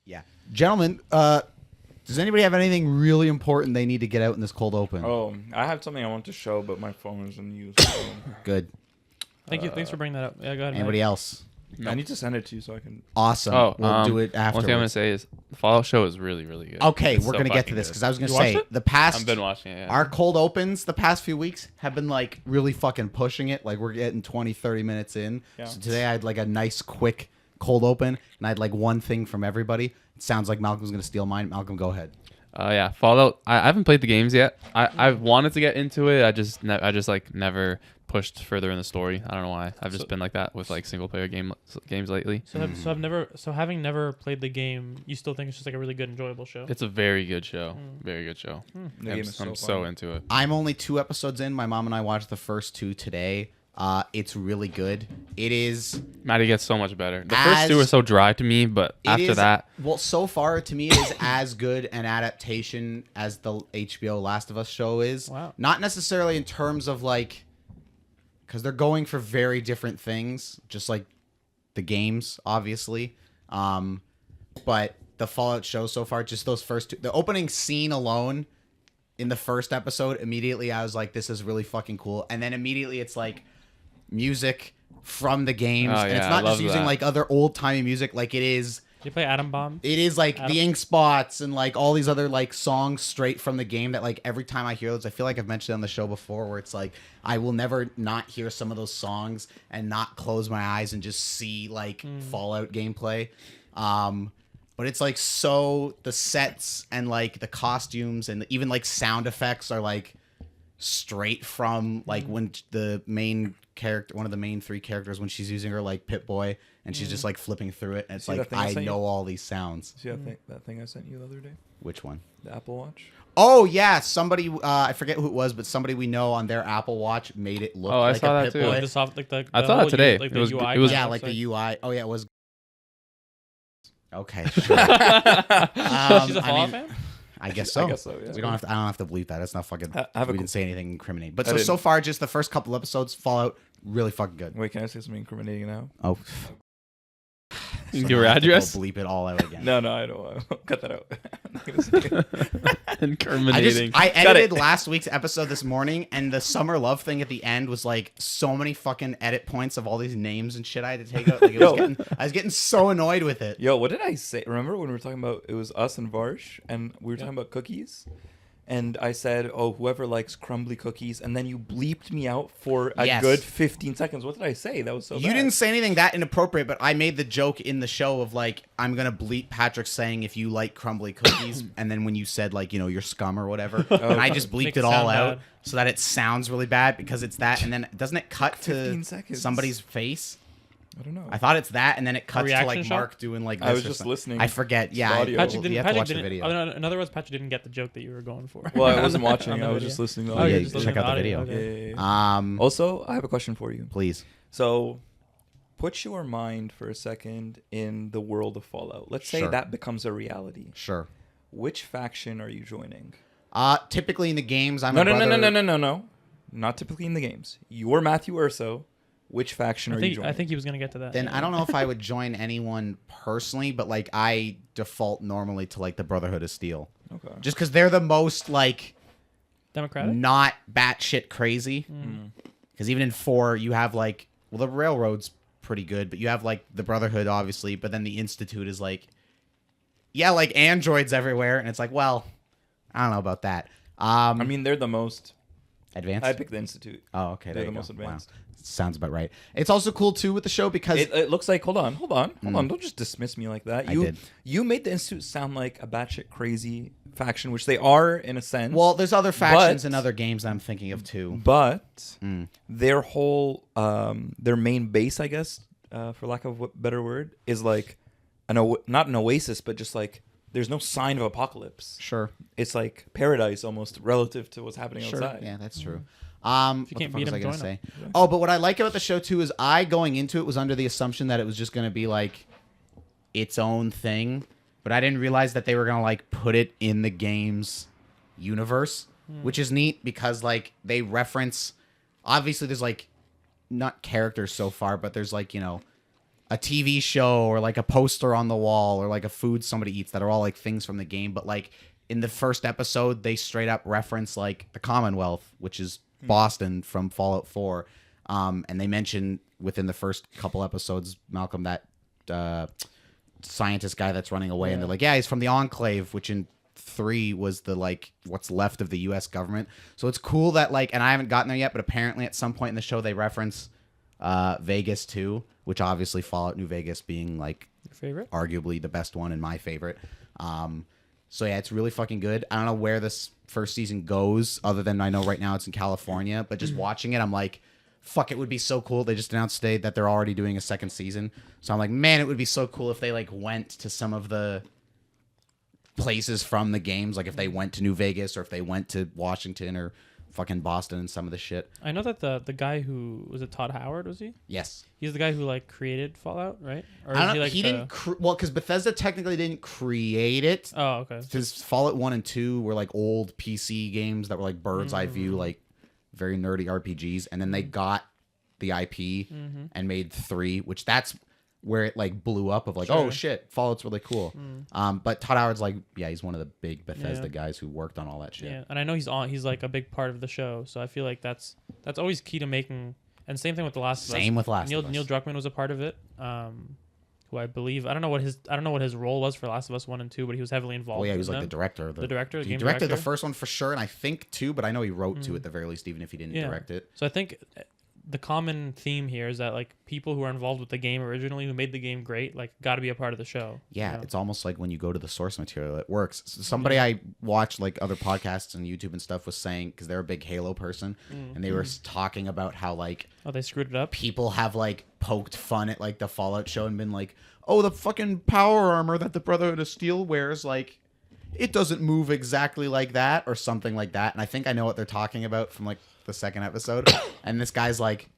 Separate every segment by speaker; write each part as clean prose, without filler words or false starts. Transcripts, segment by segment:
Speaker 1: Yeah. Gentlemen, does anybody have anything really important they need to get out in this cold open?
Speaker 2: Oh, I have something I want to show, but my phone is in use. So.
Speaker 1: Good.
Speaker 3: Thanks for bringing that up. Yeah, go ahead.
Speaker 1: Anybody else?
Speaker 2: No. I need to send it to you so I can.
Speaker 1: Awesome.
Speaker 4: Oh,
Speaker 1: we'll do it after.
Speaker 4: One thing I'm gonna say is the Fallout show is really, really good.
Speaker 1: Okay,
Speaker 4: It's
Speaker 1: we're
Speaker 4: so
Speaker 1: gonna get to
Speaker 4: fucking
Speaker 1: this
Speaker 4: good.
Speaker 1: because I was gonna
Speaker 3: You
Speaker 1: say
Speaker 3: watched it?
Speaker 1: the past.
Speaker 4: I've been watching it. Yeah.
Speaker 1: Our cold opens the past few weeks have been like really fucking pushing it. Like we're getting 20, 30 minutes in.
Speaker 2: Yeah.
Speaker 1: So today I had like a nice quick cold open and I had like one thing from everybody. It sounds like Malcolm's gonna steal mine. Malcolm, go ahead.
Speaker 4: Yeah, Fallout. I haven't played the games yet. I've wanted to get into it. I just like never pushed further in the story. I don't know why. I've just been like that with like single player games lately.
Speaker 3: So having never played the game, you still think it's just like a really good, enjoyable show?
Speaker 4: It's a very good show. Very good show.
Speaker 2: The game is
Speaker 4: I'm
Speaker 2: so
Speaker 4: so
Speaker 2: fun.
Speaker 4: into it.
Speaker 1: I'm only 2 episodes in. My mom and I watched the first 2 today. It's really good. It is.
Speaker 4: Matty gets so much better. The first 2 are so dry to me, but after that,
Speaker 1: well, so far to me, it is as good an adaptation as the HBO Last of Us show is.
Speaker 3: Wow.
Speaker 1: Not necessarily in terms of like, because they're going for very different things, just like the games, obviously. But the Fallout show so far, just those first 2, the opening scene alone in the first episode, immediately I was like, this is really fucking cool. And then immediately it's like music from the games.
Speaker 4: Oh,
Speaker 1: And it's
Speaker 4: yeah,
Speaker 1: not
Speaker 4: I
Speaker 1: just
Speaker 4: love
Speaker 1: using
Speaker 4: that.
Speaker 1: like other old timey music. Like it is.
Speaker 3: You play Atom Bomb?
Speaker 1: It is like
Speaker 3: Adam-
Speaker 1: the ink spots and like all these other like songs straight from the game that like every time I hear those, I feel like I've mentioned it on the show before where it's like I will never not hear some of those songs and not close my eyes and just see like Fallout gameplay. But it's like so the sets and like the costumes and even like sound effects are like straight from like when the main character, one of the main 3 characters, when she's using her like Pip-Boy and she's just like flipping through it and it's
Speaker 2: See that
Speaker 1: like
Speaker 2: thing I
Speaker 1: I
Speaker 2: sent you?
Speaker 1: know all these sounds.
Speaker 2: See that thing I sent you the other day?
Speaker 1: Which one?
Speaker 2: The Apple Watch?
Speaker 1: Oh yeah, somebody I forget who it was, but somebody we know on their Apple Watch made it look
Speaker 4: Oh, I
Speaker 1: like
Speaker 4: saw
Speaker 1: a
Speaker 4: that too.
Speaker 1: Pip-Boy.
Speaker 3: Like the soft, like the
Speaker 4: I
Speaker 3: the
Speaker 4: saw
Speaker 3: whole
Speaker 4: it today.
Speaker 3: like
Speaker 4: It
Speaker 3: the
Speaker 4: was-
Speaker 3: UI
Speaker 4: it was-
Speaker 3: kind
Speaker 1: Yeah,
Speaker 3: of
Speaker 1: like
Speaker 3: website.
Speaker 1: the UI. Oh yeah, it was. Okay, sure.
Speaker 3: She's a
Speaker 1: I
Speaker 3: Fallout
Speaker 1: mean,
Speaker 3: fan?
Speaker 1: I guess so.
Speaker 2: I guess so, yeah.
Speaker 1: We don't have to. I don't have to bleep that. That's not fucking.
Speaker 2: I have a
Speaker 1: we
Speaker 2: qu-
Speaker 1: didn't say anything incriminating. But
Speaker 2: I
Speaker 1: so
Speaker 2: didn't.
Speaker 1: far, just the first couple episodes, Fallout, really fucking good.
Speaker 2: Wait, can I say something incriminating now?
Speaker 1: Oh,
Speaker 4: you
Speaker 1: so
Speaker 4: can give her
Speaker 1: now I have to go
Speaker 4: address.
Speaker 1: bleep it all out again.
Speaker 2: No, I don't. Cut that out. I'm not gonna say it.
Speaker 4: Incriminating.
Speaker 1: I
Speaker 2: Got
Speaker 1: edited
Speaker 2: it.
Speaker 1: last week's episode this morning, and the summer love thing at the end was like so many fucking edit points of all these names and shit I had to take out. Like, I was getting so annoyed with it.
Speaker 2: Yo, what did I say? Remember when we were talking about it was us and Varsh, and we were talking about cookies, and I said, "Oh, whoever likes crumbly cookies," and then you bleeped me out for a
Speaker 1: Yes.
Speaker 2: good 15 seconds. What did I say? That was so.
Speaker 1: You
Speaker 2: bad.
Speaker 1: didn't say anything that inappropriate, but I made the joke in the show of like, I'm gonna bleep Patrick saying if you like crumbly cookies, and then when you said like, you're scum or whatever, and I just bleeped
Speaker 3: Make
Speaker 1: it
Speaker 3: it
Speaker 1: all
Speaker 3: sound
Speaker 1: out
Speaker 3: bad.
Speaker 1: so that it sounds really bad because it's that, and then doesn't it cut to
Speaker 2: 15 seconds.
Speaker 1: somebody's face?
Speaker 2: I don't know.
Speaker 1: I thought it's that, and then it cuts to
Speaker 3: reaction
Speaker 1: like
Speaker 3: shot?
Speaker 1: Mark doing like this.
Speaker 2: I was
Speaker 1: or
Speaker 2: just
Speaker 1: something.
Speaker 2: listening.
Speaker 1: I forget. Yeah,
Speaker 2: the audio.
Speaker 3: Patrick
Speaker 1: you
Speaker 3: didn't.
Speaker 1: have to
Speaker 3: Patrick
Speaker 1: watch the
Speaker 3: didn't.
Speaker 1: video.
Speaker 3: In other words, Patrick didn't get the joke that you were going for.
Speaker 2: Well, I wasn't watching.
Speaker 3: On the
Speaker 2: I was
Speaker 3: video.
Speaker 2: just listening. To
Speaker 3: Oh,
Speaker 2: the
Speaker 3: yeah,
Speaker 2: audio.
Speaker 3: just
Speaker 1: check
Speaker 3: listening
Speaker 1: out
Speaker 3: to
Speaker 1: the
Speaker 3: audio,
Speaker 1: video.
Speaker 3: okay.
Speaker 2: Yeah. Also, I have a question for you.
Speaker 1: Please.
Speaker 2: So, put your mind for a second in the world of Fallout. Let's say
Speaker 1: Sure.
Speaker 2: that becomes a reality.
Speaker 1: Sure.
Speaker 2: Which faction are you joining?
Speaker 1: Typically in the games, I'm
Speaker 2: No,
Speaker 1: a
Speaker 2: no,
Speaker 1: brother.
Speaker 2: no, no, no, no, no. Not typically in the games. You're Matthew Urso. Which faction are you joining?
Speaker 3: I think he was gonna get to that.
Speaker 1: Then I don't know if I would join anyone personally, but like I default normally to like the Brotherhood of Steel,
Speaker 2: Okay.
Speaker 1: just because they're the most like
Speaker 3: Democratic.
Speaker 1: not batshit crazy.
Speaker 2: Mm.
Speaker 1: Because even in 4, you have like, well, the Railroad's pretty good, but you have like the Brotherhood, obviously, but then the Institute is like, yeah, like androids everywhere, and it's like, well, I don't know about that.
Speaker 2: I mean, they're the most.
Speaker 1: Advanced.
Speaker 2: I picked the Institute.
Speaker 1: Oh, okay.
Speaker 2: They're
Speaker 1: There
Speaker 2: the
Speaker 1: you
Speaker 2: most
Speaker 1: go.
Speaker 2: advanced.
Speaker 1: Wow. Sounds about right. It's also cool too with the show because
Speaker 2: It looks like. Hold on. Don't just dismiss me like that.
Speaker 1: I did.
Speaker 2: You made the Institute sound like a batshit crazy faction, which they are in a sense.
Speaker 1: well, there's other factions
Speaker 2: But-
Speaker 1: in other games that I'm thinking of too.
Speaker 2: But
Speaker 1: Mm.
Speaker 2: their whole, their main base, I guess, for lack of a better word, is like not an oasis, but just like there's no sign of apocalypse.
Speaker 1: Sure.
Speaker 2: It's like paradise almost relative to what's happening
Speaker 1: Sure.
Speaker 2: outside.
Speaker 1: Yeah, that's true.
Speaker 3: you
Speaker 1: What the
Speaker 3: can't
Speaker 1: fuck
Speaker 3: beat
Speaker 1: was I
Speaker 3: him,
Speaker 1: gonna
Speaker 3: join
Speaker 1: say?
Speaker 3: him.
Speaker 1: Oh, but what I like about the show too is I going into it was under the assumption that it was just gonna be like its own thing, but I didn't realize that they were gonna like put it in the game's universe, which is neat because like they reference. Obviously, there's like not characters so far, but there's like a TV show or like a poster on the wall or like a food somebody eats that are all like things from the game. But like in the first episode, they straight up reference like the Commonwealth, which is Boston from Fallout 4. And they mention within the first couple episodes, Malcolm, that scientist guy that's running away, and they're like, yeah, he's from the Enclave, which in 3 was the like what's left of the U.S. government. So it's cool that like, and I haven't gotten there yet, but apparently at some point in the show they reference Vegas too, which obviously Fallout New Vegas being like
Speaker 3: Your favorite?
Speaker 1: arguably the best one and my favorite. So yeah, it's really fucking good. I don't know where this first season goes, other than I know right now it's in California, but just watching it, I'm like, fuck, it would be so cool. They just announced today that they're already doing a second season. So I'm like, man, it would be so cool if they like went to some of the places from the games, like if they went to New Vegas or if they went to Washington or fucking Boston and some of the shit.
Speaker 3: I know that the guy who was it Todd Howard, was he?
Speaker 1: Yes.
Speaker 3: He's the guy who like created Fallout, right? Or
Speaker 1: I don't know.
Speaker 3: he like
Speaker 1: He didn't well, because Bethesda technically didn't create it.
Speaker 3: Oh, okay.
Speaker 1: Because Fallout 1 and 2 were like old PC games that were like bird's eye view, like very nerdy RPGs, and then they got the IP and made 3, which that's where it like blew up of like, oh shit, Fallout's really cool. But Todd Howard's like, yeah, he's one of the big Bethesda guys who worked on all that shit.
Speaker 3: Yeah, and I know he's like a big part of the show, so I feel like that's always key to making. And same thing with The Last of Us.
Speaker 1: Same with Last of Us.
Speaker 3: Neil Druckmann was a part of it. Who I believe, I don't know what his role was for Last of Us 1 and 2, but he was heavily involved.
Speaker 1: Well, yeah, he
Speaker 3: in
Speaker 1: was like
Speaker 3: them.
Speaker 1: the director.
Speaker 3: The director,
Speaker 1: He
Speaker 3: game
Speaker 1: directed
Speaker 3: director.
Speaker 1: the first one for sure, and I think 2, but I know he wrote 2 at the very least, even if he didn't direct it.
Speaker 3: So I think the common theme here is that like people who are involved with the game originally, who made the game great, like got to be a part of the show.
Speaker 1: Yeah,
Speaker 3: you know?
Speaker 1: it's almost like when you go to the source material, it works. Somebody I watched like other podcasts and YouTube and stuff was saying, because they're a big Halo person, and they were talking about how like
Speaker 3: they screwed it up.
Speaker 1: people have like poked fun at like the Fallout show and been like, oh, the fucking power armor that the Brotherhood of Steel wears, like it doesn't move exactly like that or something like that. And I think I know what they're talking about from like the second episode. And this guy's like,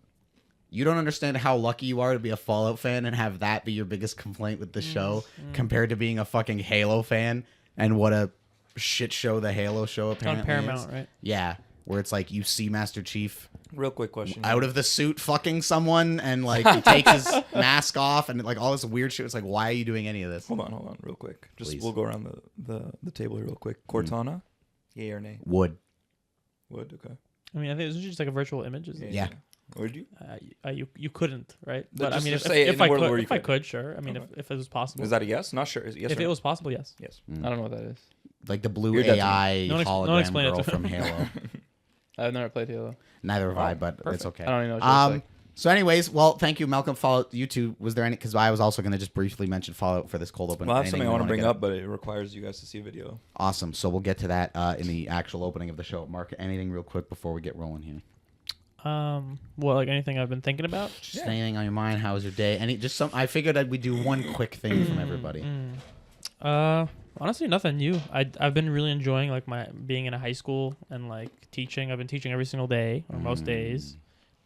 Speaker 1: you don't understand how lucky you are to be a Fallout fan and have that be your biggest complaint with the show compared to being a fucking Halo fan, and what a shit show the Halo show apparently
Speaker 3: On Paramount,
Speaker 1: is.
Speaker 3: right?
Speaker 1: Yeah, where it's like you see Master Chief
Speaker 2: Real quick question.
Speaker 1: out of the suit fucking someone, and like he takes his mask off and like all this weird shit. It's like, why are you doing any of this?
Speaker 2: Hold on, real quick. Just
Speaker 1: Please.
Speaker 2: we'll go around the table here real quick. Cortana, yay or nay?
Speaker 1: Wood.
Speaker 2: Would, okay.
Speaker 3: I mean, I think it's just like a virtual image. Isn't it?
Speaker 1: Yeah.
Speaker 2: Would you?
Speaker 3: You couldn't, right? But I
Speaker 2: Just-
Speaker 3: mean,
Speaker 2: just
Speaker 3: if,
Speaker 2: say it
Speaker 3: if
Speaker 2: in
Speaker 3: I
Speaker 2: a word
Speaker 3: could,
Speaker 2: where you
Speaker 3: if I
Speaker 2: could.
Speaker 3: could, sure. I mean,
Speaker 2: Okay.
Speaker 3: if it was possible.
Speaker 2: Is that a yes? Not sure. Yes
Speaker 3: if
Speaker 2: or
Speaker 3: it
Speaker 2: no?
Speaker 3: was possible, yes.
Speaker 2: Yes.
Speaker 4: I don't know what that is.
Speaker 1: Like the blue
Speaker 2: You're dead to me.
Speaker 1: AI
Speaker 3: No one
Speaker 1: hologram
Speaker 3: explain it
Speaker 1: girl
Speaker 3: to
Speaker 1: from Halo.
Speaker 4: I've never played Halo.
Speaker 1: Neither have I, but
Speaker 3: perfect.
Speaker 1: it's okay.
Speaker 4: I don't even know what she looks like.
Speaker 1: So anyways, well, thank you, Malcolm. Fallout, you two, was there any, because I was also going to just briefly mention Fallout for this cold open.
Speaker 2: Well, I have
Speaker 1: Anything
Speaker 2: something I
Speaker 1: we
Speaker 2: want to
Speaker 1: wanna
Speaker 2: bring
Speaker 1: get
Speaker 2: up, but it requires you guys to see a video.
Speaker 1: Awesome. So we'll get to that in the actual opening of the show. Mark, anything real quick before we get rolling here?
Speaker 3: Well, like anything I've been thinking about.
Speaker 1: Just anything on your mind? How was your day? Just some. I figured we'd do one quick thing from everybody.
Speaker 3: Honestly, nothing new. I've been really enjoying like my being in a high school and like teaching. I've been teaching every single day or most days,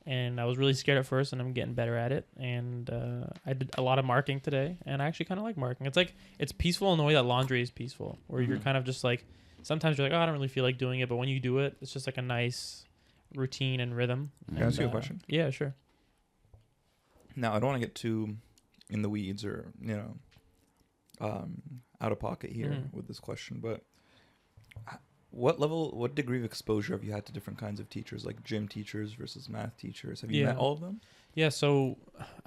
Speaker 3: and I was really scared at first, and I'm getting better at it. And I did a lot of marking today, and I actually kind of like marking. It's like it's peaceful in the way that laundry is peaceful, where you're kind of just like sometimes you're like, oh, I don't really feel like doing it, but when you do it, it's just like a nice routine and rhythm.
Speaker 2: Can I ask you a question?
Speaker 3: Yeah, sure.
Speaker 2: Now, I don't want to get too in the weeds or, out of pocket here with this question, but what degree of exposure have you had to different kinds of teachers, like gym teachers versus math teachers? Have you met all of them?
Speaker 3: Yeah, so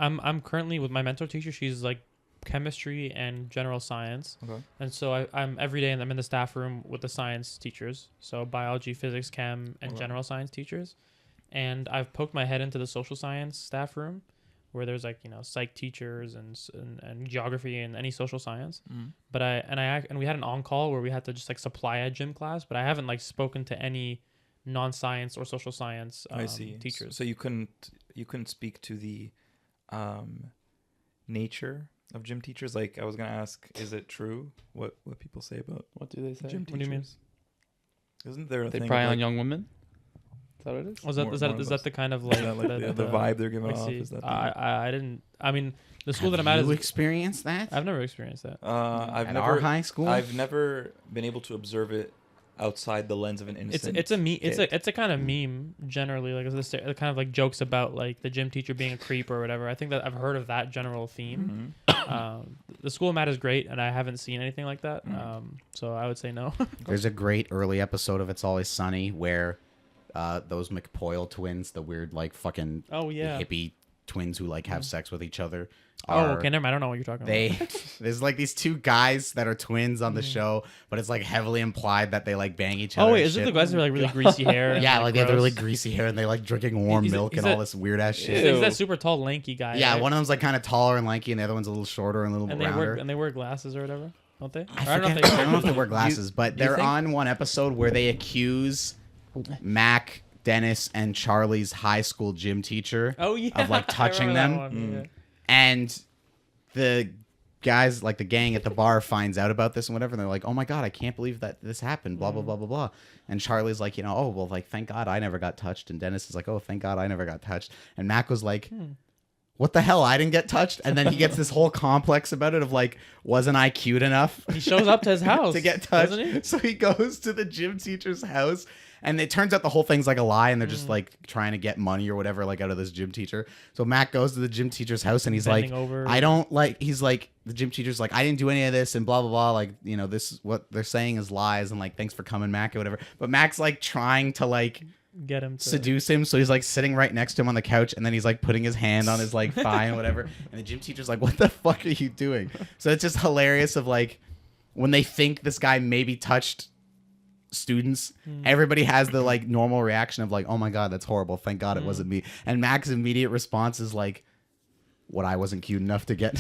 Speaker 3: I'm currently with my mentor teacher. She's like chemistry and general science.
Speaker 2: Okay.
Speaker 3: And so I'm every day, and I'm in the staff room with the science teachers. So biology, physics, chem, and general science teachers. And I've poked my head into the social science staff room, where there's like psych teachers and geography and any social science. But we had an on call where we had to just like supply a gym class, but I haven't like spoken to any non-science or social science
Speaker 2: I see.
Speaker 3: teachers.
Speaker 2: So you couldn't speak to the nature of gym teachers. Like I was gonna ask, is it true what people say about
Speaker 4: What do they say?
Speaker 2: gym
Speaker 3: What do you mean?
Speaker 2: teachers? Isn't there a
Speaker 4: They
Speaker 2: thing
Speaker 4: pry
Speaker 2: of,
Speaker 4: on
Speaker 2: like,
Speaker 4: young women? Is that what it is?
Speaker 3: Was that
Speaker 2: More-
Speaker 3: is
Speaker 2: more
Speaker 3: that
Speaker 2: or
Speaker 3: is
Speaker 2: less.
Speaker 3: that the kind of like,
Speaker 2: is that like the vibe they're giving
Speaker 3: I
Speaker 2: off?
Speaker 3: see.
Speaker 2: Is that
Speaker 3: I didn't. I mean, the school that I'm at
Speaker 1: Have you
Speaker 3: is.
Speaker 1: experienced that?
Speaker 3: I've never experienced that.
Speaker 2: I've
Speaker 1: At
Speaker 2: never
Speaker 1: our high school?
Speaker 2: I've never been able to observe it outside the lens of an innocent.
Speaker 3: It's a meme.
Speaker 2: kid.
Speaker 3: It's a kind of meme generally. Like it's kind of like jokes about like the gym teacher being a creep or whatever. I think that I've heard of that general theme. The school of Matt is great, and I haven't seen anything like that. So I would say no.
Speaker 1: There's a great early episode of It's Always Sunny where those McPoyle twins, the weird like fucking hippie twins who like have sex with each other.
Speaker 3: Okay, never mind. I don't know what you're talking about.
Speaker 1: There's like these two guys that are twins on the show, but it's like heavily implied that they like bang each other.
Speaker 3: Oh wait,
Speaker 1: and
Speaker 3: is it
Speaker 1: shit.
Speaker 3: the guys who have like really greasy hair? And,
Speaker 1: Yeah, like they have the
Speaker 3: gross?
Speaker 1: really greasy hair and they like drinking warm milk and all this weird ass shit.
Speaker 3: He's that super tall, lanky guy.
Speaker 1: Yeah,
Speaker 3: right?
Speaker 1: one of them's like kind of taller and lanky, and the other one's a little shorter and a little
Speaker 3: and
Speaker 1: rounder.
Speaker 3: they wear glasses or whatever, don't they?
Speaker 1: I don't know if they wear glasses, but they're
Speaker 2: think-
Speaker 1: on one episode where they accuse Mac, Dennis, and Charlie's high school gym teacher
Speaker 3: Oh yeah,
Speaker 1: of like
Speaker 3: I
Speaker 1: touching
Speaker 3: remember
Speaker 1: them.
Speaker 3: that one, yeah.
Speaker 1: And the guys, like the gang at the bar, finds out about this and whatever. And they're like, oh my God, I can't believe that this happened, blah, blah, blah, blah, blah. And Charlie's like, oh, well, like, thank God I never got touched. And Dennis is like, oh, thank God I never got touched. And Mac was like, what the hell? I didn't get touched. And then he gets this whole complex about it of like, wasn't I cute enough?
Speaker 3: He shows up to his house
Speaker 1: to get touched.
Speaker 3: doesn't he?
Speaker 1: So he goes to the gym teacher's house. And it turns out the whole thing's like a lie, and they're just like trying to get money or whatever, like out of this gym teacher. So Mac goes to the gym teacher's house, and he's
Speaker 3: Bending
Speaker 1: like,
Speaker 3: over.
Speaker 1: "I don't like." He's like, the gym teacher's like, "I didn't do any of this," and blah blah blah. Like, this is what they're saying is lies, and like, thanks for coming, Mac, or whatever. But Mac's like trying to like
Speaker 3: Get him to
Speaker 1: seduce him, so he's like sitting right next to him on the couch, and then he's like putting his hand on his like thigh and whatever. And the gym teacher's like, "What the fuck are you doing?" So it's just hilarious of like when they think this guy maybe touched students, everybody has the like normal reaction of like, oh my God, that's horrible, thank God it wasn't me. And Mac's immediate response is like, what, I wasn't cute enough to get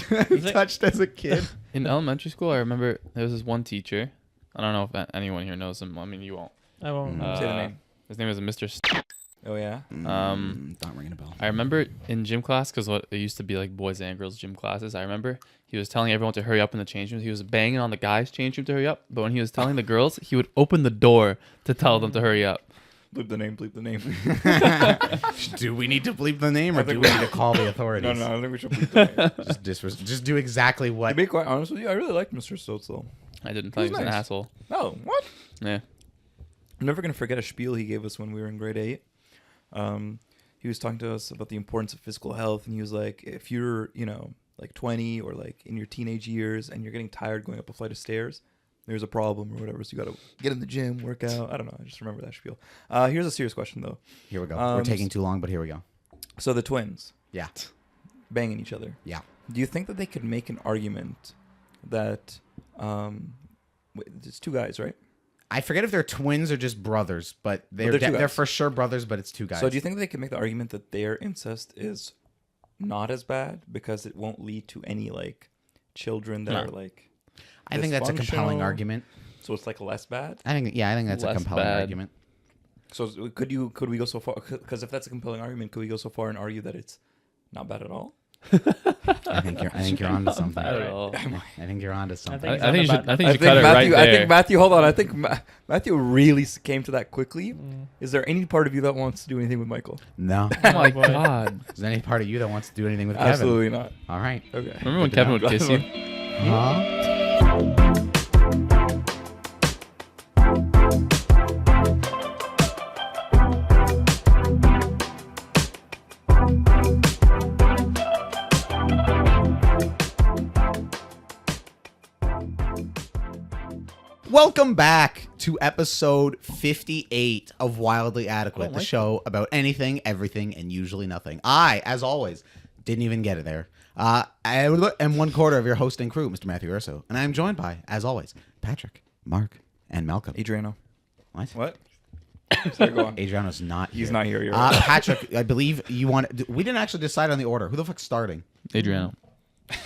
Speaker 1: touched as a kid?
Speaker 4: In elementary school, I remember there was this one teacher. I don't know if anyone here knows him. I mean, you won't.
Speaker 3: I won't.
Speaker 2: Say the name.
Speaker 4: His name was Mr.
Speaker 2: Oh yeah.
Speaker 1: Not ringing a bell.
Speaker 4: I remember in gym class, because what it used to be like boys and girls gym classes. I remember he was telling everyone to hurry up in the change rooms. He was banging on the guys' change room to hurry up, but when he was telling the girls, he would open the door to tell them to hurry up.
Speaker 2: Bleep the name. Bleep the name.
Speaker 1: Do we need to bleep the name, or do we need to call the authorities?
Speaker 2: No, I think we should bleep the name.
Speaker 1: Just do exactly
Speaker 2: To
Speaker 1: what.
Speaker 2: be quite honest with you, I really liked Mr. Stotz though.
Speaker 4: I didn't thought he was an
Speaker 2: nice.
Speaker 4: asshole.
Speaker 2: Oh, what?
Speaker 4: Yeah.
Speaker 2: I'm never gonna forget a spiel he gave us when we were in grade 8. He was talking to us about the importance of physical health, and he was like, if you're, like 20 or like in your teenage years and you're getting tired going up a flight of stairs, there's a problem or whatever. So you got to get in the gym, work out. I don't know. I just remember that spiel. Here's a serious question though.
Speaker 1: Here we go. We're taking too long, but here we go.
Speaker 2: So the twins
Speaker 1: Yeah.
Speaker 2: banging each other.
Speaker 1: Yeah.
Speaker 2: Do you think that they could make an argument that it's two guys, right?
Speaker 1: I forget if they're twins or just brothers, but
Speaker 2: they're two
Speaker 1: they're
Speaker 2: guys.
Speaker 1: for sure brothers, but it's two guys.
Speaker 2: So do you think they could make the argument that their incest is not as bad because it won't lead to any like children that
Speaker 4: No.
Speaker 2: are like
Speaker 1: I think that's a compelling
Speaker 2: dysfunctional?
Speaker 1: argument.
Speaker 2: So it's like less bad.
Speaker 1: I think that's a
Speaker 4: Less
Speaker 1: compelling
Speaker 4: bad.
Speaker 1: argument.
Speaker 2: So could we go so far? Because if that's a compelling argument, could we go so far and argue that it's not bad at all?
Speaker 1: I think you're onto something.
Speaker 4: bad at all.
Speaker 1: I think you're onto something.
Speaker 3: think-
Speaker 4: I think you should. I think you should
Speaker 2: I
Speaker 4: cut it right
Speaker 2: Matthew.
Speaker 4: there.
Speaker 2: I think Matthew. Hold on. I think Matthew really came to that quickly. Is there any part of you that wants to do anything with Michael?
Speaker 1: No.
Speaker 4: Oh my
Speaker 3: boy.
Speaker 4: god!
Speaker 1: Is there any part of you that wants to do anything with Kevin?
Speaker 2: Absolutely not.
Speaker 1: All right.
Speaker 2: Okay.
Speaker 4: Remember when
Speaker 1: Good to
Speaker 4: Kevin
Speaker 1: know.
Speaker 4: would kiss you?
Speaker 1: Huh? Welcome back to episode 58 of Wildly Adequate, the show about anything, everything, and usually nothing. I, as always, didn't even get it there. I am one quarter of your host and crew, Mr. Matthew Urso, and I am joined by, as always, Patrick, Mark, and Malcolm.
Speaker 2: Adriano.
Speaker 1: What?
Speaker 2: Sorry, go on.
Speaker 1: Adriano's not here.
Speaker 2: He's not here. You're right.
Speaker 1: Patrick, I believe you want... We didn't actually decide on the order. Who the fuck's starting?
Speaker 4: Adriano.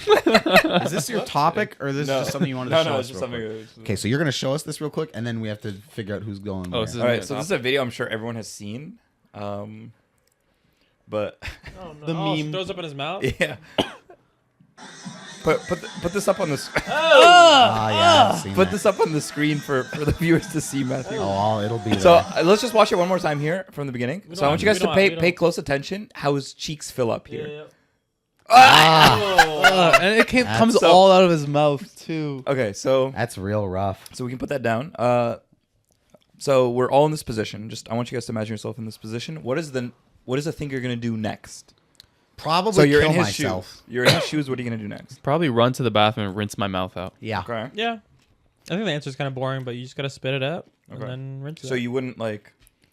Speaker 1: Is this your topic, or this is just something you wanted to show
Speaker 2: no,
Speaker 1: us
Speaker 2: it's just
Speaker 1: real
Speaker 2: something.
Speaker 1: quick? Okay, so you're going to show us this real quick, and then we have to figure out who's going
Speaker 4: Oh,
Speaker 1: where.
Speaker 4: this is
Speaker 2: All right, so this is a video I'm sure everyone has seen, but
Speaker 3: Oh, no.
Speaker 4: The meme.
Speaker 3: Throws up in his mouth.
Speaker 2: yeah. Put this up on the
Speaker 1: Yeah, I've seen
Speaker 2: put
Speaker 1: that.
Speaker 2: this up on the screen for the viewers to see, Matthew.
Speaker 1: Oh, it'll be there.
Speaker 2: So let's just watch it one more time here from the beginning. So I want you guys to
Speaker 3: we
Speaker 2: pay
Speaker 3: don't.
Speaker 2: close attention how his cheeks fill up here.
Speaker 4: and it comes
Speaker 2: so-
Speaker 4: all out of his mouth too.
Speaker 2: Okay, so
Speaker 1: That's real rough.
Speaker 2: we can put that down. So we're all in this position. Just I want you guys to imagine yourself in this position. What is the thing you're gonna do next?
Speaker 1: Probably
Speaker 2: So you're
Speaker 1: kill
Speaker 2: in his
Speaker 1: myself.
Speaker 2: shoes. You're in his shoes. What are you gonna do next?
Speaker 4: Probably run to the bathroom and rinse my mouth out.
Speaker 1: Yeah.
Speaker 2: Okay.
Speaker 3: Yeah. I think the answer is kind of boring, but you just gotta spit it out
Speaker 2: Okay.
Speaker 3: and then rinse it.
Speaker 2: So you wouldn't like.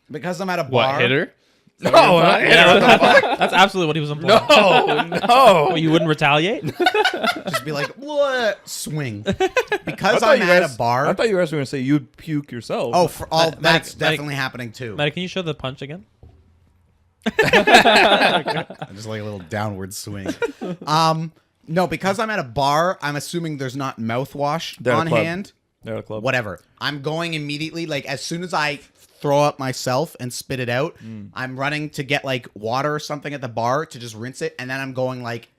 Speaker 1: Because I'm at a bar.
Speaker 4: What, hit her?
Speaker 2: No, not hit her. What the fuck?
Speaker 3: That's absolutely what he was implying.
Speaker 2: No.
Speaker 3: Well, you wouldn't retaliate?
Speaker 1: Just be like, what? Swing.
Speaker 2: I
Speaker 1: Because
Speaker 2: thought
Speaker 1: I'm
Speaker 2: you
Speaker 1: at
Speaker 2: guys-
Speaker 1: a bar.
Speaker 2: I thought you guys were gonna say you'd puke yourself.
Speaker 1: Oh, for all
Speaker 3: Matt-
Speaker 1: that's
Speaker 3: Matt-
Speaker 1: definitely happening too.
Speaker 3: Matty, can you show the punch again?
Speaker 1: Just like a little downward swing. No, because I'm at a bar, I'm assuming there's not mouthwash
Speaker 2: They're at a
Speaker 1: on
Speaker 2: club.
Speaker 1: hand.
Speaker 2: They're at a club.
Speaker 1: Whatever. I'm going immediately. Like as soon as I throw up myself and spit it out, I'm running to get like water or something at the bar to just rinse it, and then I'm going like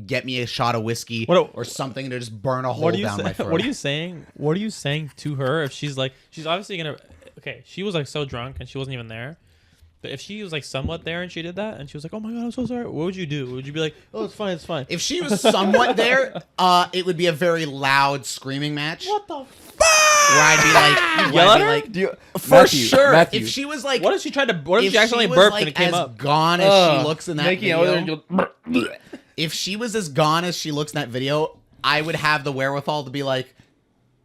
Speaker 1: get me a shot of whiskey or something to just burn a hole down my throat.
Speaker 3: What are you saying? What are you saying to her if she's like she's obviously gonna? Okay, she was like so drunk and she wasn't even there. But if she was like somewhat there and she did that and she was like, "Oh my god, I'm so sorry," what would you do? Would you be like, "Oh, it's fine, it's fine"?
Speaker 1: If she was somewhat there, it would be a very loud screaming match.
Speaker 3: What the?
Speaker 1: Where I'd be like,
Speaker 3: Yell at her?
Speaker 1: like,
Speaker 2: Do you,
Speaker 1: for
Speaker 2: Matthew,
Speaker 1: sure.
Speaker 2: Matthew.
Speaker 1: If she was like,
Speaker 3: What if she tried to? What if she accidentally
Speaker 1: was
Speaker 3: burped
Speaker 1: like
Speaker 3: and it came
Speaker 1: as
Speaker 3: up?
Speaker 1: gone as she looks in that
Speaker 4: Making out
Speaker 1: video,
Speaker 4: with her,
Speaker 1: if she was as gone as she looks in that video, I would have the wherewithal to be like,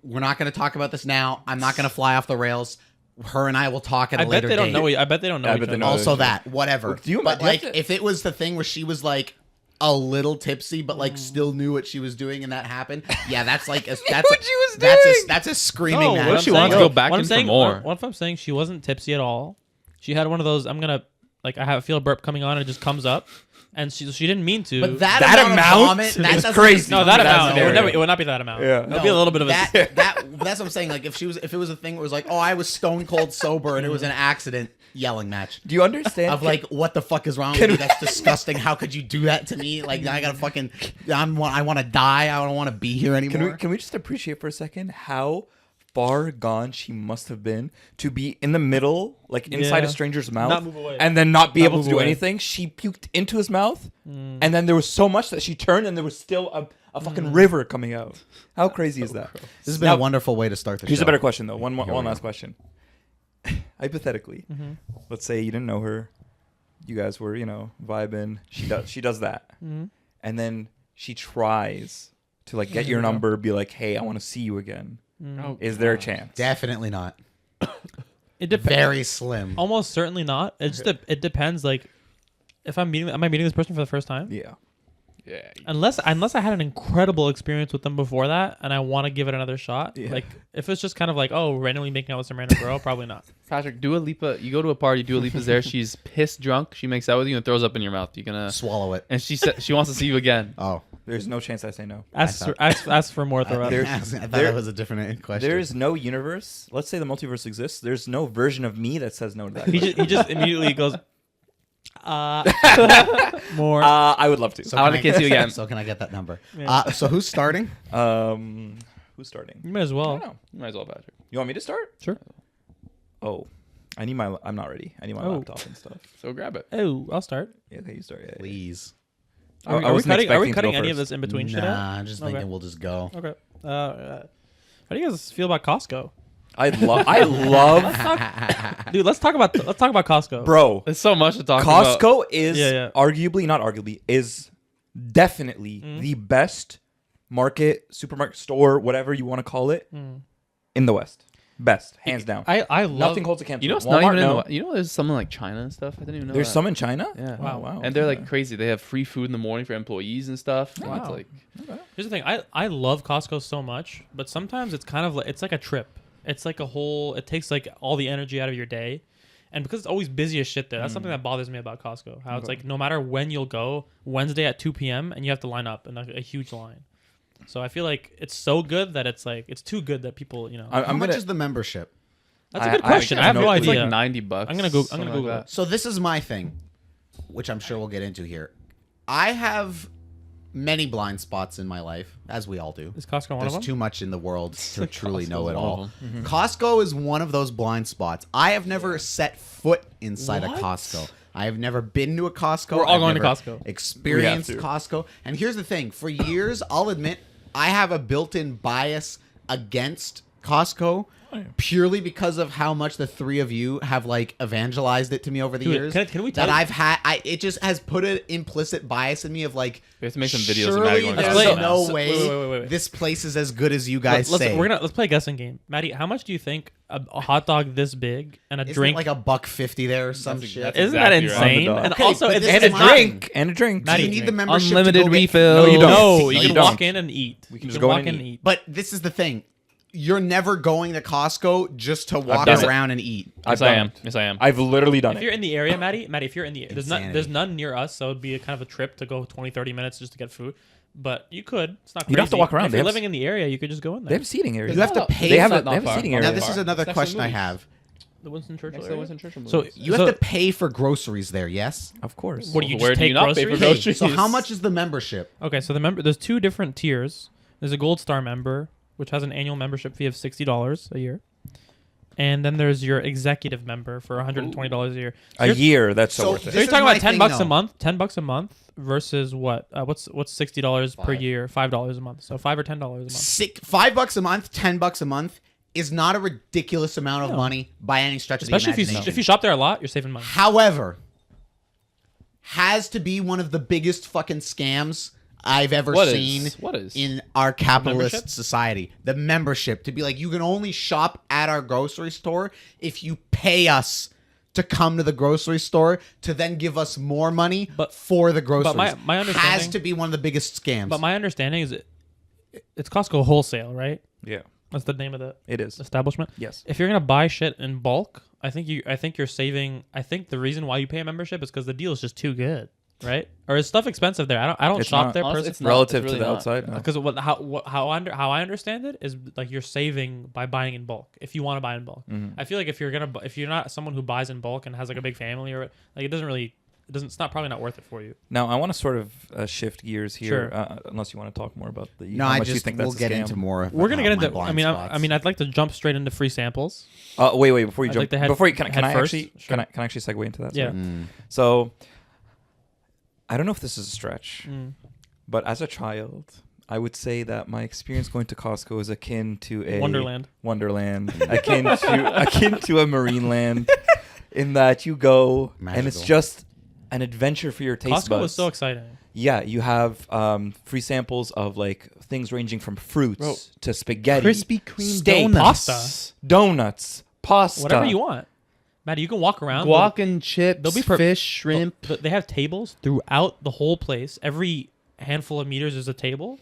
Speaker 1: we're not going to talk about this now. I'm not going to fly off the rails. Her and I will talk at a
Speaker 3: I bet
Speaker 1: later
Speaker 3: they don't
Speaker 1: date.
Speaker 3: know. I bet they don't know.
Speaker 2: I
Speaker 3: each
Speaker 2: bet they
Speaker 3: other.
Speaker 2: know.
Speaker 1: Also that, whatever.
Speaker 2: Do you-
Speaker 1: but
Speaker 2: do you
Speaker 1: like,
Speaker 2: have to-
Speaker 1: if it was the thing where she was like a little tipsy, but like still knew what she was doing, and that happened, yeah, that's like that's
Speaker 2: what she was
Speaker 1: that's
Speaker 2: doing.
Speaker 1: that's a screaming
Speaker 3: No,
Speaker 1: match.
Speaker 3: what
Speaker 4: What if she wants to go back
Speaker 3: what I'm
Speaker 4: in for
Speaker 3: saying,
Speaker 4: more?
Speaker 3: What if I'm saying she wasn't tipsy at all? She had one of those. I'm gonna like I feel a burp coming on and it just comes up, and she didn't mean to.
Speaker 1: But that
Speaker 2: That
Speaker 1: amount of
Speaker 2: amount
Speaker 1: vomit, that
Speaker 2: is
Speaker 1: doesn't
Speaker 2: crazy.
Speaker 3: no, that
Speaker 2: That's
Speaker 3: amount. It would,
Speaker 2: scary.
Speaker 3: never, it would not be that amount.
Speaker 2: Yeah.
Speaker 3: It would be a little bit of a.
Speaker 1: that's what I'm saying. Like if it was a thing where it was like, oh, I was stone cold sober and it was an accident, yelling match.
Speaker 2: Do you understand?
Speaker 1: Of like, what the fuck is wrong with you? That's disgusting. How could you do that to me? Like, I gotta fucking, I want to die. I don't want to be here anymore.
Speaker 2: Can we just appreciate for a second how far gone she must have been to be in the middle, like inside
Speaker 3: Yeah.
Speaker 2: a stranger's mouth,
Speaker 3: Not move away.
Speaker 2: and then not be
Speaker 3: Not
Speaker 2: able
Speaker 3: move
Speaker 2: to do
Speaker 3: away.
Speaker 2: anything? She puked into his mouth, and then there was so much that she turned, and there was still a fucking river coming out. How crazy is that?
Speaker 1: This has been
Speaker 2: Now,
Speaker 1: a wonderful way to start the
Speaker 2: Here's
Speaker 1: show.
Speaker 2: a better question though. One
Speaker 1: we
Speaker 2: last
Speaker 1: go.
Speaker 2: question. Hypothetically, let's say you didn't know her, you guys were vibing. She does that, and then she tries to like get your number, be like, hey, I want to see you again.
Speaker 4: Oh,
Speaker 2: Is there a chance?
Speaker 1: Definitely not.
Speaker 3: It depends.
Speaker 1: Very slim.
Speaker 3: Almost certainly not. It just it depends. Like, if am I meeting this person for the first time?
Speaker 2: Yeah.
Speaker 4: yeah.
Speaker 3: Unless I had an incredible experience with them before that, and I want to give it another shot.
Speaker 2: Yeah.
Speaker 3: Like, if it's just kind of like, oh, randomly making out with some random girl, probably not.
Speaker 4: Patrick, Dua Lipa. You go to a party. Dua Lipa's there. She's pissed drunk. She makes out with you and throws up in your mouth. You gonna?
Speaker 1: Swallow it.
Speaker 4: And she said she wants to see you again.
Speaker 1: Oh,
Speaker 2: There's no chance I say no.
Speaker 3: Ask for more throw up.
Speaker 2: There-
Speaker 1: I thought
Speaker 2: there-
Speaker 1: that was a different question.
Speaker 2: There is no universe. Let's say the multiverse exists. There's no version of me that says no to that.
Speaker 3: He just immediately goes, more.
Speaker 2: I would love to.
Speaker 1: So
Speaker 4: I want
Speaker 1: can
Speaker 4: to kiss you again.
Speaker 1: So can I get that number?
Speaker 3: Yeah.
Speaker 1: So who's starting?
Speaker 2: Who's starting?
Speaker 3: You might as
Speaker 2: I
Speaker 3: well.
Speaker 2: don't know.
Speaker 4: You might as well, Patrick.
Speaker 2: You want me to start?
Speaker 3: Sure.
Speaker 2: Oh, I need my. I'm not ready. I need my
Speaker 3: Oh.
Speaker 2: laptop and stuff.
Speaker 4: So grab it.
Speaker 3: Oh, I'll start.
Speaker 2: Yeah, okay, you start. Yeah, yeah.
Speaker 1: Please.
Speaker 3: Are we
Speaker 2: wasn't
Speaker 3: cutting? Are we
Speaker 2: expecting to
Speaker 3: cutting
Speaker 2: go
Speaker 3: any of
Speaker 2: first.
Speaker 3: this in between shit out?
Speaker 1: Nah, I'm just thinking
Speaker 3: Okay.
Speaker 1: we'll just go.
Speaker 3: Okay. How do you guys feel about Costco?
Speaker 2: I love,
Speaker 3: Dude, let's talk about Costco.
Speaker 2: bro.
Speaker 4: There's so much to talk about.
Speaker 2: Costco is
Speaker 3: Yeah.
Speaker 2: arguably, not arguably, is definitely the best market, supermarket, store, whatever you want to call it, in the West. Best, hands down.
Speaker 3: I love
Speaker 2: Nothing holds a candle.
Speaker 4: You know, it's
Speaker 2: Walmart,
Speaker 4: not even
Speaker 2: no.
Speaker 4: in the, you know, there's something like China and stuff. I didn't even know.
Speaker 2: There's
Speaker 4: that.
Speaker 2: some in China.
Speaker 4: Yeah.
Speaker 2: Wow.
Speaker 4: And they're like crazy. They have free food in the morning for employees and stuff. And
Speaker 3: Wow.
Speaker 4: It's like,
Speaker 3: Here's the thing. I love Costco so much, but sometimes it's kind of like it's like a trip. It's like a whole. It takes like all the energy out of your day, and because it's always busy as shit there. That's something that bothers me about Costco. How it's like no matter when you'll go, Wednesday at 2 p.m. and you have to line up in a huge line. So I feel like it's so good that it's like it's too good that people
Speaker 1: How
Speaker 2: I'm
Speaker 1: much
Speaker 2: gonna.
Speaker 1: is the membership?
Speaker 3: That's a good question. I have no
Speaker 4: it's
Speaker 3: idea.
Speaker 4: like $90.
Speaker 3: I'm gonna go. I'm
Speaker 4: something
Speaker 3: gonna
Speaker 4: like
Speaker 3: Google
Speaker 4: that.
Speaker 3: it.
Speaker 1: So this is my thing, which I'm sure we'll get into here. I have many blind spots in my life, as we all do.
Speaker 3: Is Costco one
Speaker 1: There's
Speaker 3: of them?
Speaker 1: too much in the world to truly know
Speaker 4: Costco's
Speaker 1: it
Speaker 4: one
Speaker 1: all.
Speaker 4: of
Speaker 1: Costco is one of those blind spots. I have never set foot inside
Speaker 3: What?
Speaker 1: a Costco. I have never been to a Costco.
Speaker 3: We're all
Speaker 1: I've
Speaker 3: going to
Speaker 1: never
Speaker 3: Costco.
Speaker 1: Experienced
Speaker 2: We have to.
Speaker 1: Costco. And here's the thing: for years, I'll admit, I have a built-in bias against Costco
Speaker 2: Oh, yeah.
Speaker 1: purely because of how much the three of you have like evangelized it to me over the
Speaker 3: Dude,
Speaker 1: years.
Speaker 3: can we tell
Speaker 1: that
Speaker 3: you-
Speaker 1: I've had? It just has put an implicit bias in me of like.
Speaker 4: We have to make some videos of Matty
Speaker 1: Surely
Speaker 4: going to
Speaker 1: there's
Speaker 3: Let's
Speaker 4: Costco
Speaker 3: play-
Speaker 4: now.
Speaker 1: no
Speaker 3: So-
Speaker 1: way
Speaker 3: wait.
Speaker 1: this place is as good as you guys say.
Speaker 3: Let's play a guessing game. Maddie, how much do you think a hot dog this big and a
Speaker 1: Isn't
Speaker 3: drink?
Speaker 1: it like $1.50 there or some
Speaker 4: That's-
Speaker 1: shit?
Speaker 4: that's
Speaker 3: Isn't that
Speaker 4: exactly right.
Speaker 3: insane?
Speaker 2: On the
Speaker 3: And
Speaker 2: dog.
Speaker 1: Okay,
Speaker 3: also,
Speaker 1: but
Speaker 3: it's
Speaker 1: this
Speaker 2: And
Speaker 1: is
Speaker 2: a
Speaker 1: my
Speaker 2: drink. And a drink.
Speaker 1: Do you
Speaker 3: Maddie,
Speaker 1: need the membership
Speaker 4: Unlimited
Speaker 1: to go
Speaker 4: refill.
Speaker 2: No, you don't.
Speaker 3: No,
Speaker 2: No,
Speaker 3: you
Speaker 2: you
Speaker 3: can
Speaker 2: don't.
Speaker 3: walk in and eat.
Speaker 2: We can
Speaker 3: You
Speaker 2: just
Speaker 3: can
Speaker 2: go
Speaker 3: walk
Speaker 2: in and
Speaker 3: in and eat.
Speaker 1: But this is the thing. You're never going to Costco just to walk
Speaker 2: done it.
Speaker 1: around and eat.
Speaker 4: Yes, I am. Yes, I am.
Speaker 2: I've literally done
Speaker 3: If
Speaker 2: it.
Speaker 3: you're in the area, Maddie, if you're in the
Speaker 1: Insanity.
Speaker 3: there's none near us, so it'd be a kind of a trip to go 20, 30 minutes just to get food. But you could. It's not crazy.
Speaker 2: You don't have to walk around.
Speaker 3: If
Speaker 2: They
Speaker 3: you're
Speaker 2: have
Speaker 3: living in the area, you could just go in
Speaker 2: They
Speaker 3: there.
Speaker 2: have seating areas.
Speaker 1: You have to pay.
Speaker 2: They have
Speaker 1: for-
Speaker 2: a- they have a seating
Speaker 1: Now
Speaker 2: area.
Speaker 1: this is another
Speaker 4: It's
Speaker 1: question I
Speaker 4: actually
Speaker 1: have.
Speaker 3: The Winston Churchill
Speaker 4: Next to
Speaker 3: area.
Speaker 4: Winston Churchill
Speaker 3: So
Speaker 4: movies.
Speaker 1: You have to pay for groceries there, yes?
Speaker 2: Of course.
Speaker 3: What do you
Speaker 4: Where
Speaker 3: just
Speaker 4: do you
Speaker 3: take
Speaker 4: not pay for
Speaker 3: groceries?
Speaker 4: groceries?
Speaker 1: So how much is the membership?
Speaker 3: Okay, so there's two different tiers. There's a Gold Star member, which has an annual membership fee of $60 a year, and then there's your executive member for $120 a year. So
Speaker 2: A
Speaker 3: you're-
Speaker 2: year, that's so
Speaker 1: So
Speaker 2: worth
Speaker 3: So
Speaker 2: it.
Speaker 3: you're
Speaker 1: This
Speaker 3: talking
Speaker 1: is
Speaker 3: about
Speaker 1: my
Speaker 3: $10
Speaker 1: thing,
Speaker 3: bucks a
Speaker 1: though.
Speaker 3: month, versus what? What's $60 per
Speaker 4: Five.
Speaker 3: year? $5 a month. So $5 or $10 a month.
Speaker 1: $5 a month, $10 a month is not a ridiculous amount of
Speaker 3: No.
Speaker 1: money by any stretch
Speaker 3: Especially
Speaker 1: of the imagination.
Speaker 3: if you shop there a lot, you're saving money.
Speaker 1: However, has to be one of the biggest fucking scams I've ever
Speaker 4: What is?
Speaker 1: seen
Speaker 4: What is?
Speaker 1: in our capitalist
Speaker 3: membership?
Speaker 1: society. The membership, to be like, you can only shop at our grocery store if you pay us to come to the grocery store to then give us more money
Speaker 3: But-
Speaker 1: for the groceries.
Speaker 3: my
Speaker 1: has
Speaker 3: understanding-
Speaker 1: to be one of the biggest scams.
Speaker 3: But my understanding is it's Costco wholesale, right?
Speaker 2: Yeah,
Speaker 3: That's the name of the
Speaker 2: it is.
Speaker 3: establishment.
Speaker 2: Yes.
Speaker 3: If you're gonna buy shit in bulk, I think you're saving. I think the reason why you pay a membership is because the deal is just too good, right? Or is stuff expensive there? I don't
Speaker 2: It's
Speaker 3: shop
Speaker 2: not.
Speaker 3: there
Speaker 4: Honestly,
Speaker 3: personally.
Speaker 4: it's not.
Speaker 2: Relative
Speaker 4: It's
Speaker 2: to
Speaker 4: really
Speaker 2: the
Speaker 4: not.
Speaker 2: outside. no.
Speaker 3: Because how I understand it is like you're saving by buying in bulk if you want to buy in bulk.
Speaker 2: Mhm.
Speaker 3: I feel like if you're not someone who buys in bulk and has like a big family or like it's probably not worth it for you.
Speaker 2: Now I want to sort of shift gears here,
Speaker 3: Sure.
Speaker 2: unless you want to talk more about the.
Speaker 1: no,
Speaker 2: how
Speaker 1: I
Speaker 2: much you
Speaker 1: just
Speaker 2: think
Speaker 1: we'll
Speaker 2: that's a
Speaker 1: get
Speaker 2: scam.
Speaker 1: into more. Of
Speaker 3: We're gonna get
Speaker 1: my
Speaker 3: into.
Speaker 1: blind spots.
Speaker 3: I'd like to jump straight into free samples.
Speaker 2: Wait, before you
Speaker 3: I'd
Speaker 2: jump,
Speaker 3: like to head-
Speaker 2: before you can
Speaker 3: head
Speaker 2: I
Speaker 3: first?
Speaker 2: actually
Speaker 3: Sure.
Speaker 2: can I actually segue into that?
Speaker 3: Yeah.
Speaker 2: Sorry.
Speaker 1: Mm.
Speaker 2: So, I don't know if this is a stretch,
Speaker 3: Mm.
Speaker 2: but as a child, I would say that my experience going to Costco is akin to a
Speaker 3: Wonderland.
Speaker 2: akin to a marine land, in that you go and it's
Speaker 1: Magical.
Speaker 2: just an adventure for your taste
Speaker 3: Costco
Speaker 2: buds.
Speaker 3: was so exciting.
Speaker 2: Yeah, you have free samples of like things ranging from fruits
Speaker 4: Bro,
Speaker 2: to spaghetti,
Speaker 4: Krispy Kreme
Speaker 2: steak,
Speaker 4: donuts.
Speaker 3: Pasta.
Speaker 2: donuts, pasta,
Speaker 3: Whatever you want. Maddie, you can walk around.
Speaker 4: Guac and chips,
Speaker 3: they'll be
Speaker 4: fish, shrimp.
Speaker 3: They have tables throughout the whole place. Every handful of meters is a table,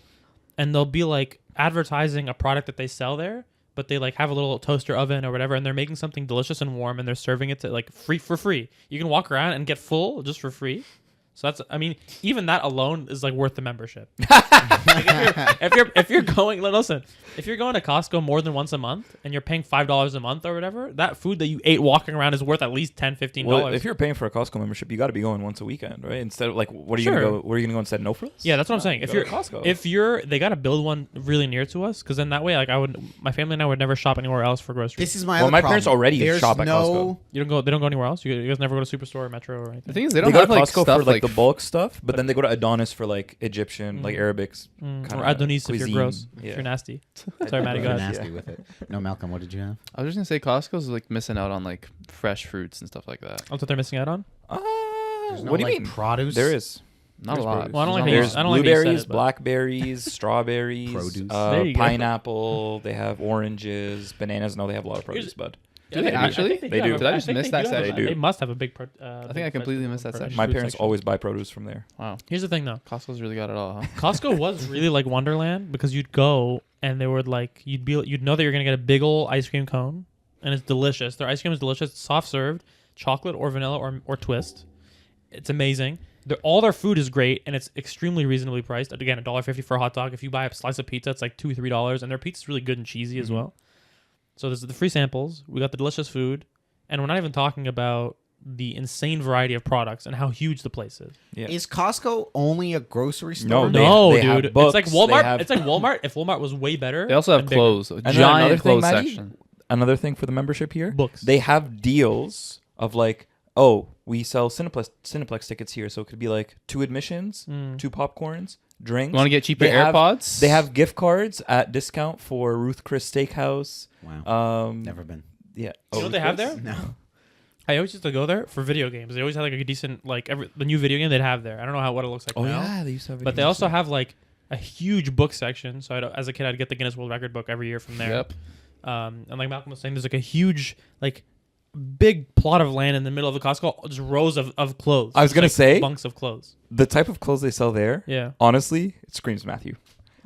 Speaker 3: and they'll be like advertising a product that they sell there. But they like have a little toaster oven or whatever, and they're making something delicious and warm, and they're serving it to like for free. You can walk around and get full just for free. So that's, I mean, even that alone is like worth the membership. Like if you're going, listen, if you're going to Costco more than once a month and you're paying $5 a month or whatever, that food that you ate walking around is worth at least $10, $15.
Speaker 2: Well, if you're paying for a Costco membership, you got to be going once a weekend, right? Instead of like, what are you
Speaker 3: Sure.
Speaker 2: gonna go? Where are you gonna go instead? No frills?
Speaker 3: Yeah, that's what I'm saying. If
Speaker 2: go
Speaker 3: you're
Speaker 2: to Costco.
Speaker 3: they got to build one really near to us, because then that way, like my family and I would never shop anywhere else for groceries.
Speaker 1: This is my.
Speaker 2: Well,
Speaker 1: other
Speaker 2: my parents
Speaker 1: problem.
Speaker 2: already
Speaker 1: There's
Speaker 2: shop at
Speaker 1: no,
Speaker 3: They don't go anywhere else. You guys never go to Superstore or Metro or anything.
Speaker 4: The thing is,
Speaker 2: They
Speaker 4: they don't
Speaker 2: go
Speaker 4: have
Speaker 2: to
Speaker 4: like
Speaker 2: Costco
Speaker 4: stuff
Speaker 2: for like the bulk stuff, but then they go to Adonis for like Egyptian, like Arabics,
Speaker 3: or
Speaker 2: kinda
Speaker 3: Adonis if
Speaker 2: cuisine.
Speaker 3: you're gross,
Speaker 2: Yeah.
Speaker 3: if you're nasty. Sorry, Maddie, go
Speaker 1: You're
Speaker 3: ahead.
Speaker 1: nasty with it. No, Malcolm, what did you have?
Speaker 4: I was just gonna say Costco's like missing out on like fresh fruits and stuff like that.
Speaker 3: That's what they're missing out on.
Speaker 1: There's no,
Speaker 2: What do you
Speaker 1: like,
Speaker 2: mean?
Speaker 1: Produce.
Speaker 2: There is.
Speaker 4: Not
Speaker 2: There's
Speaker 4: a lot.
Speaker 2: produce.
Speaker 3: Well, I don't like
Speaker 4: There's
Speaker 3: how you-
Speaker 2: There's
Speaker 3: I don't like how you said
Speaker 2: blueberries,
Speaker 3: it, but-
Speaker 2: blackberries, strawberries,
Speaker 1: Produce.
Speaker 3: There you go.
Speaker 2: pineapple. They have oranges, bananas. No, they have a lot of produce, bud.
Speaker 4: Do they actually?
Speaker 2: They do.
Speaker 4: Did I just miss that section?
Speaker 2: They do.
Speaker 3: They must have a big.
Speaker 4: I think I completely missed that section.
Speaker 2: My parents always buy produce from there.
Speaker 4: Wow,
Speaker 3: Here's the thing, though.
Speaker 4: Costco's really got it all, huh?
Speaker 3: Costco was really like Wonderland, because you'd go and they would like you'd know that you're gonna get a big old ice cream cone, and it's delicious. Their ice cream is delicious, it's soft served, chocolate or vanilla or twist. It's amazing. All their food is great, and it's extremely reasonably priced. Again, $1.50 for a hot dog. If you buy a slice of pizza, it's like $2-3, and their pizza's really good and cheesy as well. So there's the free samples. We got the delicious food, and we're not even talking about the insane variety of products and how huge the place is.
Speaker 2: Yeah.
Speaker 1: Is Costco only a grocery
Speaker 2: No,
Speaker 1: store?
Speaker 3: No,
Speaker 2: they have
Speaker 3: dude.
Speaker 2: books,
Speaker 3: it's like
Speaker 2: they
Speaker 3: Walmart.
Speaker 2: have-
Speaker 3: It's like Walmart. If Walmart was way better,
Speaker 4: They also have
Speaker 3: and bigger.
Speaker 4: clothes, a
Speaker 2: And then another
Speaker 4: giant
Speaker 2: thing,
Speaker 4: clothes
Speaker 2: Matty,
Speaker 4: section.
Speaker 2: Another thing for the membership here,
Speaker 3: Books.
Speaker 2: they have deals of like, oh, we sell Cineplex tickets here, so it could be like 2 admissions, 2 popcorns, drinks.
Speaker 4: You want to get cheaper
Speaker 2: They have-
Speaker 4: AirPods?
Speaker 2: They have gift cards at discount for Ruth Chris Steakhouse.
Speaker 1: Wow. Never been.
Speaker 2: Yeah.
Speaker 3: You know what they have there?
Speaker 1: No.
Speaker 3: I always used to go there for video games. They always had like a decent the new video game they'd have there. I don't know what it looks like
Speaker 2: Oh
Speaker 3: now.
Speaker 2: yeah, they used to have.
Speaker 3: But they also have like a huge book section. So as a kid, I'd get the Guinness World Record book every year from there.
Speaker 4: Yep.
Speaker 3: And like Malcolm was saying, there's like a huge big plot of land in the middle of the Costco, just rows of clothes.
Speaker 2: I was
Speaker 3: Just,
Speaker 2: gonna
Speaker 3: like,
Speaker 2: say-
Speaker 3: bunks of clothes.
Speaker 2: the type of clothes they sell there.
Speaker 3: Yeah.
Speaker 2: Honestly, it screams Matthew.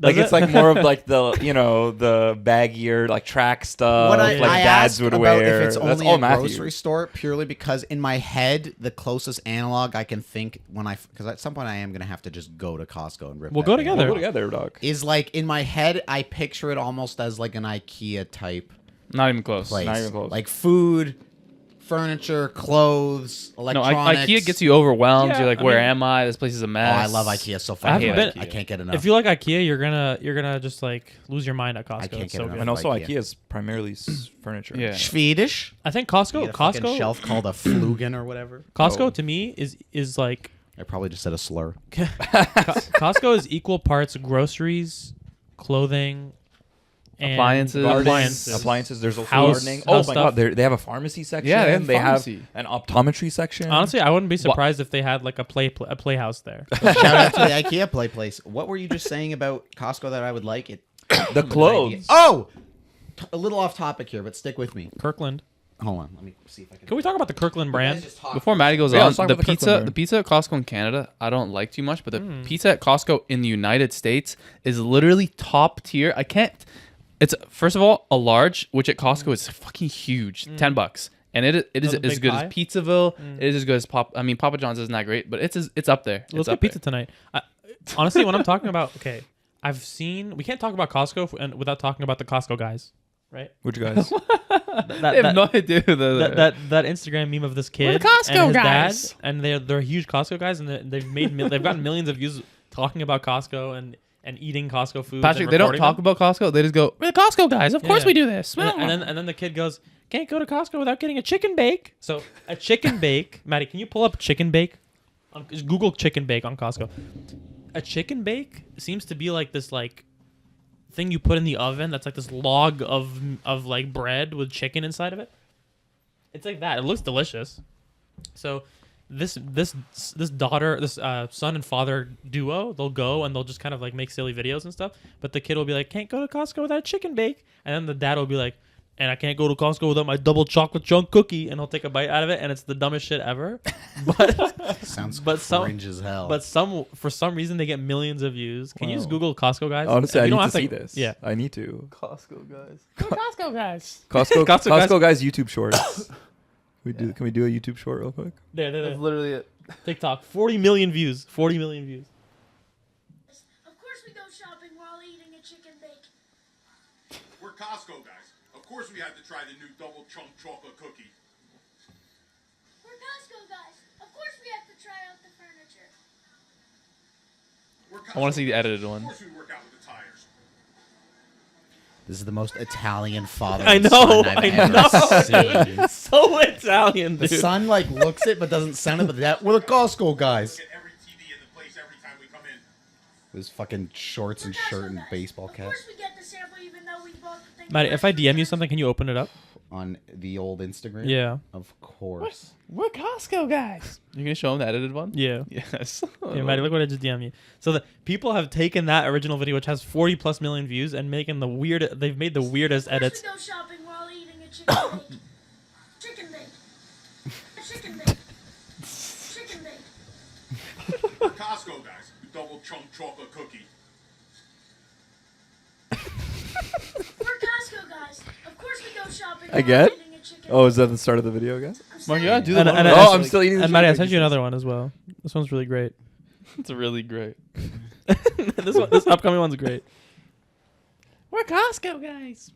Speaker 3: Does
Speaker 2: Like it's
Speaker 3: it?
Speaker 2: like more of like the the baggier like track stuff
Speaker 1: What
Speaker 2: like
Speaker 1: I
Speaker 2: dads
Speaker 1: ask
Speaker 2: would
Speaker 1: about
Speaker 2: wear.
Speaker 1: if it's
Speaker 2: That's
Speaker 1: only
Speaker 2: all
Speaker 1: a
Speaker 2: Matthew.
Speaker 1: grocery store purely because in my head the closest analog I can think because at some point I am gonna have to just go to Costco and rip.
Speaker 3: We'll
Speaker 1: that
Speaker 3: go
Speaker 1: thing
Speaker 3: together.
Speaker 2: We'll
Speaker 1: off.
Speaker 2: go together, dog.
Speaker 1: Is like in my head I picture it almost as like an IKEA type
Speaker 4: Not even close.
Speaker 1: place,
Speaker 2: Not even close.
Speaker 1: like food, furniture, clothes,
Speaker 4: No,
Speaker 1: electronics.
Speaker 4: IKEA gets you overwhelmed.
Speaker 3: Yeah,
Speaker 4: You're like,
Speaker 3: I
Speaker 4: where
Speaker 3: mean-
Speaker 4: am I? This place is a
Speaker 1: Oh,
Speaker 4: mess.
Speaker 1: I love IKEA so
Speaker 3: I
Speaker 1: far.
Speaker 3: haven't been-
Speaker 1: I can't get enough.
Speaker 3: If you like IKEA, you're gonna just like lose your mind at Costco.
Speaker 1: I can't
Speaker 3: It's
Speaker 1: get
Speaker 3: so
Speaker 1: enough.
Speaker 3: good.
Speaker 2: And also
Speaker 1: IKEA.
Speaker 2: IKEA is primarily furniture.
Speaker 4: Yeah.
Speaker 1: Swedish.
Speaker 3: I think
Speaker 1: You
Speaker 3: Costco.
Speaker 1: get a fucking
Speaker 3: Costco.
Speaker 1: shelf called a Flugen or whatever.
Speaker 3: Costco
Speaker 2: Oh.
Speaker 3: to me is like
Speaker 1: I probably just said a slur.
Speaker 3: Costco is equal parts groceries, clothing, and
Speaker 4: Appliances.
Speaker 2: Appliances. There's also
Speaker 3: House-
Speaker 2: gardening.
Speaker 3: house
Speaker 2: Oh my
Speaker 3: stuff.
Speaker 2: god, they have a pharmacy section.
Speaker 4: Yeah, they have
Speaker 2: they have
Speaker 4: pharmacy.
Speaker 2: an optometry section.
Speaker 3: Honestly, I wouldn't be surprised if they had like a playhouse there.
Speaker 1: Shout out to the IKEA play place. What were you just saying about Costco that I would like? It
Speaker 2: the clothes.
Speaker 1: Oh, a little off topic here, but stick with me.
Speaker 3: Kirkland.
Speaker 1: Hold on, let me see if I can.
Speaker 3: Can we talk about the Kirkland brand?
Speaker 4: Before Matty goes
Speaker 2: Yeah,
Speaker 4: on,
Speaker 2: let's talk
Speaker 4: the
Speaker 2: about the
Speaker 4: pizza,
Speaker 2: Kirkland
Speaker 4: the pizza at Costco in Canada, I don't like too much, but the pizza at Costco in the United States is literally top tier. I can't. It's first of all a large, which at Costco is fucking huge, $10, and it is
Speaker 3: Oh, the
Speaker 4: as
Speaker 3: big
Speaker 4: good
Speaker 3: pie?
Speaker 4: as Pizzaville. It is as good as Papa John's isn't that great, but it's up there.
Speaker 3: Let's
Speaker 4: It's
Speaker 3: get
Speaker 4: up
Speaker 3: pizza tonight. Honestly, when I'm talking about I've seen. We can't talk about Costco without talking about the Costco guys, right?
Speaker 2: Which guys?
Speaker 4: There. They have no idea who
Speaker 3: That Instagram meme of this kid
Speaker 4: the Costco
Speaker 3: and his
Speaker 4: guys.
Speaker 3: dad, and they're huge Costco guys, and they've gotten millions of views talking about Costco and eating Costco food.
Speaker 4: Patrick,
Speaker 3: and
Speaker 4: they don't
Speaker 3: recording
Speaker 4: talk
Speaker 3: them.
Speaker 4: about Costco. They just go, we're the Costco guys. Of course
Speaker 3: Yeah.
Speaker 4: we do this.
Speaker 3: And then the kid goes, can't go to Costco without getting a chicken bake. So a chicken bake, Matty, can you pull up chicken bake? Just Google chicken bake on Costco. A chicken bake seems to be like this thing you put in the oven that's like this log of like bread with chicken inside of it. It's like that. It looks delicious. So this son and father duo, they'll go and they'll just kind of like make silly videos and stuff. But the kid will be like, can't go to Costco without chicken bake. And then the dad will be like, and I can't go to Costco without my double chocolate chunk cookie. And he'll take a bite out of it, and it's the dumbest shit ever. But
Speaker 1: Sounds
Speaker 3: but some-
Speaker 1: cringe as hell.
Speaker 3: but for some reason they get millions of views. Can you just
Speaker 2: Wow.
Speaker 3: Google Costco guys?
Speaker 2: Honestly,
Speaker 3: And
Speaker 2: I
Speaker 3: you
Speaker 2: need
Speaker 3: don't
Speaker 2: to
Speaker 3: have
Speaker 2: see this.
Speaker 3: Yeah.
Speaker 2: I need to.
Speaker 4: Costco guys.
Speaker 3: Costco guys.
Speaker 2: Costco guys YouTube shorts. Can we do a YouTube short real quick?
Speaker 3: There.
Speaker 4: That's literally it.
Speaker 3: TikTok, 40 million views. 40 million views.
Speaker 5: Of course we go shopping while eating a chicken bake.
Speaker 6: We're Costco guys. Of course we had to try the new double chunk chocolate cookie.
Speaker 5: We're Costco guys. Of course we have to try out the furniture.
Speaker 6: We're
Speaker 4: I want to see the
Speaker 6: guys.
Speaker 4: edited one.
Speaker 6: Of course we work out with the tires.
Speaker 1: this is the most Italian father.
Speaker 3: I
Speaker 1: and
Speaker 3: know,
Speaker 1: son I've
Speaker 3: I
Speaker 1: ever
Speaker 3: know.
Speaker 1: seen.
Speaker 3: So Italian,
Speaker 1: The
Speaker 3: dude.
Speaker 1: son like looks it but doesn't sound it. But that we're the Costco guys.
Speaker 6: Get every TV in the place every time we come in.
Speaker 1: His fucking shorts and
Speaker 5: We're Costco
Speaker 1: shirt and
Speaker 5: guys.
Speaker 1: baseball
Speaker 5: Of
Speaker 1: cap
Speaker 5: course we get the sample even though we bought the thing.
Speaker 3: Matty, if I DM you something, can you open it up?
Speaker 1: on the old Instagram.
Speaker 3: Yeah.
Speaker 1: of course.
Speaker 4: We're Costco guys. You're going to show them the edited one?
Speaker 3: Yeah.
Speaker 4: Yes.
Speaker 3: Yeah, Matty, look what I just DM you. So the people have taken that original video, which has 40 plus million views, and they've made the weirdest
Speaker 5: Of course
Speaker 3: edits.
Speaker 5: we go shopping while eating a chicken bake. Chicken bake. Chicken bake. Chicken bake.
Speaker 6: We're Costco guys. Double chunk chocolate cookie.
Speaker 5: We're Costco guys. Of course we go shopping
Speaker 2: Again?
Speaker 5: while eating a chicken
Speaker 2: Oh, is that the start of the video again?
Speaker 5: I'm
Speaker 4: Mark,
Speaker 5: saying-
Speaker 4: yeah, do the
Speaker 3: And-
Speaker 4: one
Speaker 3: and-
Speaker 4: where
Speaker 3: and-
Speaker 2: Oh,
Speaker 4: it's
Speaker 2: I'm still eating the
Speaker 3: And Matty, I
Speaker 2: chicken
Speaker 3: sent you
Speaker 2: bake.
Speaker 3: another one as well. This one's really great.
Speaker 4: It's really great.
Speaker 3: This upcoming one's great.
Speaker 4: We're Costco guys.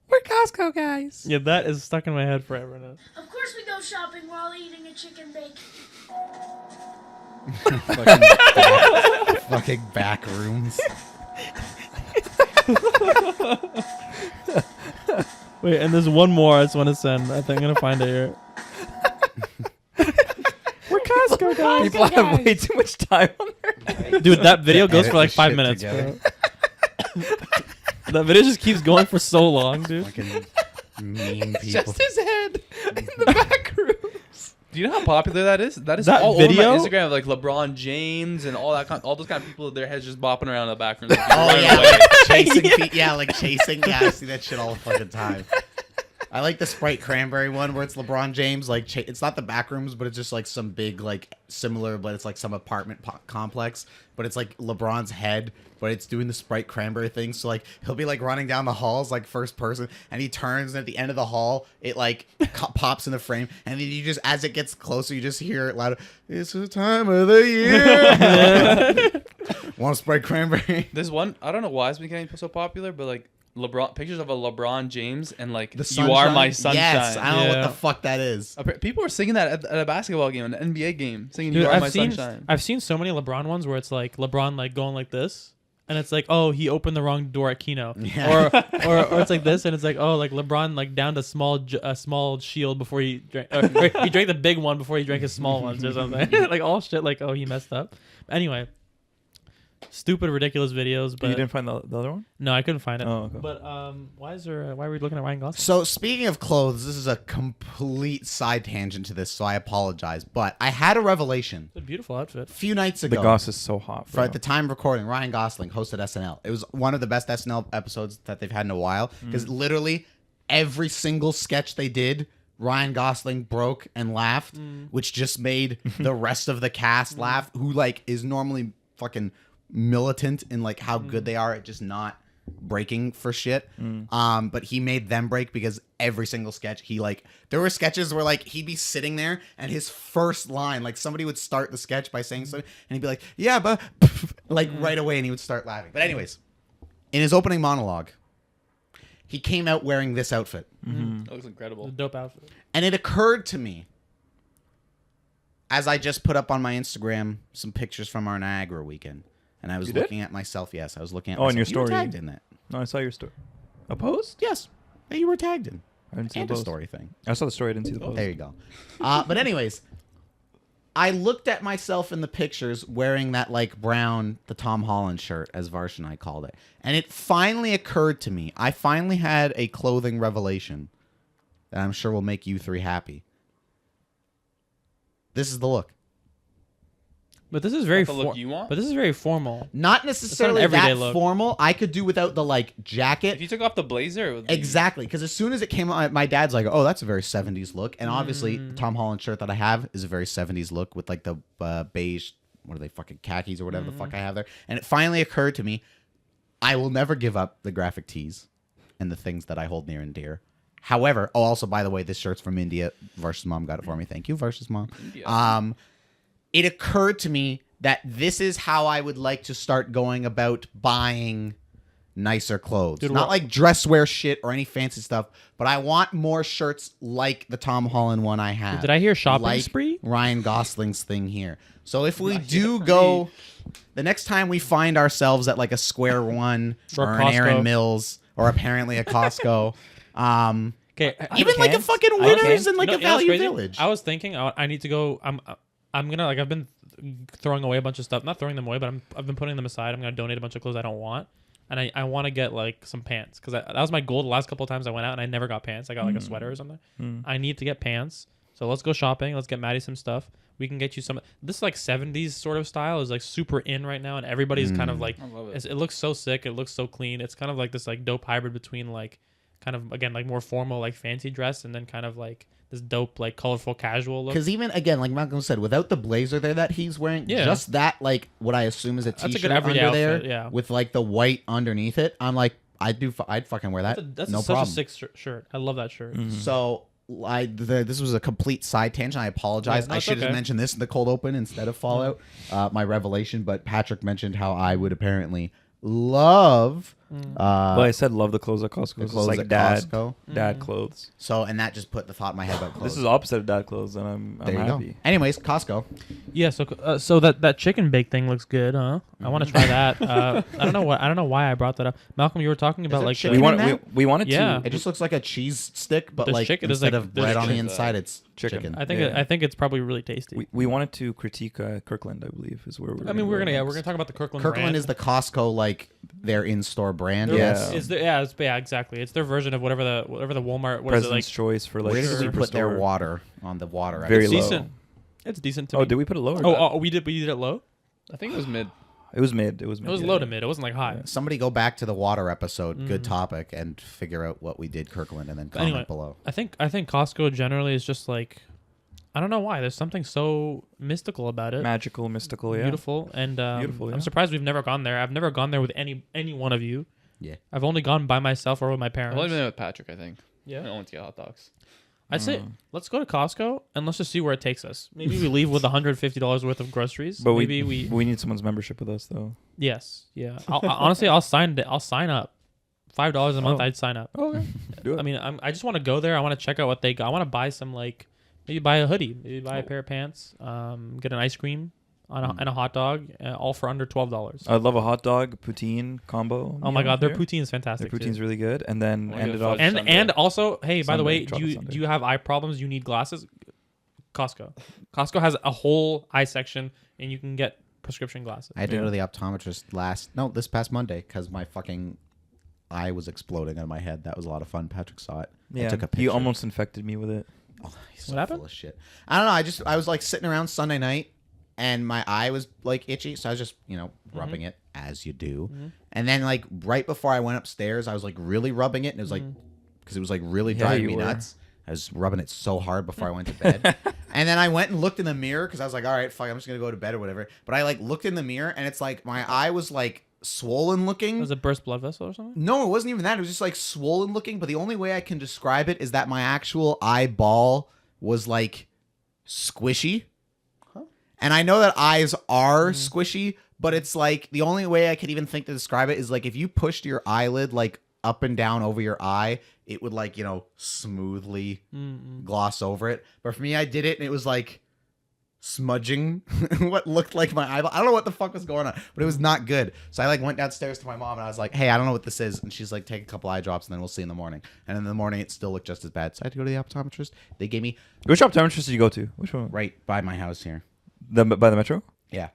Speaker 4: We're Costco guys.
Speaker 3: Yeah, that is stuck in my head forever now.
Speaker 5: Of course we go shopping while eating a chicken bake.
Speaker 1: Fucking back rooms.
Speaker 3: Wait, and there's one more I just want to send. I think I'm gonna find it here. We're Costco guys.
Speaker 2: People have way too much time on their
Speaker 3: Dude, that video goes
Speaker 1: Edit
Speaker 3: for like
Speaker 1: the
Speaker 3: 5
Speaker 1: shit
Speaker 3: minutes,
Speaker 1: together.
Speaker 3: bro. That video just keeps going for so long, dude.
Speaker 1: Fucking mean people.
Speaker 2: Just his head in the back room. Do you know how popular that is? That is
Speaker 3: That
Speaker 2: all
Speaker 3: video?
Speaker 2: over my Instagram, like LeBron James and all that, all those kind of people with their heads just bopping around in the back room. Like,
Speaker 1: Oh
Speaker 2: running
Speaker 1: yeah,
Speaker 2: away.
Speaker 1: like chasing. Like chasing. Yeah, I see that shit all the fucking time. I like the Sprite Cranberry one where it's LeBron James. Like it's not the back rooms, but it's just like some big like similar, but it's like some apartment complex. But it's like LeBron's head, but it's doing the Sprite Cranberry thing. So like he'll be like running down the halls like first person, and he turns, and at the end of the hall, it like pops in the frame, and then you just as it gets closer, you just hear it louder. It's the time of the year. Want a Sprite Cranberry?
Speaker 2: This one, I don't know why it's becoming so popular, but like LeBron pictures of a LeBron James and like
Speaker 1: The
Speaker 2: you are my
Speaker 1: sunshine?
Speaker 2: sunshine.
Speaker 1: Yes, I don't know what
Speaker 3: Yeah.
Speaker 1: the fuck that is.
Speaker 2: People were singing that at a basketball game, an NBA game, singing
Speaker 3: Dude,
Speaker 2: "You Are My
Speaker 3: I've seen
Speaker 2: Sunshine."
Speaker 3: so many LeBron ones where it's like LeBron like going like this, and it's like, oh, he opened the wrong door at Keno,
Speaker 1: Yeah.
Speaker 3: or it's like this, and it's like, oh, like LeBron like downed a small shield before he drank, or he drank the big one before he drank his small ones or something, like all shit, like oh he messed up. Anyway, stupid ridiculous videos, but
Speaker 2: Oh,
Speaker 4: You didn't find the other one?
Speaker 3: no, I couldn't find it.
Speaker 4: Oh, okay.
Speaker 3: But why are we looking at Ryan Gosling?
Speaker 1: So speaking of clothes, this is a complete side tangent to this, so I apologize. But I had a revelation
Speaker 3: It's a beautiful outfit.
Speaker 1: a few nights
Speaker 4: The
Speaker 1: ago.
Speaker 4: goss is so hot.
Speaker 1: For
Speaker 4: Bro.
Speaker 1: at the time of recording, Ryan Gosling hosted SNL. It was one of the best SNL episodes that they've had in a while because literally every single sketch they did, Ryan Gosling broke and laughed, which just made the rest of the cast laugh, who like is normally fucking militant in like how good they are at just not breaking for shit. But he made them break because every single sketch he like there were sketches where like he'd be sitting there and his first line, like somebody would start the sketch by saying something and he'd be like, yeah, but like right away, and he would start laughing. But anyways, in his opening monologue, he came out wearing this outfit.
Speaker 2: That looks incredible.
Speaker 3: It's a dope outfit.
Speaker 1: And it occurred to me as I just put up on my Instagram some pictures from our Niagara weekend. And I was
Speaker 4: You did?
Speaker 1: looking at myself. Yes, I was looking at
Speaker 4: Oh,
Speaker 1: myself.
Speaker 4: in your
Speaker 1: You were
Speaker 4: story.
Speaker 1: tagged in that.
Speaker 4: No, I saw your story. A post?
Speaker 1: Yes. That you were tagged in.
Speaker 4: I didn't see
Speaker 1: And
Speaker 4: the
Speaker 1: a
Speaker 4: post.
Speaker 1: story thing.
Speaker 4: I saw the story. I didn't see the post.
Speaker 1: There you go. But anyways, I looked at myself in the pictures wearing that like brown, the Tom Holland shirt, as Varsh and I called it. And it finally occurred to me. I finally had a clothing revelation that I'm sure will make you three happy. This is the look.
Speaker 3: But this is very
Speaker 2: the look you want?
Speaker 3: But this is very formal.
Speaker 1: Not necessarily
Speaker 3: everyday
Speaker 1: that
Speaker 3: look.
Speaker 1: formal. I could do without the like jacket.
Speaker 2: If you took off the blazer, it would be...
Speaker 1: Exactly, because as soon as it came out, my dad's like, "Oh, that's a very '70s look," and obviously the Tom Holland shirt that I have is a very '70s look with like the beige, what are they, fucking khakis or whatever the fuck I have there. And it finally occurred to me, I will never give up the graphic tees and the things that I hold near and dear. However, oh, also by the way, this shirt's from India. Varsh's mom got it for me. Thank you, Varsh's mom.
Speaker 2: India.
Speaker 1: It occurred to me that this is how I would like to start going about buying nicer clothes.
Speaker 3: Dude,
Speaker 1: Not
Speaker 3: what-
Speaker 1: like dress wear shit or any fancy stuff, but I want more shirts like the Tom Holland one I have.
Speaker 3: Did I hear shopping
Speaker 1: like
Speaker 3: spree?
Speaker 1: Ryan Gosling's thing here. So if we do go, the next time we find ourselves at like a Square One
Speaker 3: Or
Speaker 1: or an Aaron
Speaker 3: Costco.
Speaker 1: Mills or apparently a Costco,
Speaker 3: Okay,
Speaker 1: even like a fucking Winners and like a
Speaker 3: what's
Speaker 1: Value
Speaker 3: crazy?
Speaker 1: Village.
Speaker 3: I was thinking I need to go. I'm gonna like I've been throwing away a bunch of stuff. Not throwing them away, but I've been putting them aside. I'm gonna donate a bunch of clothes I don't want, and I want to get like some pants because that was my goal the last couple of times I went out and I never got pants. I got like a sweater or something. I need to get pants. So let's go shopping. Let's get Matty some stuff. We can get you some. This like 70s sort of style is like super in right now, and everybody's kind of like.
Speaker 2: I love it.
Speaker 3: It looks so sick. It looks so clean. It's kind of like this like dope hybrid between like kind of again like more formal like fancy dress and then kind of like this dope like colorful casual look.
Speaker 1: Because even again, like Malcolm said, without the blazer there that he's wearing,
Speaker 3: Yeah.
Speaker 1: just that like what I assume is a
Speaker 3: a good
Speaker 1: t-shirt
Speaker 3: everyday
Speaker 1: under there,
Speaker 3: outfit, yeah.
Speaker 1: with like the white underneath it. I'm like, I'd fucking wear that.
Speaker 3: That's
Speaker 1: no
Speaker 3: such
Speaker 1: problem.
Speaker 3: a sick shirt. I love that shirt.
Speaker 1: So this was a complete side tangent. I apologize.
Speaker 3: Yeah, no,
Speaker 1: I
Speaker 3: it's
Speaker 1: should have
Speaker 3: okay.
Speaker 1: mentioned this in the cold open instead of Fallout. My revelation, but Patrick mentioned how I would apparently love
Speaker 4: Well, I said love the clothes at Costco.
Speaker 1: the
Speaker 4: It's
Speaker 1: clothes
Speaker 4: like
Speaker 1: at
Speaker 4: dad,
Speaker 1: Costco.
Speaker 4: dad clothes.
Speaker 1: So, and that just put the thought in my head about clothes.
Speaker 4: This is opposite of dad clothes, and I'm
Speaker 1: there you
Speaker 4: happy.
Speaker 1: go. Anyways, Costco.
Speaker 3: Yeah, so that chicken bake thing looks good, huh? I want to try that. I don't know why I brought that up. Malcolm, you were talking about
Speaker 1: there
Speaker 3: like
Speaker 1: chicken
Speaker 2: We
Speaker 1: in
Speaker 2: want
Speaker 1: that?
Speaker 2: we wanted
Speaker 3: Yeah.
Speaker 2: to.
Speaker 1: It just looks like a cheese stick, but
Speaker 3: There's
Speaker 1: like
Speaker 3: chicken. There's
Speaker 1: instead
Speaker 3: like-
Speaker 1: of
Speaker 3: there's
Speaker 1: bread on the
Speaker 4: chicken.
Speaker 1: inside, it's
Speaker 2: Chicken.
Speaker 1: chicken.
Speaker 3: I think
Speaker 2: Yeah.
Speaker 3: I think it's probably really tasty.
Speaker 2: We wanted to critique Kirkland, I believe, is where we're.
Speaker 3: I mean, we're
Speaker 2: go
Speaker 3: gonna
Speaker 2: next.
Speaker 3: talk about the Kirkland.
Speaker 1: Kirkland
Speaker 3: brand.
Speaker 1: is the Costco like their in-store brand.
Speaker 3: Their-
Speaker 2: Yes.
Speaker 3: Is there, yeah, exactly. It's their version of whatever the Walmart. What is it like?
Speaker 2: President's Choice for like.
Speaker 1: Where did we put their
Speaker 2: superstore.
Speaker 1: water on the water?
Speaker 2: Very
Speaker 3: It's
Speaker 2: low.
Speaker 3: decent. It's decent to
Speaker 2: Oh,
Speaker 3: me.
Speaker 2: did we put it lower?
Speaker 3: Oh, we did it low.
Speaker 4: I think it was mid.
Speaker 2: It was mid. It was
Speaker 3: It
Speaker 2: mid.
Speaker 3: was
Speaker 2: yeah.
Speaker 3: low to mid. It wasn't like high.
Speaker 1: Somebody go back to the water episode.
Speaker 3: Mm.
Speaker 1: Good topic, and figure out what we did Kirkland, and then comment
Speaker 3: Anyway.
Speaker 1: below.
Speaker 3: I think Costco generally is just like, I don't know why. There's something so mystical about it.
Speaker 2: Magical, mystical, yeah.
Speaker 3: Beautiful, and
Speaker 2: Beautiful, yeah.
Speaker 3: I'm surprised we've never gone there. I've never gone there with any one of you.
Speaker 1: Yeah.
Speaker 3: I've only gone by myself or with my
Speaker 4: I've
Speaker 3: parents.
Speaker 4: only been there with Patrick, I think. I
Speaker 3: Yeah,
Speaker 4: only went to get hot dogs.
Speaker 3: I'd say let's go to Costco and let's just see where it takes us. Maybe we leave with $150 worth of groceries.
Speaker 2: But
Speaker 3: Maybe
Speaker 2: we need someone's membership with us though.
Speaker 3: yes, yeah. Honestly, I'll sign up. $5 a month,
Speaker 2: Oh.
Speaker 3: I'd sign up.
Speaker 2: Okay. Do it.
Speaker 3: I mean, I just want to go there. I want to check out what they got. I want to buy some maybe buy a hoodie, maybe buy a pair of pants, get an ice cream and a hot dog, all for under $12.
Speaker 2: I love a hot dog poutine combo.
Speaker 3: Oh my god, their
Speaker 2: here.
Speaker 3: poutine is
Speaker 2: Their
Speaker 3: fantastic.
Speaker 2: poutine's
Speaker 3: too.
Speaker 2: really good, and then
Speaker 4: Oh my
Speaker 2: ended
Speaker 4: God,
Speaker 2: off.
Speaker 4: fudge.
Speaker 3: And
Speaker 4: Sunday.
Speaker 3: and also, hey, by the
Speaker 2: Sunday,
Speaker 3: way,
Speaker 2: drop it Sunday.
Speaker 3: do you have eye problems? You need glasses. Costco has a whole eye section, and you can get prescription glasses.
Speaker 1: I had to go to the optometrist this past Monday because my fucking eye was exploding on my head. That was a lot of fun. Patrick saw it. I
Speaker 2: Yeah,
Speaker 1: took a picture.
Speaker 2: he almost infected me with it.
Speaker 1: Oh, he's so
Speaker 3: What happened?
Speaker 1: full of shit. I don't know. I was like sitting around Sunday night, and my eye was like itchy, so I was just rubbing it as you do. And then like right before I went upstairs, I was like really rubbing it, and it was like because it was like really
Speaker 2: Yeah,
Speaker 1: driving
Speaker 2: you
Speaker 1: me
Speaker 2: were.
Speaker 1: nuts. I was rubbing it so hard before I went to bed. And then I went and looked in the mirror because I was like, all right, fuck, I'm just gonna go to bed or whatever. But I like looked in the mirror, and it's like my eye was like swollen looking.
Speaker 3: Was it burst blood vessel or something?
Speaker 1: No, it wasn't even that. It was just like swollen looking. But the only way I can describe it is that my actual eyeball was like squishy. And I know that eyes are squishy, but it's like the only way I could even think to describe it is like if you pushed your eyelid like up and down over your eye, it would like, smoothly gloss over it. But for me, I did it and it was like smudging what looked like my eyeball. I don't know what the fuck was going on, but it was not good. So I like went downstairs to my mom and I was like, hey, I don't know what this is. And she's like, take a couple eye drops and then we'll see in the morning. And in the morning, it still looked just as bad. So I had to go to the optometrist. They gave me
Speaker 2: Which optometrist did you go to? Which one?
Speaker 1: right by my house here.
Speaker 2: By the metro.
Speaker 1: Yeah.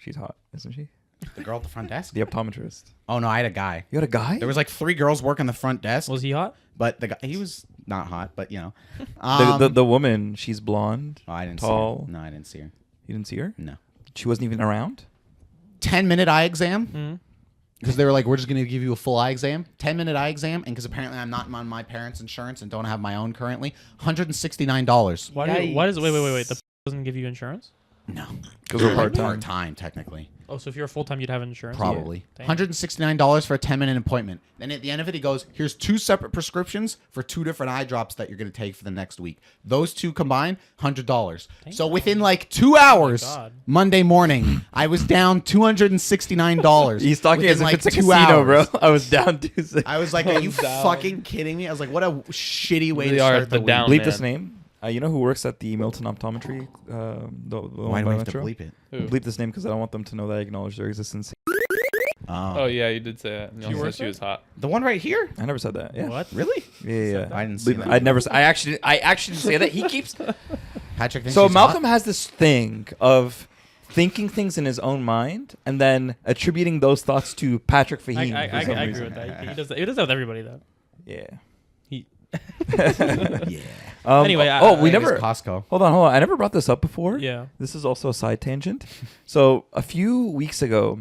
Speaker 2: She's hot, isn't she?
Speaker 1: The girl at the front desk?
Speaker 2: The optometrist.
Speaker 1: Oh, no, I had a guy.
Speaker 2: You got a guy?
Speaker 1: There was like 3 girls working the front desk,
Speaker 3: Was he hot?
Speaker 1: but the guy, he was not hot, but
Speaker 2: the woman. She's blonde.
Speaker 1: oh, I didn't
Speaker 2: tall.
Speaker 1: see her. No, I didn't see her.
Speaker 2: You didn't see her?
Speaker 1: No.
Speaker 2: She wasn't even around.
Speaker 1: 10-minute eye exam.
Speaker 3: Mm-hmm.
Speaker 1: Because they were like, we're just going to give you a full eye exam. 10-minute eye exam. And because apparently I'm not on my parents' insurance and don't have my own currently. $169.
Speaker 3: Why does wait? The doesn't give you insurance?
Speaker 1: No.
Speaker 2: Because we're part-time.
Speaker 1: Part-time, technically.
Speaker 3: Oh, so if you're full time, you'd have insurance.
Speaker 1: Probably.
Speaker 3: Yeah. Dang.
Speaker 1: $169 for a 10-minute appointment. Then at the end of it, he goes, here's 2 separate prescriptions for 2 different eye drops that you're going to take for the next week. Those 2 combined, $100. So within like 2 hours,
Speaker 3: God.
Speaker 1: Monday morning, I was down $269.
Speaker 2: He's talking
Speaker 1: within,
Speaker 2: as if
Speaker 1: like,
Speaker 2: it's a
Speaker 1: 2
Speaker 2: casino,
Speaker 1: hours.
Speaker 2: bro. I was down to.
Speaker 1: I was like, are you fucking kidding me? I was like, what a shitty way
Speaker 4: Really
Speaker 1: to
Speaker 4: are
Speaker 1: start the
Speaker 4: the
Speaker 1: week.
Speaker 4: down-
Speaker 2: Bleep
Speaker 4: man.
Speaker 2: this name. You know who works at the Milton Optometry? The
Speaker 1: Why
Speaker 2: one
Speaker 1: do
Speaker 2: by
Speaker 1: I have to
Speaker 2: Metro?
Speaker 1: bleep it?
Speaker 4: Who?
Speaker 2: Bleep this name because I don't want them to know that I acknowledge their existence.
Speaker 4: Oh yeah, you did say that. You also
Speaker 3: works
Speaker 4: said she was hot.
Speaker 1: The one right here?
Speaker 2: I never said that. Yeah.
Speaker 3: What?
Speaker 1: Really?
Speaker 2: Yeah.
Speaker 1: I didn't see
Speaker 2: Bleep-
Speaker 1: that.
Speaker 2: I never. I actually didn't say that. He keeps.
Speaker 1: Patrick thinks
Speaker 2: So
Speaker 1: she's
Speaker 2: Malcolm
Speaker 1: hot?
Speaker 2: has this thing of thinking things in his own mind and then attributing those thoughts to Patrick Fahim.
Speaker 3: I
Speaker 2: for some
Speaker 3: agree
Speaker 2: reason.
Speaker 3: with that. He does that with everybody though.
Speaker 2: Yeah.
Speaker 3: He
Speaker 1: Yeah.
Speaker 3: Anyway,
Speaker 2: we
Speaker 1: It was
Speaker 2: never.
Speaker 1: Costco.
Speaker 2: Hold on. I never brought this up before.
Speaker 3: yeah.
Speaker 2: This is also a side tangent. So a few weeks ago,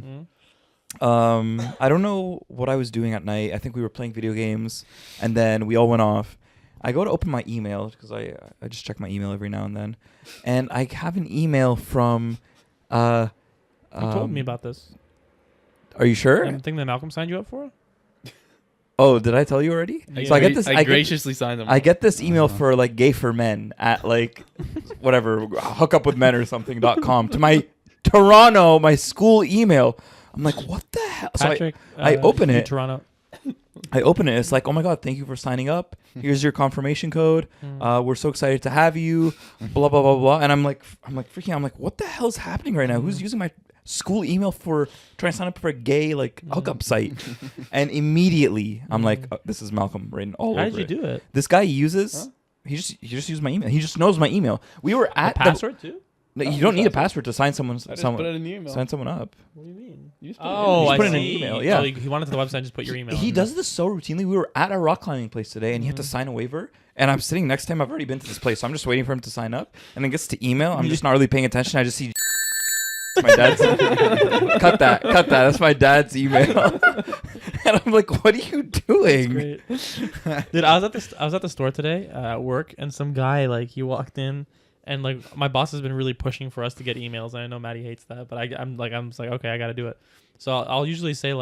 Speaker 2: I don't know what I was doing at night. I think we were playing video games, and then we all went off. I go to open my email because I just check my email every now and then, and I have an email from.
Speaker 3: You told me about this.
Speaker 2: Are you sure?
Speaker 3: The thing that Malcolm signed you up for?
Speaker 2: Oh, did I tell you already?
Speaker 3: Yeah.
Speaker 2: So I get this.
Speaker 4: I graciously signed them.
Speaker 2: I get this email for like gay for men at like whatever hookupwithmen.com to my Toronto, my school email. I'm like, what the hell? So
Speaker 3: Patrick.
Speaker 2: I open
Speaker 3: you
Speaker 2: it.
Speaker 3: Toronto.
Speaker 2: I open it. It's like, oh my god, thank you for signing up. Here's your confirmation code. We're so excited to have you. Blah blah blah blah. And I'm like, what the hell's happening right now? Who's using my school email for trying to sign up for a gay like hookup site? And immediately I'm like, this is Malcolm written all
Speaker 3: How
Speaker 2: over
Speaker 3: did you
Speaker 2: it.
Speaker 3: do it?
Speaker 2: This guy uses. He just used my email. He just knows my email. We were at
Speaker 3: Password too?
Speaker 2: No, you don't need a password to sign someone.
Speaker 4: I just put it in the email.
Speaker 2: Sign someone up.
Speaker 3: What do you mean?
Speaker 4: You just put it in.
Speaker 3: Oh,
Speaker 2: just
Speaker 3: I
Speaker 2: put it in
Speaker 3: see.
Speaker 2: an email, yeah.
Speaker 3: Oh, he went to the website and just put your email.
Speaker 2: He
Speaker 3: in.
Speaker 2: does this so routinely. We were at a rock climbing place today, and he had to sign a waiver. And I'm sitting next to him. I've already been to this place, so I'm just waiting for him to sign up. And then gets to email. I'm just not really paying attention. I just see my dad's. Cut that. That's my dad's email. And I'm like, what are you doing?
Speaker 3: Great. Dude, I was at the store today at work, and some guy he walked in, and my boss has been really pushing for us to get emails, and I know Matty hates that, but I'm just like, okay, I got to do it. So I'll usually say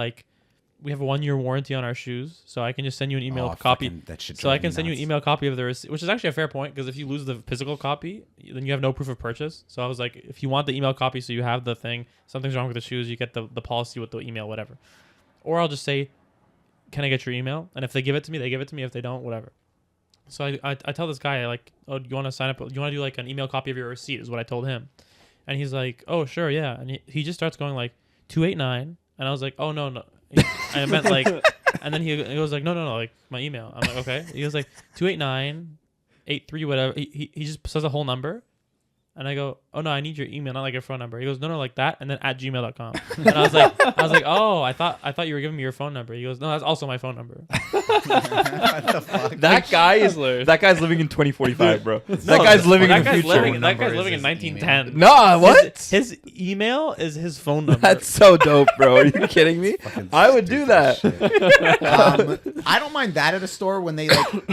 Speaker 3: we have a 1-year warranty on our shoes, so I can just send you an email copy. So I can send you an email copy of the receipt, which is actually a fair point, because if you lose the physical copy, then you have no proof of purchase. So I was like, if you want the email copy, so you have the thing, something's wrong with the shoes, you get the policy with the email, whatever. Or I'll just say, can I get your email? And if they give it to me, they give it to me. If they don't, whatever. So I tell this guy, oh, do you want to sign up? Do you want to do an email copy of your receipt is what I told him. And he's like, oh, sure, yeah. And he just starts going 289. And I was like, oh, no. I meant and then he goes no, my email. I'm like, okay. He goes 28983 whatever. He just says a whole number. And I go, oh no, I need your email, not your phone number. He goes, no, like that, and then at gmail.com. And I was like, oh, I thought you were giving me your phone number. He goes, no, that's also my phone number.
Speaker 1: What the fuck?
Speaker 2: That guy's living in 2045, bro. That guy's living in the future.
Speaker 3: That guy's living in 1910.
Speaker 2: Nah, what?
Speaker 3: His email is his phone number.
Speaker 2: That's so dope, bro. Are you kidding me? I would do that.
Speaker 1: I don't mind that at a store when they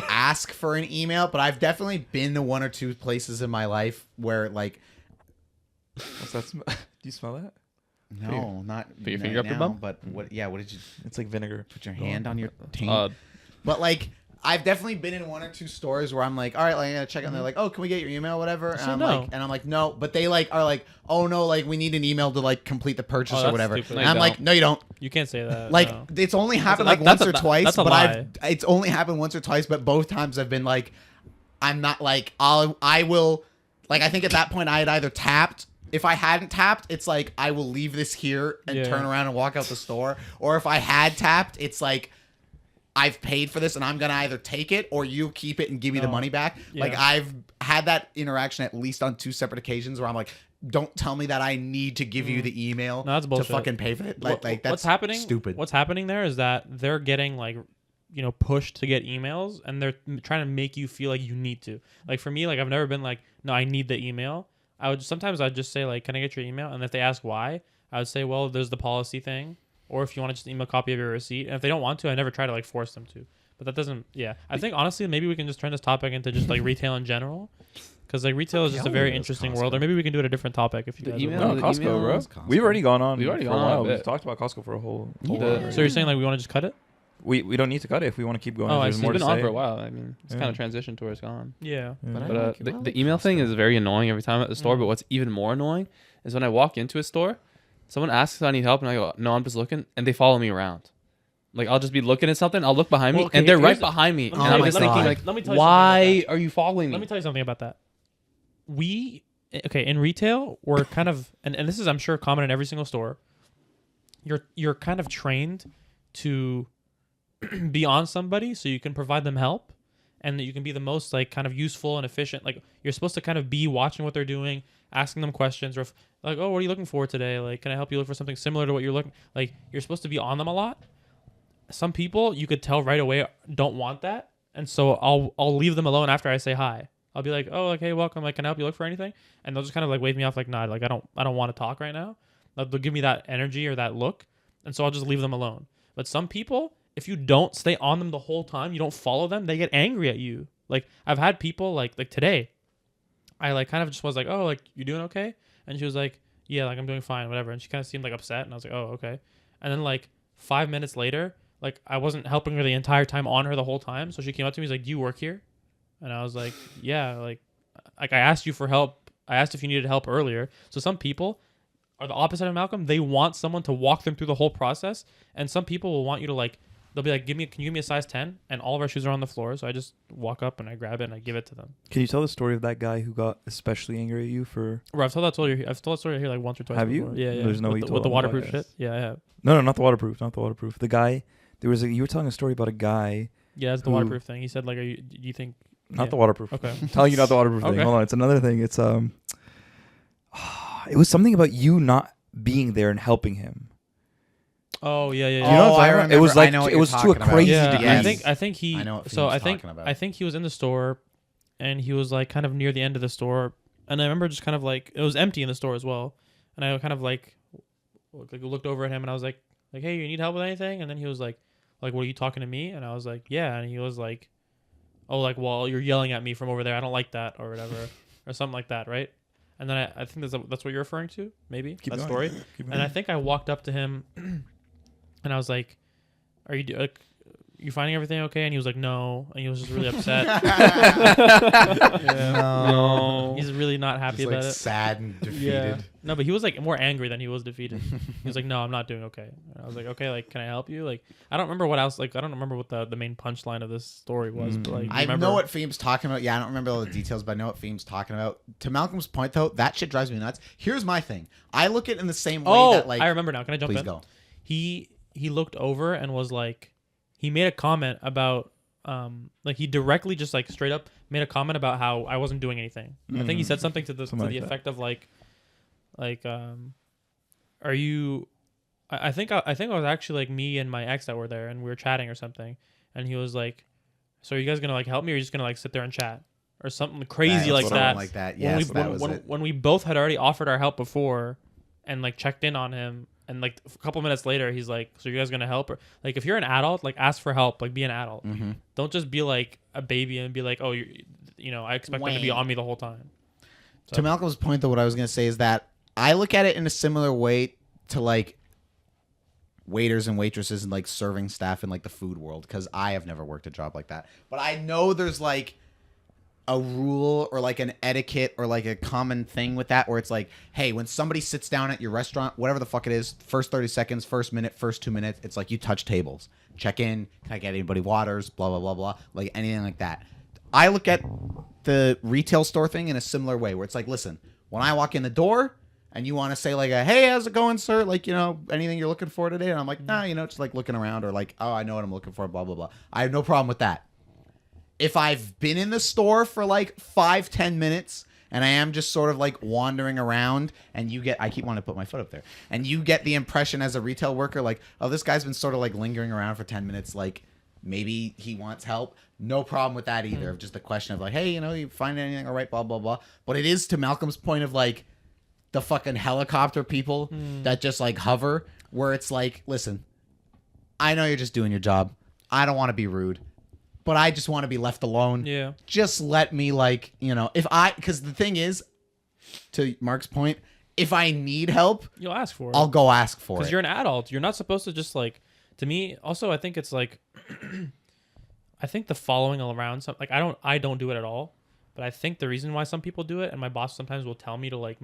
Speaker 1: ask for an email, but I've definitely been to one or two places in my life where
Speaker 2: what's that do you smell that?
Speaker 1: No, not
Speaker 4: Put your
Speaker 1: right
Speaker 4: finger up your
Speaker 1: now,
Speaker 4: bum?
Speaker 1: but what did you
Speaker 2: It's like vinegar.
Speaker 1: put your hand on your taint? But I've definitely been in one or two stores where I'm like, all right, I gotta check out, and they're like, oh, can we get your email, whatever? And I'm like, no, but they are like, oh no, we need an email to complete the purchase or whatever.
Speaker 3: Stupid.
Speaker 1: And I'm like, no, you don't.
Speaker 3: You can't say that. no.
Speaker 1: It's only happened
Speaker 3: That's
Speaker 1: once or twice,
Speaker 3: that's a
Speaker 1: but
Speaker 3: lie.
Speaker 1: it's only happened once or twice, but both times I've been I'm not I will. I think at that point I had either tapped. If I hadn't tapped, it's I will leave this here and turn around and walk out the store. Or if I had tapped, it's I've paid for this and I'm going to either take it or you keep it and give me the money back.
Speaker 3: Yeah.
Speaker 1: I've had that interaction at least on 2 separate occasions where I'm like, don't tell me that I need to give you the email
Speaker 3: No, that's bullshit.
Speaker 1: to fucking pay for it. That's
Speaker 3: what's happening?
Speaker 1: Stupid.
Speaker 3: What's happening there is that they're getting pushed to get emails, and they're trying to make you feel like you need to. For me, I've never been no, I need the email. Sometimes I'd just say can I get your email? And if they ask why, I would say, well, there's the policy thing, or if you want to just email a copy of your receipt. And if they don't want to, I never try to force them to. But that doesn't. Yeah, I think honestly, maybe we can just turn this topic into just retail in general, because retail is just a very interesting world. Or maybe we can do it a different topic if you guys.
Speaker 4: email-
Speaker 3: would
Speaker 2: No,
Speaker 3: like.
Speaker 4: the
Speaker 2: Costco, bro.
Speaker 4: emails.
Speaker 2: We've already gone on.
Speaker 4: We've already
Speaker 2: for
Speaker 4: gone
Speaker 2: a
Speaker 4: on a
Speaker 2: while.
Speaker 4: bit.
Speaker 2: We've talked about Costco for a whole
Speaker 4: The-
Speaker 2: hour.
Speaker 3: So you're saying we want to just cut it?
Speaker 2: We don't need to cut it if we want to keep going.
Speaker 3: Oh, I
Speaker 2: There's
Speaker 3: see.
Speaker 2: more
Speaker 4: It's
Speaker 2: to
Speaker 4: been on
Speaker 2: say.
Speaker 4: for a while. I mean, it's
Speaker 2: Yeah.
Speaker 4: kind of transitioned to where it's gone.
Speaker 3: Yeah.
Speaker 4: But the email thing is very annoying every time at the store. But what's even more annoying is when I walk into a store, someone asks if I need help, and I go, "No, I'm just looking," and they follow me around. I'll just be looking at something, I'll look behind me,
Speaker 3: Well, okay,
Speaker 4: and they're right
Speaker 3: here's-
Speaker 4: behind me, and
Speaker 1: Oh
Speaker 4: I'm
Speaker 1: my
Speaker 4: just
Speaker 1: God.
Speaker 4: thinking,
Speaker 3: Let me tell you
Speaker 4: why are you following me?
Speaker 3: Let me tell you something about that. In retail, we're kind of, and this is, I'm sure, common in every single store. You're kind of trained to be on somebody so you can provide them help, and that you can be the most kind of useful and efficient. You're supposed to kind of be watching what they're doing, asking them questions, or if, oh, what are you looking for today? Can I help you look for something similar to what you're looking? You're supposed to be on them a lot. Some people you could tell right away don't want that, and so I'll leave them alone after I say hi. I'll be like, oh, okay, welcome. Can I help you look for anything? And they'll just kind of wave me off nah, I don't want to talk right now. They'll give me that energy or that look, and so I'll just leave them alone. But some people, if you don't stay on them the whole time, you don't follow them, they get angry at you. I've had people like today, I kind of just was oh, you doing okay? And she was like, yeah, I'm doing fine, whatever. And she kind of seemed upset, and I was like, oh, okay. And then 5 minutes later, I wasn't helping her the entire time, on her the whole time. So she came up to me, do you work here? And I was like, yeah, I asked you for help. I asked if you needed help earlier. So some people are the opposite of Malcolm. They want someone to walk them through the whole process. And some people will want you to they'll be like, can you give me a size 10? And all of our shoes are on the floor, so I just walk up and I grab it and I give it to them.
Speaker 2: Can you tell the story of that guy who got especially angry at you for?
Speaker 3: Bro, I've told that story here like once or twice.
Speaker 2: Have you?
Speaker 3: before. Yeah, yeah.
Speaker 2: There's no way you
Speaker 3: with
Speaker 2: told
Speaker 3: the
Speaker 2: on the
Speaker 3: waterproof
Speaker 2: podcast.
Speaker 3: shit. Yeah, I have.
Speaker 2: No, not the waterproof. The guy. You were telling a story about a guy.
Speaker 3: Yeah, it's the
Speaker 2: Who-
Speaker 3: waterproof thing. He said like, do you think?
Speaker 2: Not
Speaker 3: yeah.
Speaker 2: the waterproof.
Speaker 3: Okay.
Speaker 2: I'm telling you not the waterproof thing.
Speaker 3: Okay.
Speaker 2: Hold on, it's another thing. It's it was something about you not being there and helping him.
Speaker 3: Oh yeah, yeah.
Speaker 2: You
Speaker 3: yeah.
Speaker 2: know what I'm
Speaker 1: I
Speaker 2: talking about?
Speaker 1: remember.
Speaker 2: It was
Speaker 1: I
Speaker 2: like
Speaker 1: know what
Speaker 2: it
Speaker 1: you're
Speaker 2: was to a
Speaker 1: talking about.
Speaker 2: crazy
Speaker 3: Yeah,
Speaker 2: degree.
Speaker 3: I think he.
Speaker 1: I know what
Speaker 3: So I
Speaker 1: Fiend's
Speaker 3: think
Speaker 1: talking about.
Speaker 3: I think he was in the store, and he was like kind of near the end of the store, and I remember just kind of like it was empty in the store as well, and I kind of like looked over at him and I was like, hey, you need help with anything? And then he was like, what are you talking to me? And I was like, yeah, and he was like, oh, like, well, you're yelling at me from over there. I don't like that or whatever, or something like that, right? And then I think that's what you're referring to, maybe
Speaker 2: Keep
Speaker 3: that
Speaker 2: going.
Speaker 3: story.
Speaker 2: Keep
Speaker 3: And
Speaker 2: going.
Speaker 3: I think I walked up to him, and I was like, "Are you finding everything okay?" And he was like, "No," and he was just really upset.
Speaker 1: No.
Speaker 3: He's really not happy
Speaker 1: Just,
Speaker 3: about
Speaker 1: like,
Speaker 3: it.
Speaker 1: sad and defeated.
Speaker 3: Yeah. No, but he was like more angry than he was defeated. He was like, "No, I'm not doing okay." And I was like, "Okay, like, can I help you?" Like, I don't remember what else. Like, I don't remember what the main punchline of this story was. But like, you
Speaker 1: I
Speaker 3: remember?
Speaker 1: know what Fiend's talking about. Yeah, I don't remember all the details, but I know what Fiend's talking about. To Malcolm's point, though, that shit drives me nuts. Here's my thing. I look at it in the same way
Speaker 3: Oh,
Speaker 1: that, like...
Speaker 3: I remember now. Can I jump
Speaker 1: Please
Speaker 3: in?
Speaker 1: go.
Speaker 3: He looked over and was like, he made a comment about like he directly just like straight up made a comment about how I wasn't doing anything. I think he said something to the
Speaker 2: Something like that.
Speaker 3: effect of like are you I think it was actually like me and my ex that were there and we were chatting or something, and he was like, so are you guys gonna like help me or are you just gonna like sit there and chat or something crazy like
Speaker 1: Something
Speaker 3: that?
Speaker 1: like that.
Speaker 3: When
Speaker 1: Yes,
Speaker 3: we,
Speaker 1: that
Speaker 3: when,
Speaker 1: was
Speaker 3: when,
Speaker 1: it.
Speaker 3: when we both had already offered our help before and like checked in on him, and like a couple minutes later he's like, so you guys gonna help? Or like, if you're an adult, like ask for help, like be an adult.
Speaker 1: Mm-hmm.
Speaker 3: Don't just be like a baby and be like, oh, you know, I expect them to be
Speaker 1: Wait.
Speaker 3: on me the whole time.
Speaker 1: To Malcolm's point, though, what I was going to say is that I look at it in a similar way to, like, waiters and waitresses and, like, serving staff in, like, the food world, because I have never worked a job like that. But I know there's, like, a rule or, like, an etiquette or, like, a common thing with that where it's like, hey, when somebody sits down at your restaurant, whatever the fuck it is, first 30 seconds, first minute, first 2 minutes, it's like you touch tables. Check in. Can I get anybody waters? Blah, blah, blah, blah. Like, anything like that. I look at the retail store thing in a similar way where it's like, listen, when I walk in the door and you want to say like, hey, how's it going, sir? Like, you know, anything you're looking for today? And I'm like, nah, you know, just like looking around or like, oh, I know what I'm looking for, blah, blah, blah. I have no problem with that. If I've been in the store for like 5-10 minutes and I am just sort of like wandering around and you get, I keep wanting to put my foot up there, and you get the impression as a retail worker, like, oh, this guy's been sort of like lingering around for 10 minutes, like, maybe he wants help. No problem with that either. Just a question of like, hey, you know, you find anything all right, blah, blah, blah. But it is to Malcolm's point of like the fucking helicopter people that just like hover, where it's like, listen, I know you're just doing your job. I don't want to be rude, but I just want to be left alone.
Speaker 3: Yeah.
Speaker 1: Just let me like, you know, because the thing is, to Mark's point, if I need help,
Speaker 3: You'll ask for it.
Speaker 1: I'll go ask for
Speaker 3: Because
Speaker 1: it.
Speaker 3: you're an adult. You're not supposed to just like, to me, also, I think it's like, I think the following around, like, I don't do it at all. But I think the reason why some people do it, and my boss sometimes will tell me to like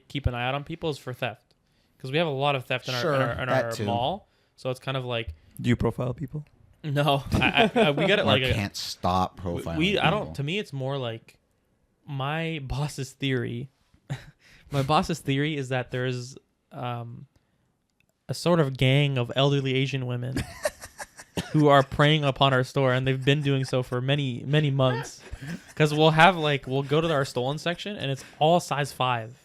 Speaker 3: keep an eye out on people, is for theft. Because we have a lot of theft in
Speaker 1: Sure,
Speaker 3: our
Speaker 1: that too.
Speaker 3: mall. So it's kind of like,
Speaker 2: Do you profile people?
Speaker 3: no, we get it
Speaker 1: Mark
Speaker 3: like
Speaker 1: can't stop profiling.
Speaker 3: I don't.
Speaker 1: people.
Speaker 3: To me, it's more like my boss's theory. My boss's theory is that there's a sort of gang of elderly Asian women who are preying upon our store, and they've been doing so for many months. Because we'll go to our stolen section, and it's all size 5.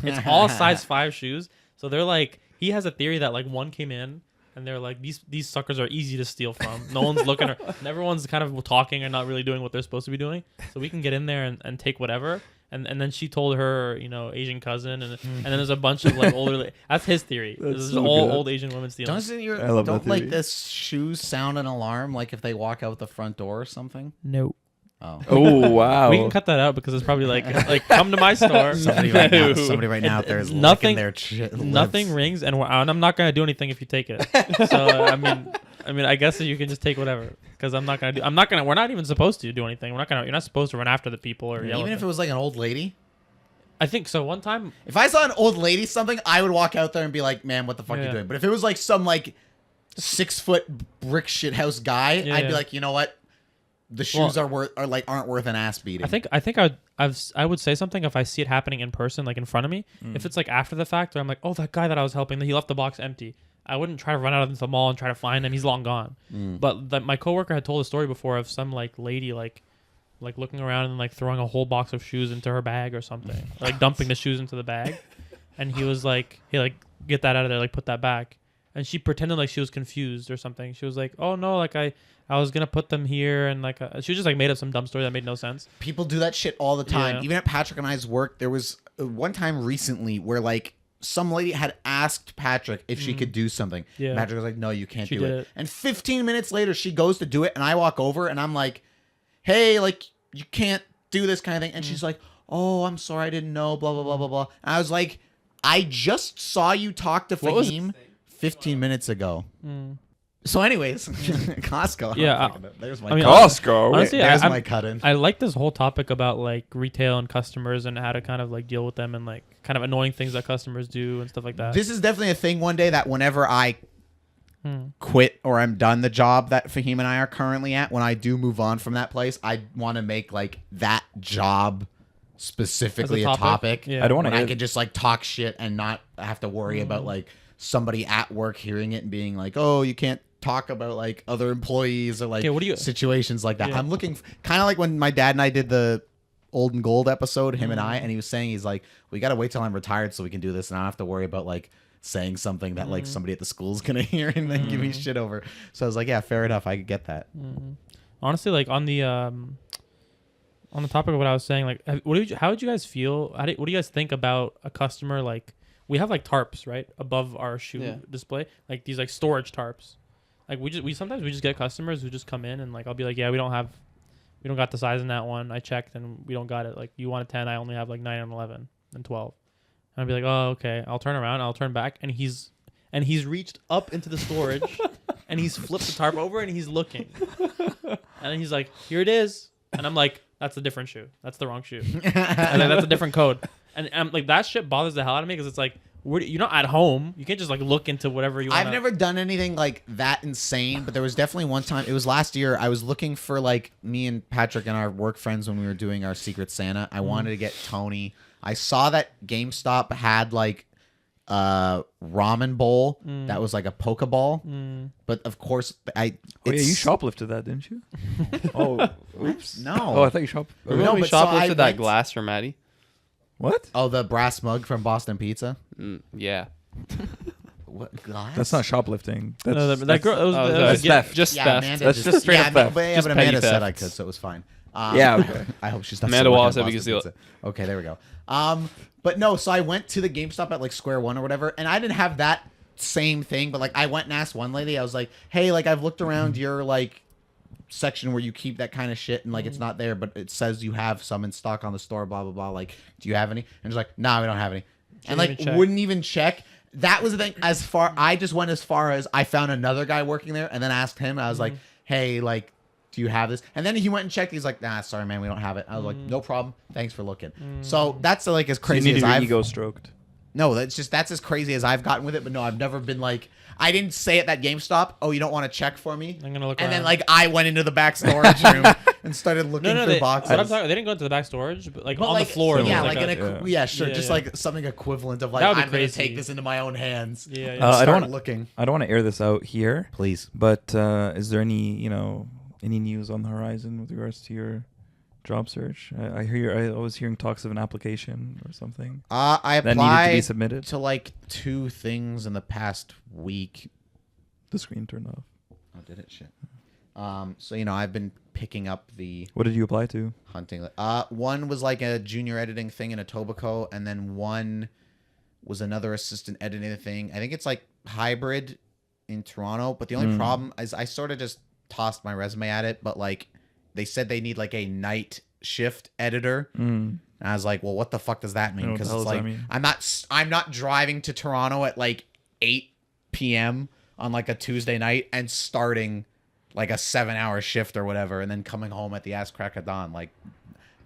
Speaker 3: It's all size 5 shoes. So they're like, he has a theory that like one came in. And they're like, these suckers are easy to steal from. No one's looking, and everyone's kind of talking and not really doing what they're supposed to be doing. So we can get in there and take whatever. And then she told her, you know, Asian cousin, and then there's a bunch of like older. That's his theory. This is
Speaker 2: so
Speaker 3: all
Speaker 2: good.
Speaker 3: old Asian women stealing.
Speaker 2: I love that
Speaker 1: don't like
Speaker 2: theory.
Speaker 1: this shoes sound an alarm like if they walk out the front door or something?
Speaker 3: No.
Speaker 1: Oh.
Speaker 2: Oh wow!
Speaker 3: We can cut that out because it's probably like come to my store.
Speaker 1: Somebody right now out there is
Speaker 3: Nothing-
Speaker 1: licking their
Speaker 3: Nothing
Speaker 1: lips.
Speaker 3: rings, and I'm not gonna do anything if you take it. So I mean, I guess you can just take whatever, because I'm not gonna. We're not even supposed to do anything. You're not supposed to run after the people or yell.
Speaker 1: Even
Speaker 3: at
Speaker 1: if it
Speaker 3: them.
Speaker 1: was like an old lady.
Speaker 3: I think so. One time,
Speaker 1: If I saw an old lady something, I would walk out there and be like, "Man, what the fuck are you
Speaker 3: Yeah.
Speaker 1: doing?" But if it was like some like 6-foot brick shithouse guy,
Speaker 3: Yeah,
Speaker 1: I'd be
Speaker 3: yeah.
Speaker 1: like, you know what? The shoes aren't worth an ass beating.
Speaker 3: I think I would say something if I see it happening in person, like in front of me. If it's like after the fact, where I'm like, oh, that guy that I was helping, he left the box empty. I wouldn't try to run out into the mall and try to find him. He's long gone. But my coworker had told a story before of some like lady like looking around and like throwing a whole box of shoes into her bag or something, like dumping the shoes into the bag. And he was like, hey, like get that out of there, like put that back. And she pretended like she was confused or something. She was like, oh no, like I was gonna put them here, and like she just like made up some dumb story that made no sense.
Speaker 1: People do that shit all the time.
Speaker 3: Yeah.
Speaker 1: Even at Patrick and I's work, there was one time recently where like some lady had asked Patrick if she could do something.
Speaker 3: Yeah.
Speaker 1: Patrick was like, no, you can't
Speaker 3: She
Speaker 1: do
Speaker 3: did
Speaker 1: it.
Speaker 3: it.
Speaker 1: And 15 minutes later, she goes to do it, and I walk over, and I'm like, hey, like, you can't do this kind of thing. And she's like, oh, I'm sorry, I didn't know, blah, blah, blah, blah, blah. And I was like, I just saw you talk to
Speaker 4: What was-
Speaker 1: Fahim 15 minutes ago. So anyways, Costco.
Speaker 3: Yeah,
Speaker 1: There's my
Speaker 3: I mean,
Speaker 1: cut.
Speaker 7: Costco.
Speaker 3: Honestly,
Speaker 1: There's
Speaker 3: I'm-
Speaker 1: my cut in.
Speaker 3: I like this whole topic about like retail and customers and how to kind of like deal with them and like kind of annoying things that customers do and stuff like that.
Speaker 1: This is definitely a thing one day that whenever I quit or I'm done the job that Fahim and I are currently at, when I do move on from that place, I want to make like that job specifically
Speaker 3: As
Speaker 1: a topic.
Speaker 3: Yeah.
Speaker 2: I don't want
Speaker 1: When
Speaker 2: to.
Speaker 1: I could just like talk shit and not have to worry about like somebody at work hearing it and being like, oh, you can't talk about like other employees or like
Speaker 3: Okay, what do you-
Speaker 1: situations like that.
Speaker 3: Yeah.
Speaker 1: I'm looking kind of like when my dad and I did the Old and Gold episode, him and I, and he was saying, he's like, we got to wait till I'm retired so we can do this and I don't have to worry about like saying something that like somebody at the school's gonna hear and then give me shit over. So I was like, yeah, fair enough, I could get that.
Speaker 3: Honestly, like on the topic of what I was saying, like how would you guys feel? What do you guys think about a customer? Like we have like tarps right above our shoe display, like these like storage tarps. Like we sometimes just get customers who just come in and like I'll be like, yeah, we don't got the size in that one. I checked and we don't got it. Like you want a 10, I only have like 9 and 11 and 12. And I'll be like, oh, okay. I'll turn around. I'll turn back, and he's reached up into the storage, and he's flipped the tarp over, and he's looking, and then he's like, here it is, and I'm like, that's a different shoe. That's the wrong shoe. And then that's a different code. And I'm like, that shit bothers the hell out of me because it's like, you're not at home. You can't just like look into whatever you want.
Speaker 1: I've never done anything like that insane, but there was definitely one time, it was last year, I was looking for like me and Patrick and our work friends when we were doing our Secret Santa. I wanted to get Tony. I saw that GameStop had like a ramen bowl that was like a Pokeball, but of course
Speaker 2: Oh yeah, you shoplifted that, didn't you? Oh, oops.
Speaker 1: No.
Speaker 2: Oh, I thought you shop.
Speaker 4: Remember
Speaker 1: No,
Speaker 4: when we
Speaker 1: but so I
Speaker 4: shoplifted that
Speaker 1: went-
Speaker 4: glass for Matty?
Speaker 2: What?
Speaker 1: Oh, the brass mug from Boston Pizza.
Speaker 4: Yeah.
Speaker 1: What glass?
Speaker 2: That's not shoplifting. That's,
Speaker 3: No, that girl. It was,
Speaker 4: Oh,
Speaker 3: it
Speaker 4: sorry.
Speaker 3: was
Speaker 2: that's theft.
Speaker 4: Just
Speaker 1: Yeah,
Speaker 4: theft.
Speaker 1: Amanda
Speaker 2: That's just straight up theft.
Speaker 1: But,
Speaker 4: Just
Speaker 1: Amanda
Speaker 4: petty
Speaker 1: said I
Speaker 4: theft.
Speaker 1: could, so it was fine.
Speaker 2: Yeah, okay.
Speaker 1: I hope she's not.
Speaker 4: Amanda
Speaker 1: still working
Speaker 4: Wallace
Speaker 1: at
Speaker 4: said we could
Speaker 1: Boston
Speaker 4: steal it.
Speaker 1: Pizza. Okay, there we go. But no, so I went to the GameStop at like Square One or whatever, and I didn't have that same thing. But like, I went and asked one lady. I was like, "Hey, like, I've looked around your like section where you keep that kind of shit, and like, it's not there, but it says you have some in stock on the store. Blah blah blah. Like, do you have any?" And she's like, "No, we don't have any." And like,
Speaker 3: even check.
Speaker 1: wouldn't even check. That was the thing. I just went as far as I found another guy working there, and then asked him. I was like, "Hey, like, do you have this?" And then he went and checked. He's like, "Nah, sorry, man, we don't have it." I was like, "No problem. Thanks for looking." So that's like as
Speaker 2: So you
Speaker 1: crazy
Speaker 2: needed
Speaker 1: as
Speaker 2: your
Speaker 1: I've.
Speaker 2: ego stroked.
Speaker 1: No, that's as crazy as I've gotten with it. But no, I've never been like, I didn't say at that GameStop, "Oh, you don't want to check for me?"
Speaker 3: I'm gonna look
Speaker 1: And then
Speaker 3: around.
Speaker 1: like I went into the back storage room and started looking
Speaker 3: no,
Speaker 1: through
Speaker 3: they,
Speaker 1: boxes.
Speaker 3: what I'm talking, they didn't go into the back storage, but like
Speaker 1: But,
Speaker 3: on
Speaker 1: like,
Speaker 3: the floor.
Speaker 1: Yeah,
Speaker 3: there was,
Speaker 1: like
Speaker 3: a-
Speaker 1: in a yeah, sure,
Speaker 3: Yeah,
Speaker 1: just
Speaker 3: yeah.
Speaker 1: like something equivalent of like
Speaker 3: That would be
Speaker 1: I'm gonna
Speaker 3: crazy.
Speaker 1: take this into my own hands.
Speaker 3: Yeah,
Speaker 1: and
Speaker 3: yeah.
Speaker 2: I
Speaker 1: start
Speaker 2: don't wanna-
Speaker 1: looking.
Speaker 2: I don't want to air this out here,
Speaker 1: Please.
Speaker 2: but is there any any news on the horizon with regards to your job search? I was hearing talks of an application or something
Speaker 1: I
Speaker 2: that needed to be
Speaker 1: applied
Speaker 2: submitted.
Speaker 1: to like 2 things in the past week.
Speaker 2: The screen turned off.
Speaker 1: Oh, did it? Shit. So I've been picking up the
Speaker 2: What did you apply to?
Speaker 1: hunting. One was like a junior editing thing in Etobicoke, and then one was another assistant editing thing. I think it's like hybrid in Toronto, but the only problem is I sort of just tossed my resume at it, but like they said they need like a night shift editor. And I was like, well, what the fuck does that mean?
Speaker 2: What the
Speaker 1: Because
Speaker 2: hell
Speaker 1: it's
Speaker 2: does that
Speaker 1: like
Speaker 2: mean?
Speaker 1: I'm not driving to Toronto at like 8 p.m. on like a Tuesday night and starting like a 7-hour shift or whatever, and then coming home at the ass crack of dawn. Like,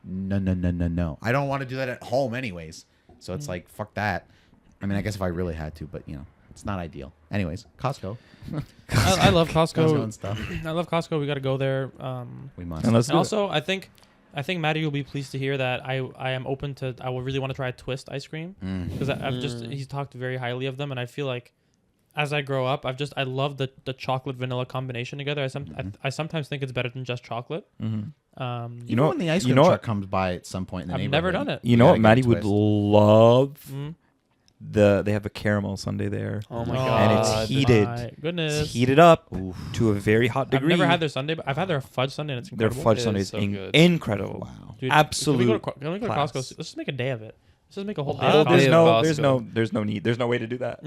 Speaker 1: no. I don't want to do that at home anyways. So it's like, fuck that. I mean, I guess if I really had to, but it's not ideal. Anyways, Costco.
Speaker 3: I love
Speaker 1: Costco and
Speaker 3: Costco.
Speaker 1: stuff.
Speaker 3: I love Costco. We got to go there.
Speaker 1: We must.
Speaker 2: And let's
Speaker 3: And
Speaker 2: do
Speaker 3: also, I think Matty will be pleased to hear that I am open to. I will really want to try Twist ice cream because I've just he's talked very highly of them, and I feel like as I grow up, I love the chocolate vanilla combination together. I sometimes think it's better than just chocolate.
Speaker 1: You
Speaker 2: You
Speaker 1: know
Speaker 2: know-
Speaker 1: when the ice
Speaker 2: you
Speaker 1: cream
Speaker 2: know
Speaker 1: truck
Speaker 2: what-
Speaker 1: comes by at some point in the
Speaker 3: I've
Speaker 1: neighborhood.
Speaker 3: never done it.
Speaker 2: You know what
Speaker 1: gotta
Speaker 2: Matty
Speaker 1: get a
Speaker 2: would
Speaker 1: twist.
Speaker 2: love?
Speaker 3: Mm.
Speaker 2: They have a caramel sundae there.
Speaker 4: Oh my
Speaker 3: Oh,
Speaker 4: god.
Speaker 2: And it's heated.
Speaker 3: My goodness.
Speaker 2: It's heated up
Speaker 1: Oof.
Speaker 2: to a very hot
Speaker 3: I've
Speaker 2: degree.
Speaker 3: never had their sundae, but I've had their fudge sundae, and it's
Speaker 2: Their
Speaker 3: incredible.
Speaker 2: fudge
Speaker 4: It
Speaker 2: sundae
Speaker 4: is
Speaker 2: is
Speaker 4: so good.
Speaker 2: incredible.
Speaker 1: Wow.
Speaker 3: Dude,
Speaker 2: Absolute
Speaker 3: Can we go to
Speaker 2: class.
Speaker 3: Costco? Let's just make a day of it. Let's just make a whole day.
Speaker 2: Oh,
Speaker 3: of
Speaker 2: there's
Speaker 4: Day
Speaker 3: Costco.
Speaker 4: of
Speaker 2: there's
Speaker 4: Costco.
Speaker 2: no need. There's no way to do that.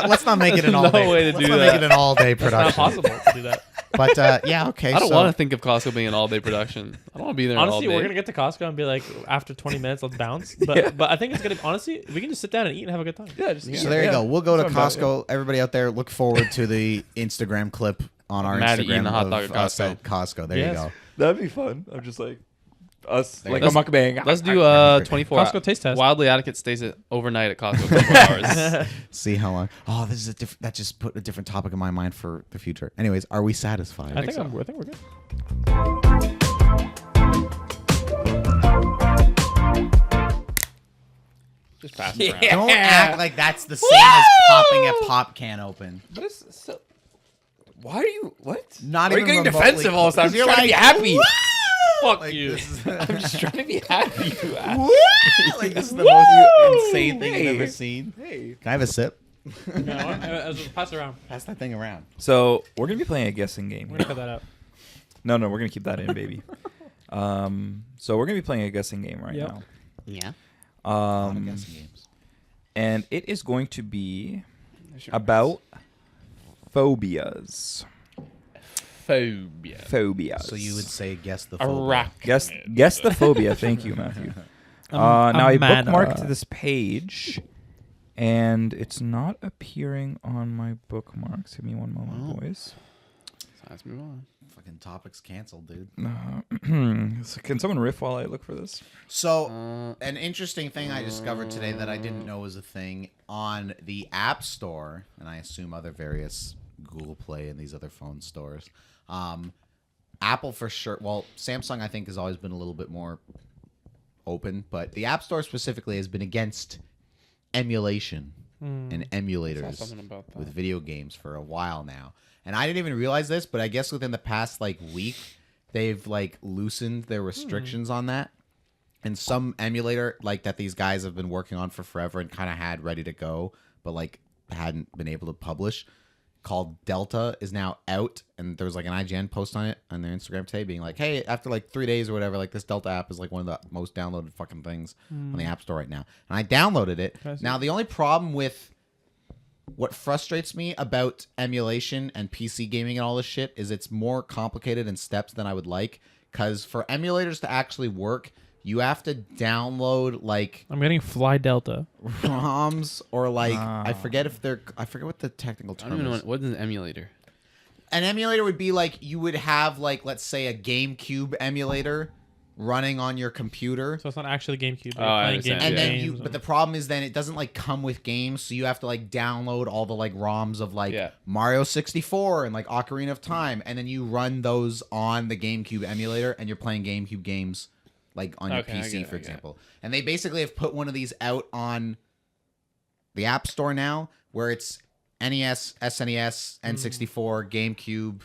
Speaker 1: let's not make it an
Speaker 4: There's
Speaker 1: all
Speaker 4: no
Speaker 1: day.
Speaker 4: way to
Speaker 1: let's
Speaker 4: do
Speaker 1: not
Speaker 4: that.
Speaker 1: make it an all day
Speaker 3: It's not
Speaker 1: production.
Speaker 3: possible to do that.
Speaker 1: But yeah, okay.
Speaker 4: I don't
Speaker 1: so
Speaker 4: want to think of Costco being an all day production. I don't want to be there all
Speaker 3: Honestly,
Speaker 4: day.
Speaker 3: we're gonna get to Costco and be like, after 20 minutes, let's bounce. But
Speaker 2: Yeah.
Speaker 3: but I think it's gonna. Honestly, we can just sit down and eat and have a good time.
Speaker 2: Yeah, just,
Speaker 1: So there you go. We'll go to
Speaker 2: That's what I'm
Speaker 1: Costco. Everybody out there, look forward to the Instagram clip on our
Speaker 4: Matty
Speaker 1: Instagram
Speaker 4: eating a hot
Speaker 1: of
Speaker 4: dog at
Speaker 1: us
Speaker 4: Costco.
Speaker 1: at Costco. There
Speaker 3: Yes.
Speaker 1: you go.
Speaker 2: That'd be fun. I'm just like us,
Speaker 1: There
Speaker 2: like
Speaker 1: you
Speaker 2: a
Speaker 1: go.
Speaker 2: mukbang.
Speaker 4: Let's do 24
Speaker 3: Costco taste test.
Speaker 4: Wildly Adequate stays it overnight at Costco for 24 hours.
Speaker 1: See how long. Oh, this is a different. That just put a different topic in my mind for the future. Anyways, are we satisfied?
Speaker 3: I think we're good.
Speaker 4: Just pass it around.
Speaker 1: Don't act like that's the same as popping a pop can open.
Speaker 2: But it's so. Why are you what?
Speaker 1: Not
Speaker 2: Why are you
Speaker 1: even
Speaker 2: getting
Speaker 1: remotely
Speaker 2: defensive all the time? I'm
Speaker 1: close.
Speaker 2: just trying to be happy.
Speaker 4: Fuck
Speaker 1: Like,
Speaker 4: you.
Speaker 1: this is,
Speaker 2: I'm just trying to be happy. You ass.
Speaker 1: like this is the most insane thing
Speaker 2: Hey.
Speaker 1: I've ever seen.
Speaker 2: Hey.
Speaker 1: Can I have a sip?
Speaker 3: No, just pass it around.
Speaker 1: Pass that thing around.
Speaker 2: So we're gonna be playing a guessing game.
Speaker 3: We're gonna cut that out.
Speaker 2: No, we're gonna keep that in, baby. So we're gonna be playing a guessing game right
Speaker 3: Yep.
Speaker 2: now.
Speaker 1: Yeah.
Speaker 2: Um,
Speaker 1: Guessing games.
Speaker 2: and it is going to be about phobias.
Speaker 4: Phobia.
Speaker 2: Phobias.
Speaker 1: So you would say guess the phobia.
Speaker 4: Iraq.
Speaker 2: Guess the phobia. Thank you, Matthew. Now I bookmarked this page, and it's not appearing on my bookmarks. Give me one moment, boys.
Speaker 4: Let's move on.
Speaker 1: Fucking topics canceled, dude.
Speaker 2: So can someone riff while I look for this?
Speaker 1: So, an interesting thing I discovered today that I didn't know was a thing on the App Store, and I assume other various Google Play and these other phone stores. Apple for sure. Well, Samsung I think has always been a little bit more open, but the App Store specifically has been against emulation and emulators
Speaker 4: something about that.
Speaker 1: with video games for a while now. And I didn't even realize this, but I guess within the past like week, they've like loosened their restrictions on that. And some emulator like that these guys have been working on for forever and kind of had ready to go, but like hadn't been able to publish, called Delta, is now out. And there was like an IGN post on it on their Instagram today being like, hey, after like 3 days or whatever, like this Delta app is like one of the most downloaded fucking things on the App Store right now. And I downloaded it.
Speaker 3: I see.
Speaker 1: Now the only problem with what frustrates me about emulation and PC gaming and all this shit is it's more complicated in steps than I would like. Because for emulators to actually work, you have to download like
Speaker 3: I'm getting Fly Delta.
Speaker 1: ROMs or like I forget what the technical
Speaker 4: I don't
Speaker 1: term
Speaker 4: even know
Speaker 1: is.
Speaker 4: what is an emulator.
Speaker 1: An emulator would be like you would have like let's say a GameCube emulator running on your computer.
Speaker 3: So it's not actually GameCube.
Speaker 4: Oh, I
Speaker 3: You're
Speaker 4: understand.
Speaker 1: And then
Speaker 3: games
Speaker 1: but the problem is then it doesn't like come with games, so you have to like download all the like ROMs of like
Speaker 4: Yeah.
Speaker 1: Mario 64 and like Ocarina of Time, and then you run those on the GameCube emulator, and you're playing GameCube games like on your
Speaker 4: Okay, I
Speaker 1: PC,
Speaker 4: get it,
Speaker 1: for
Speaker 4: I get it.
Speaker 1: example. And they basically have put one of these out on the App Store now, where it's NES, SNES, N64, GameCube,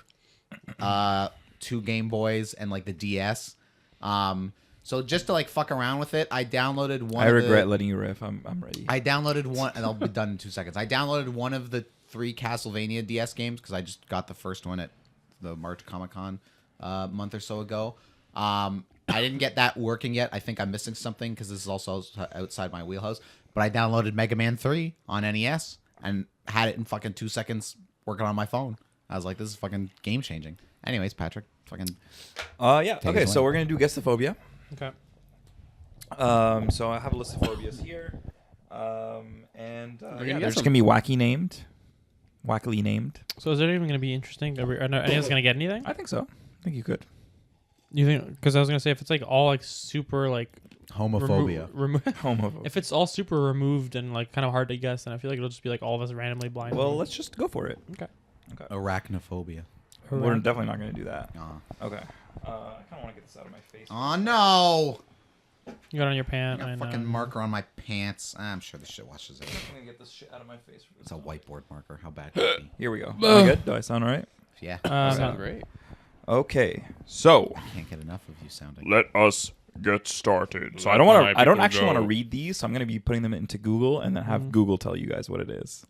Speaker 1: 2 Game Boys, and like the DS. So just to like fuck around with it, I downloaded one.
Speaker 2: I
Speaker 1: of
Speaker 2: regret
Speaker 1: the,
Speaker 2: letting you riff. I'm ready.
Speaker 1: I downloaded one, and I'll be done in 2 seconds. I downloaded one of the 3 Castlevania DS games because I just got the first one at the March Comic Con a month or so ago. I didn't get that working yet. I think I'm missing something because this is also outside my wheelhouse. But I downloaded Mega Man 3 on NES and had it in fucking 2 seconds working on my phone. I was like, this is fucking game changing. Anyways, Patrick, fucking
Speaker 2: Yeah.
Speaker 1: Take
Speaker 2: Okay.
Speaker 1: us
Speaker 2: So
Speaker 1: away.
Speaker 2: we're gonna do guess the phobia.
Speaker 3: Okay.
Speaker 2: So I have a list of phobias here, and
Speaker 4: gonna
Speaker 2: yeah,
Speaker 4: guess
Speaker 2: they're just
Speaker 4: them.
Speaker 2: gonna be wackily named.
Speaker 3: So is it even going to be interesting? Are any of us going to get anything?
Speaker 2: I think so. I think you could.
Speaker 3: You think? Because I was gonna say if it's like all like super like
Speaker 1: Homophobia.
Speaker 2: Homophobe.
Speaker 3: if it's all super removed and like kind of hard to guess, then I feel like it'll just be like all of us randomly blind.
Speaker 2: Well, let's just go for it.
Speaker 1: Arachnophobia.
Speaker 2: We're definitely not going to do that.
Speaker 1: Aw.
Speaker 2: Okay. I kind of want to get this out of my face.
Speaker 1: Oh no!
Speaker 3: You got it on your
Speaker 1: I
Speaker 3: pant.
Speaker 1: got
Speaker 3: I
Speaker 1: a
Speaker 3: know.
Speaker 1: fucking marker on my pants. I'm sure this shit washes out.
Speaker 2: I'm going to get this shit out of my face.
Speaker 1: It's a whiteboard marker. How bad could it be?
Speaker 2: Here we go. Am I good? Do I sound all right?
Speaker 1: Yeah.
Speaker 4: Sounds
Speaker 3: No.
Speaker 4: great.
Speaker 2: Okay. So,
Speaker 1: Can't get enough of you sounding.
Speaker 6: Let us get started.
Speaker 2: I don't want to. I don't actually want to read these, so I'm going to be putting them into Google and then have Google tell you guys what it is.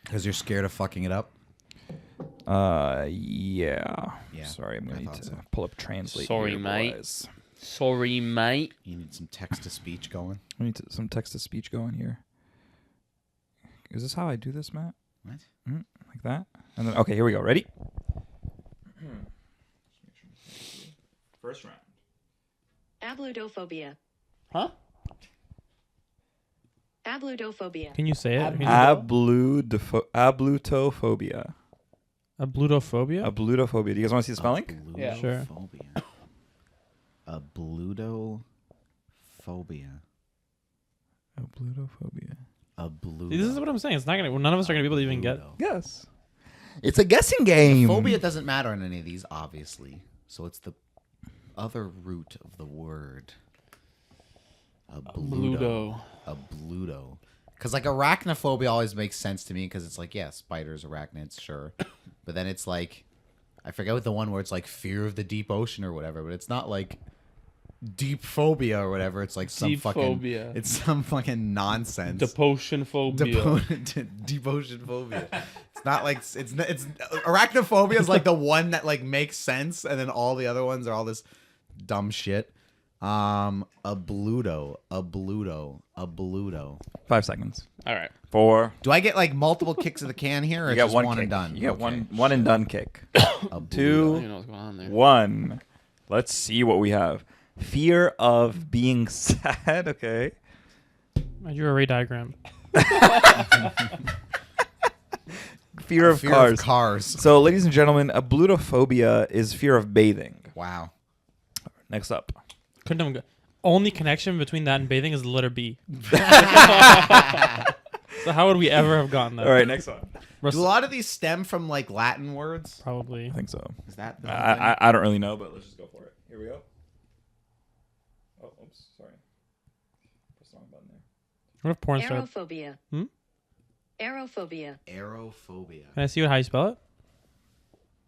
Speaker 1: Because you're scared of fucking it up?
Speaker 2: Yeah.
Speaker 1: Yeah,
Speaker 2: Sorry, I'm
Speaker 1: I
Speaker 2: going to need
Speaker 1: thought
Speaker 2: to
Speaker 1: so.
Speaker 2: pull up Translate.
Speaker 4: Sorry,
Speaker 2: here,
Speaker 4: mate.
Speaker 2: boys.
Speaker 4: Sorry, mate.
Speaker 1: You need some text-to-speech going?
Speaker 2: I need some text-to-speech going here. Is this how I do this, Matt?
Speaker 1: What?
Speaker 2: Like that? And then, okay, here we go. Ready? First round.
Speaker 7: Ablutophobia.
Speaker 3: Huh?
Speaker 7: Ablutophobia.
Speaker 3: Can you say it?
Speaker 2: Ablutophobia.
Speaker 3: Ablutophobia.
Speaker 2: Ablutophobia. Do you guys want to see the spelling?
Speaker 4: Yeah.
Speaker 3: Sure.
Speaker 1: Ablutophobia.
Speaker 2: Ablutophobia.
Speaker 1: Abluto.
Speaker 3: See, this is what I'm saying. It's not gonna. None of us are gonna be able to even get.
Speaker 2: Yes. It's a guessing game.
Speaker 1: Phobia doesn't matter in any of these, obviously. So it's the other root of the word.
Speaker 4: Bluto.
Speaker 1: Abluto. Because like arachnophobia always makes sense to me because it's like, yeah, spiders, arachnids, sure. But then it's like, I forget what the one where it's like fear of the deep ocean or whatever, but it's not like deep phobia or whatever. It's like some
Speaker 4: Deep
Speaker 1: fucking
Speaker 4: phobia.
Speaker 1: It's some fucking nonsense.
Speaker 4: Depotion phobia.
Speaker 1: Deep ocean phobia. It's not like it's arachnophobia is like the one that like makes sense, and then all the other ones are all this dumb shit. Abluto.
Speaker 2: 5 seconds.
Speaker 4: All right.
Speaker 2: 4.
Speaker 1: Do I get like multiple kicks of the can here, or
Speaker 2: You
Speaker 1: it's
Speaker 2: got
Speaker 1: just
Speaker 2: one
Speaker 1: one
Speaker 2: kick.
Speaker 1: and done?
Speaker 2: You got
Speaker 1: Okay.
Speaker 2: one and done kick.
Speaker 1: Abluto.
Speaker 2: 2,
Speaker 4: I don't know what's going on there.
Speaker 2: 1. Let's see what we have. Fear of being sad. Okay.
Speaker 3: I drew a ray diagram.
Speaker 2: Fear of
Speaker 1: Fear
Speaker 2: cars.
Speaker 1: of cars.
Speaker 2: So, ladies and gentlemen, ablutophobia is fear of bathing.
Speaker 1: Wow.
Speaker 2: Next up.
Speaker 3: Couldn't have. Only connection between that and bathing is the letter B. So how would we ever have gotten that?
Speaker 2: All right, next one.
Speaker 1: Do a lot of these stem from like Latin words?
Speaker 3: Probably.
Speaker 2: I think so.
Speaker 1: Is that the whole thing?
Speaker 2: I don't really know, but let's just go for it. Here we go. Oh, oops, sorry. Press the wrong button there.
Speaker 3: What if porn star?
Speaker 7: Aerophobia.
Speaker 3: Hmm?
Speaker 7: Aerophobia.
Speaker 1: Aerophobia.
Speaker 3: Can I see how you spell it?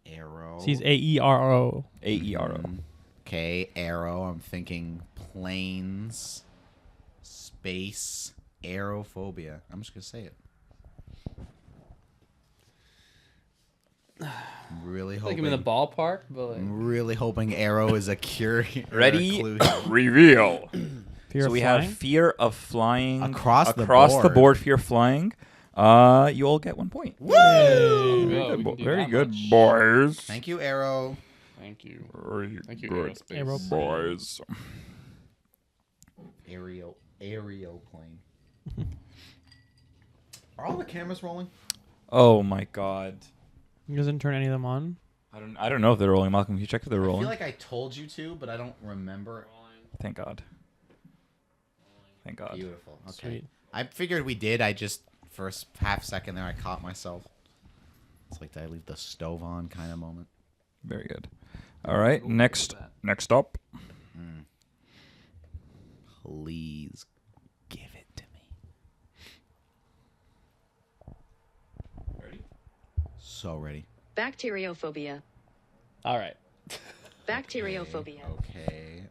Speaker 1: Aero.
Speaker 3: He's AERO.
Speaker 2: AERO.
Speaker 1: Okay, arrow. I'm thinking planes, space, aerophobia. I'm just gonna say it. I'm really
Speaker 4: Like
Speaker 1: hoping.
Speaker 4: I'm in the ballpark, but like,
Speaker 1: I'm really hoping arrow is a cure.
Speaker 2: Ready?
Speaker 1: or a clue.
Speaker 6: Reveal.
Speaker 3: Fear
Speaker 2: So
Speaker 3: of
Speaker 2: we
Speaker 3: flying?
Speaker 2: have fear of flying
Speaker 1: Across the
Speaker 2: the
Speaker 1: board.
Speaker 2: board. Fear of flying. You all get 1 point.
Speaker 1: Woo!
Speaker 4: Hey,
Speaker 2: Very
Speaker 4: well,
Speaker 2: good,
Speaker 4: we
Speaker 2: bo-
Speaker 4: can do
Speaker 2: very
Speaker 4: that
Speaker 2: good,
Speaker 4: much.
Speaker 6: Boys.
Speaker 1: Thank you, arrow.
Speaker 4: Thank you.
Speaker 6: Very
Speaker 4: Thank you,
Speaker 6: good.
Speaker 4: aerospace.
Speaker 3: Aero-
Speaker 6: Boys.
Speaker 1: Aeroplane. Are all the cameras rolling?
Speaker 2: Oh my god.
Speaker 3: You guys didn't turn any of them on?
Speaker 2: I don't know if they're rolling. Malcolm, can you check if they're
Speaker 1: I
Speaker 2: rolling?
Speaker 1: feel like I told you to, but I don't remember.
Speaker 2: Thank God. Thank God.
Speaker 1: Beautiful. Okay.
Speaker 3: Sweet.
Speaker 1: I figured we did. I just for a half second there, I caught myself. It's like, did I leave the stove on kind of moment?
Speaker 2: Very good. All right. Next up.
Speaker 1: Please give it to me.
Speaker 2: Ready?
Speaker 1: So ready.
Speaker 7: Bacteriophobia.
Speaker 4: All right.
Speaker 7: Bacteriophobia.
Speaker 1: Okay.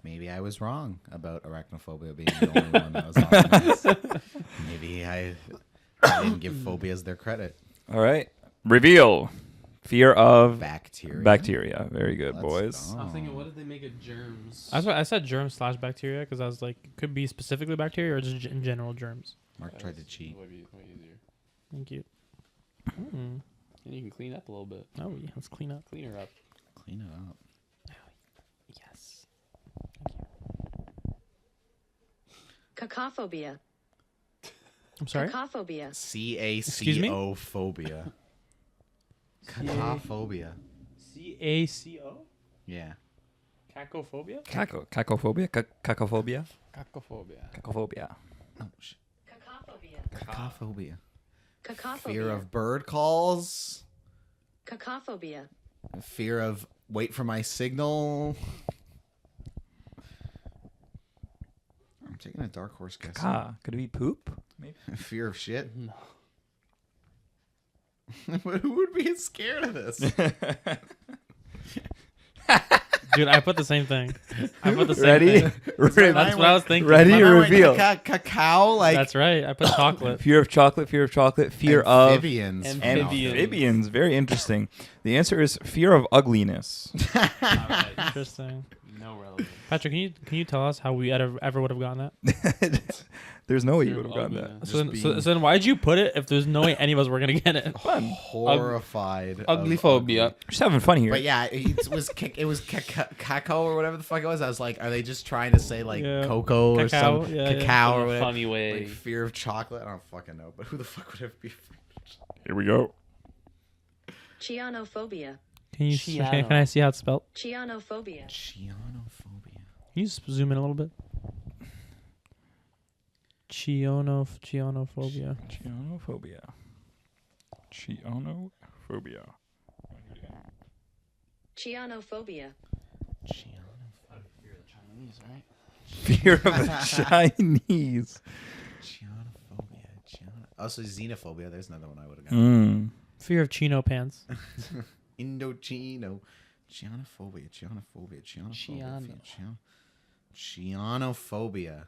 Speaker 1: Maybe I was wrong about arachnophobia being the only one that was on the list. Maybe I didn't give phobias their credit.
Speaker 2: All right. Reveal. Fear of
Speaker 1: Bacteria.
Speaker 2: bacteria. Very good,
Speaker 1: Let's
Speaker 2: boys.
Speaker 1: go.
Speaker 4: I was thinking, what did they make of germs?
Speaker 3: That's why I said germ/bacteria because I was like, it could be specifically bacteria or just in general germs.
Speaker 1: Mark tried to cheat.
Speaker 4: Way easier.
Speaker 3: Thank you.
Speaker 4: And you can clean up a little bit.
Speaker 3: Oh yeah, let's clean up.
Speaker 4: Clean her up.
Speaker 1: Clean it up.
Speaker 3: Yes.
Speaker 7: Cacophobia.
Speaker 3: I'm sorry.
Speaker 7: Cacophobia.
Speaker 1: CACO phobia. Cacophobia.
Speaker 3: CACO.
Speaker 1: Yeah.
Speaker 3: Cacophobia.
Speaker 2: Cacophobia. Cacophobia.
Speaker 4: Cacophobia.
Speaker 2: Cacophobia.
Speaker 1: Oh shit.
Speaker 7: Cacophobia.
Speaker 1: Cacophobia.
Speaker 7: Cacophobia.
Speaker 1: Fear of bird calls.
Speaker 7: Cacophobia.
Speaker 1: Fear of wait for my signal. I'm taking a dark horse guess.
Speaker 2: Could it be poop? Maybe.
Speaker 1: Fear of shit.
Speaker 4: No.
Speaker 1: But who would be scared of this?
Speaker 3: Dude, I put the same thing. I put the same
Speaker 2: Ready?
Speaker 3: thing.
Speaker 2: Ready?
Speaker 3: That's what I was thinking.
Speaker 2: Ready?
Speaker 1: My
Speaker 2: to
Speaker 1: mind went
Speaker 2: reveal.
Speaker 1: Cacao, like
Speaker 3: That's right. I put chocolate.
Speaker 2: Fear of chocolate. Fear of chocolate. Fear of
Speaker 1: amphibians.
Speaker 2: amphibians. Very interesting. The answer is fear of ugliness.
Speaker 3: Interesting.
Speaker 4: No relevance.
Speaker 3: Patrick, can you tell us how we ever would have gotten that?
Speaker 2: There's no way you
Speaker 4: Fear
Speaker 2: would
Speaker 4: of
Speaker 2: have gotten that.
Speaker 4: ugliness.
Speaker 3: So then why'd you put it if there's no way any of us were gonna get it?
Speaker 1: Horrified.
Speaker 4: Ugly
Speaker 1: of
Speaker 4: phobia.
Speaker 1: ugly.
Speaker 2: Just having fun here.
Speaker 1: But yeah, it was cacao or whatever the fuck it was. I was like, are they just trying to say like
Speaker 3: Yeah.
Speaker 1: cocoa or
Speaker 3: Cacao,
Speaker 1: some
Speaker 3: yeah,
Speaker 1: cacao
Speaker 4: In
Speaker 1: or
Speaker 4: a
Speaker 1: whatever?
Speaker 4: funny way.
Speaker 1: Like fear of chocolate. I don't fucking know. But who the fuck would it be?
Speaker 2: Here we go.
Speaker 7: Chianophobia.
Speaker 3: Can I see how it's spelled?
Speaker 7: Chianophobia.
Speaker 1: Chianophobia.
Speaker 3: Can you just zoom in a little bit? Chianophobia.
Speaker 2: Chianophobia. Chianophobia.
Speaker 7: Chianophobia.
Speaker 2: Fear of the Chinese.
Speaker 1: Chianophobia. Also xenophobia. There's another one I would have gotten.
Speaker 3: Fear of chino pants.
Speaker 1: Indochino. Chianophobia. Chianophobia.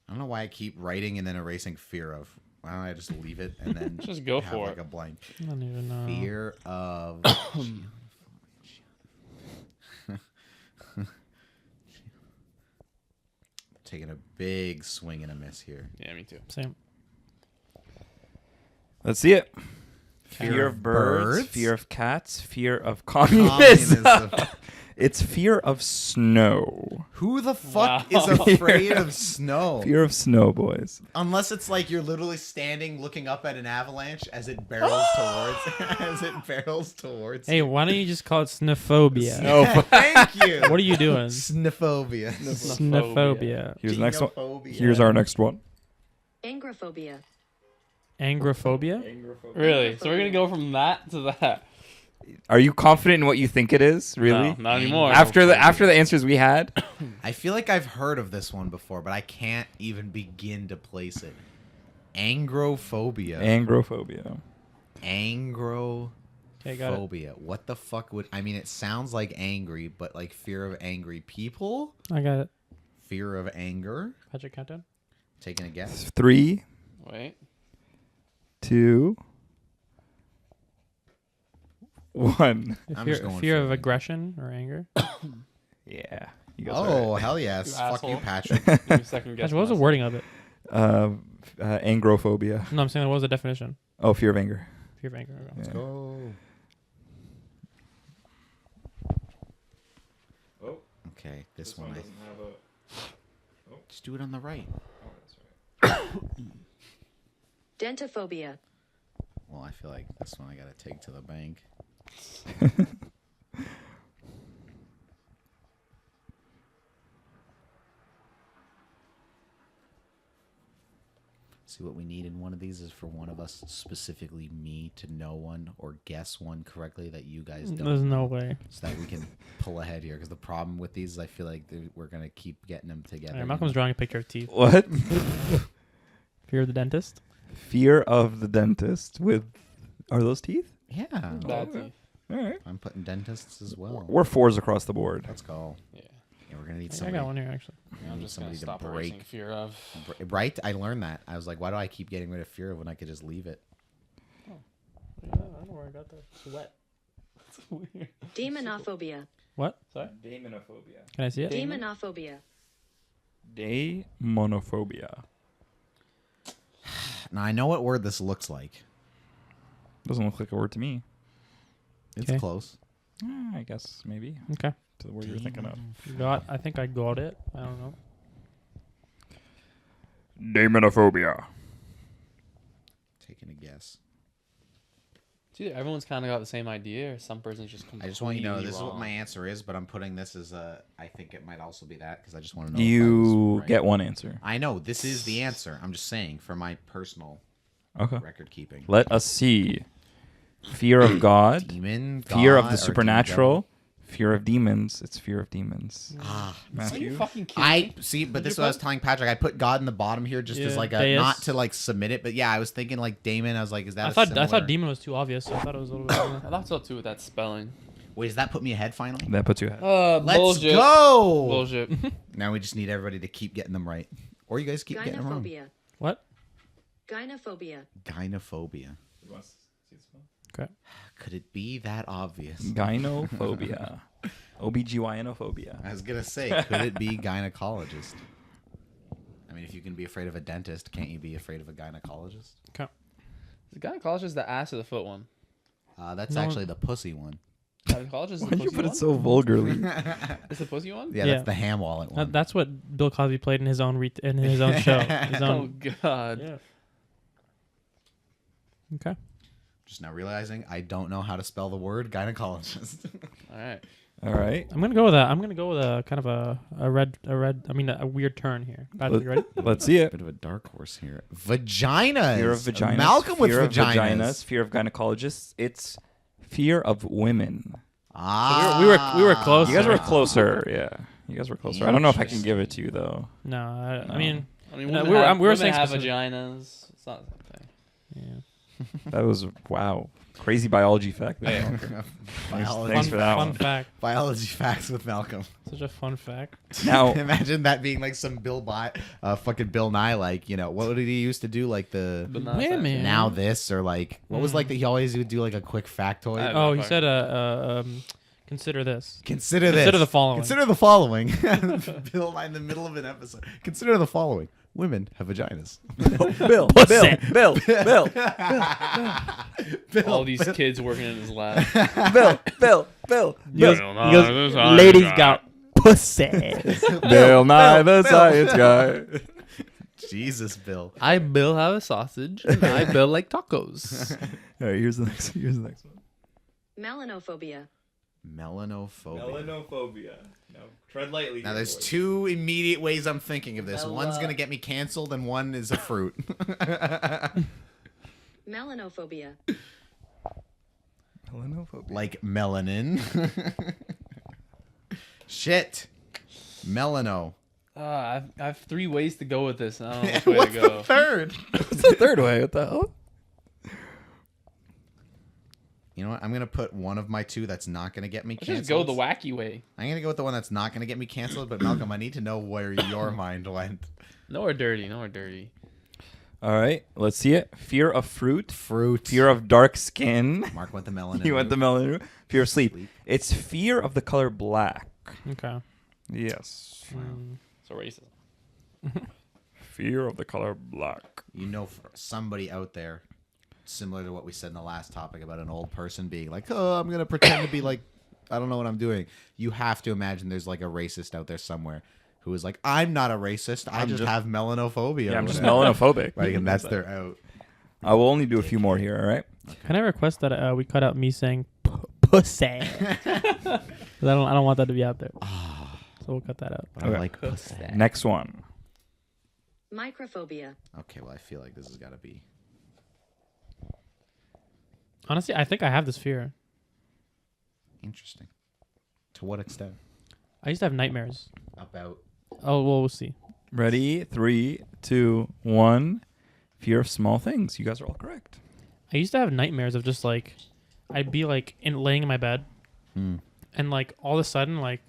Speaker 1: I don't know why I keep writing and then erasing fear of. Why don't I just leave it and then
Speaker 4: Just go
Speaker 1: have
Speaker 4: for
Speaker 1: like
Speaker 4: it.
Speaker 1: a blank?
Speaker 3: I don't even know.
Speaker 1: Fear of. Taking a big swing and a miss here.
Speaker 4: Yeah, me too.
Speaker 3: Same.
Speaker 2: Let's see it. Fear of birds. Fear of cats. Fear of communism.
Speaker 1: Communism.
Speaker 2: It's fear of snow.
Speaker 1: Who the fuck
Speaker 4: Wow.
Speaker 1: is afraid of snow?
Speaker 2: Fear of snow, boys.
Speaker 1: Unless it's like you're literally standing looking up at an avalanche as it barrels towards
Speaker 3: Hey, why don't you just call it snophobia?
Speaker 1: Thank you.
Speaker 3: What are you doing?
Speaker 1: Snophobia.
Speaker 3: Snophobia.
Speaker 2: Here's the next one.
Speaker 1: Genophobia.
Speaker 2: Here's our next one.
Speaker 7: Angrophobia.
Speaker 3: Angrophobia?
Speaker 4: Really? So we're gonna go from that to that.
Speaker 2: Are you confident in what you think it is? Really?
Speaker 4: No, not anymore.
Speaker 2: After the answers we had,
Speaker 1: I feel like I've heard of this one before, but I can't even begin to place it. Angrophobia.
Speaker 2: Angrophobia.
Speaker 3: Okay, got it.
Speaker 1: Angrophobia. What the fuck would... I mean, it sounds like angry, but like fear of angry people?
Speaker 3: I got it.
Speaker 1: Fear of anger?
Speaker 3: Patrick, countdown.
Speaker 1: Taking a guess.
Speaker 2: 3,
Speaker 4: Wait.
Speaker 2: 2, 1.
Speaker 1: I'm just
Speaker 3: Fear,
Speaker 1: going
Speaker 3: fear
Speaker 1: for
Speaker 3: of
Speaker 1: it.
Speaker 3: aggression or anger.
Speaker 2: Yeah. You guys
Speaker 1: Oh, hell yes.
Speaker 4: You
Speaker 1: Fuck you,
Speaker 4: asshole.
Speaker 1: Patrick.
Speaker 4: You second guess.
Speaker 3: Patrick, what was the
Speaker 4: myself.
Speaker 3: wording of it?
Speaker 2: Angrophobia.
Speaker 3: No, I'm saying what was the definition?
Speaker 2: Oh, fear of anger.
Speaker 3: Fear of anger. Okay.
Speaker 2: Yeah.
Speaker 1: Go.
Speaker 2: Oh,
Speaker 1: Okay, this one. Just do it on the right.
Speaker 7: Dentophobia.
Speaker 1: Well, I feel like this one I gotta take to the bank. See, what we need in one of these is for one of us, specifically me, to know one or guess one correctly that you guys don't.
Speaker 3: There's no
Speaker 1: know,
Speaker 3: way.
Speaker 1: so that we can pull ahead here. Because the problem with these is I feel like we're gonna keep getting them together.
Speaker 3: Alright,
Speaker 1: you
Speaker 3: Malcolm's
Speaker 1: know?
Speaker 3: drawing a picture of teeth.
Speaker 2: What?
Speaker 3: Fear of the dentist.
Speaker 2: Fear of the dentist with... Are those teeth?
Speaker 1: Yeah,
Speaker 4: That's it.
Speaker 2: All right.
Speaker 1: I'm putting dentists as well.
Speaker 2: We're 4s across the board.
Speaker 1: Let's go.
Speaker 4: Yeah.
Speaker 1: Yeah, we're gonna need
Speaker 3: I
Speaker 1: somebody.
Speaker 3: got one here actually.
Speaker 1: we
Speaker 4: I'm
Speaker 1: need
Speaker 4: just gonna
Speaker 1: somebody to
Speaker 4: stop erasing
Speaker 1: break.
Speaker 4: fear of.
Speaker 1: Right? I learned that. I was like, why do I keep getting rid of fear of when I could just leave it?
Speaker 3: Yeah, I don't know where I got that. Sweat.
Speaker 4: That's weird.
Speaker 7: Demonophobia.
Speaker 3: What?
Speaker 4: Sorry.
Speaker 2: Daemonophobia.
Speaker 3: Can I see it?
Speaker 7: Demonophobia.
Speaker 2: Daemonophobia.
Speaker 1: Now I know what word this looks like.
Speaker 2: Doesn't look like a word to me.
Speaker 1: It's
Speaker 3: Okay.
Speaker 1: close.
Speaker 2: I guess maybe
Speaker 3: Okay.
Speaker 2: to the word you're thinking of.
Speaker 3: I think I got it. I don't know.
Speaker 2: Daemonophobia.
Speaker 1: Taking a guess.
Speaker 4: It's either everyone's kind of got the same idea, or some person's just
Speaker 1: I
Speaker 4: completely
Speaker 1: just want you to know this is what
Speaker 4: wrong.
Speaker 1: my answer is, but I'm putting this as a. I think it might also be that because I just want to know. if I
Speaker 2: You
Speaker 1: was right.
Speaker 2: get one answer.
Speaker 1: I know this is the answer. I'm just saying for my personal
Speaker 2: Okay.
Speaker 1: record keeping.
Speaker 2: Let us see. Fear of God.
Speaker 1: Demon,
Speaker 2: Fear of
Speaker 1: God,
Speaker 2: the
Speaker 1: or
Speaker 2: supernatural. Fear of demons. It's fear of demons.
Speaker 1: Ah,
Speaker 4: Are you
Speaker 2: Matthew.
Speaker 4: fucking kidding
Speaker 1: I
Speaker 4: me?
Speaker 1: see, but
Speaker 4: What'd
Speaker 1: this is
Speaker 4: you
Speaker 1: what I was
Speaker 4: put?
Speaker 1: telling Patrick. I put God in the bottom here just as
Speaker 3: Yeah,
Speaker 1: like a
Speaker 3: Deus.
Speaker 1: not to like submit it, but yeah, I was thinking like Damon. I was like, is that?
Speaker 3: I
Speaker 1: a
Speaker 3: thought
Speaker 1: similar...
Speaker 3: demon was too obvious. So I thought it was a little bit.
Speaker 4: I thought so too with that spelling.
Speaker 1: Wait, does that put me ahead finally?
Speaker 2: That puts you ahead.
Speaker 1: Let's
Speaker 4: bullshit.
Speaker 1: go.
Speaker 4: Bullshit.
Speaker 1: Now we just need everybody to keep getting them right, or you guys keep getting them wrong.
Speaker 7: Gynophobia.
Speaker 3: What?
Speaker 7: Gynophobia.
Speaker 1: Gynophobia.
Speaker 3: Okay.
Speaker 1: Could it be that obvious?
Speaker 2: Gynophobia. OBGYNophobia.
Speaker 1: I was gonna say, could it be gynecologist? I mean, if you can be afraid of a dentist, can't you be afraid of a gynecologist?
Speaker 3: Okay.
Speaker 4: The gynecologist is the ass or the foot one?
Speaker 1: That's
Speaker 3: No.
Speaker 1: actually the pussy one.
Speaker 4: Gynecologist is the
Speaker 2: Why'd you
Speaker 4: pussy
Speaker 2: put
Speaker 4: one?
Speaker 2: it so vulgarly?
Speaker 4: It's the pussy one?
Speaker 1: Yeah,
Speaker 3: Yeah.
Speaker 1: that's the ham wallet one.
Speaker 3: That's what Bill Cosby played in his own in his own show. His
Speaker 4: Oh
Speaker 3: own.
Speaker 4: god.
Speaker 3: Yeah. Okay.
Speaker 1: Just now realizing I don't know how to spell the word gynecologist.
Speaker 4: All right.
Speaker 2: All right.
Speaker 3: I'm gonna go with a kind of a red. I mean a weird turn here. Patrick, you ready?
Speaker 2: Let's see it.
Speaker 1: Bit of a dark horse here. Vaginas.
Speaker 2: Fear of vaginas.
Speaker 1: Malcolm with
Speaker 2: fear of
Speaker 1: vaginas.
Speaker 2: Fear of gynecologists. It's fear of women.
Speaker 1: Ah,
Speaker 3: we were close.
Speaker 2: You guys were closer. Yeah. You guys were closer. I don't know if I can give it to you though.
Speaker 3: No, I mean,
Speaker 4: I mean,
Speaker 3: No,
Speaker 4: women
Speaker 3: we were-
Speaker 4: have,
Speaker 3: we were
Speaker 4: women
Speaker 3: saying
Speaker 4: have
Speaker 3: specific-
Speaker 4: vaginas. It's not the same thing.
Speaker 3: yeah.
Speaker 2: That was wow. Crazy biology fact there.
Speaker 1: biology,
Speaker 2: Thanks for that
Speaker 3: fun
Speaker 2: one.
Speaker 3: fact.
Speaker 1: biology facts with Malcolm.
Speaker 3: Such a fun fact.
Speaker 2: Now
Speaker 1: Imagine that being like some fucking Bill Nye, like, you know, what did he used to do? Like the
Speaker 4: But not
Speaker 3: Women.
Speaker 4: that-
Speaker 1: now this or like what was like that he always would do like a quick factoid.
Speaker 4: I-
Speaker 3: Oh, he said, consider this.
Speaker 1: Consider
Speaker 3: the following.
Speaker 1: Consider the following. Bill Nye in the middle of an episode. Consider the following. Women have vaginas.
Speaker 2: Bill,
Speaker 4: All these kids working in his lab.
Speaker 2: Bill.
Speaker 3: He goes, ladies got pussy.
Speaker 2: Bill Nye the Science Guy.
Speaker 1: Jesus, Bill.
Speaker 4: I Bill have a sausage, and I Bill like tacos.
Speaker 2: All right, here's the next one.
Speaker 7: Melanophobia.
Speaker 1: Melanophobia.
Speaker 2: Melanophobia. Now tread lightly.
Speaker 1: Now there's two immediate ways I'm thinking of this. One's gonna get me canceled and one is a fruit.
Speaker 7: Melanophobia.
Speaker 2: Melanophobia.
Speaker 1: Like melanin. Shit. Melano.
Speaker 4: I have 3 ways to go with this. And I don't know which way
Speaker 1: What's
Speaker 4: to
Speaker 1: the
Speaker 4: go.
Speaker 1: third?
Speaker 2: What's the third way? What the hell?
Speaker 1: You know what? I'm gonna put one of my two that's not gonna get me
Speaker 4: Let's
Speaker 1: canceled.
Speaker 4: just go the wacky way.
Speaker 1: I'm gonna go with the one that's not gonna get me canceled. But Malcolm, I need to know where your mind went.
Speaker 4: Nowhere dirty. Nowhere dirty.
Speaker 2: All right, let's see it. Fear of fruit.
Speaker 1: Fruit.
Speaker 2: Fear of dark skin.
Speaker 1: Mark went the melanin.
Speaker 2: You went the
Speaker 1: route.
Speaker 2: melanin. Fear of sleep. It's fear of the color black.
Speaker 3: Okay.
Speaker 2: Yes.
Speaker 4: So racist.
Speaker 2: Fear of the color black.
Speaker 1: You know, for somebody out there, similar to what we said in the last topic about an old person being like, "Oh, I'm gonna pretend to be like, I don't know what I'm doing." You have to imagine there's like a racist out there somewhere who is like, "I'm not a racist. I just have melanophobia."
Speaker 2: Yeah,
Speaker 1: or
Speaker 2: I'm just
Speaker 1: whatever."
Speaker 2: melanophobic.
Speaker 1: Like, and that's their out.
Speaker 2: I will only do a few more here. All right.
Speaker 3: Can I request that we cut out me saying pussy? 'Cause I don't want that to be out there. So we'll cut that out.
Speaker 1: But I
Speaker 2: Okay.
Speaker 1: like pussy.
Speaker 2: Next one.
Speaker 7: Microphobia.
Speaker 1: Okay, well, I feel like this has got to be.
Speaker 3: Honestly, I think I have this fear.
Speaker 1: Interesting. To what extent?
Speaker 3: I used to have nightmares.
Speaker 1: About.
Speaker 3: Oh, well, we'll see.
Speaker 2: Ready? 3, 2, 1. Fear of small things. You guys are all correct.
Speaker 3: I used to have nightmares of just like, I'd be like laying in my bed, and like all of a sudden like,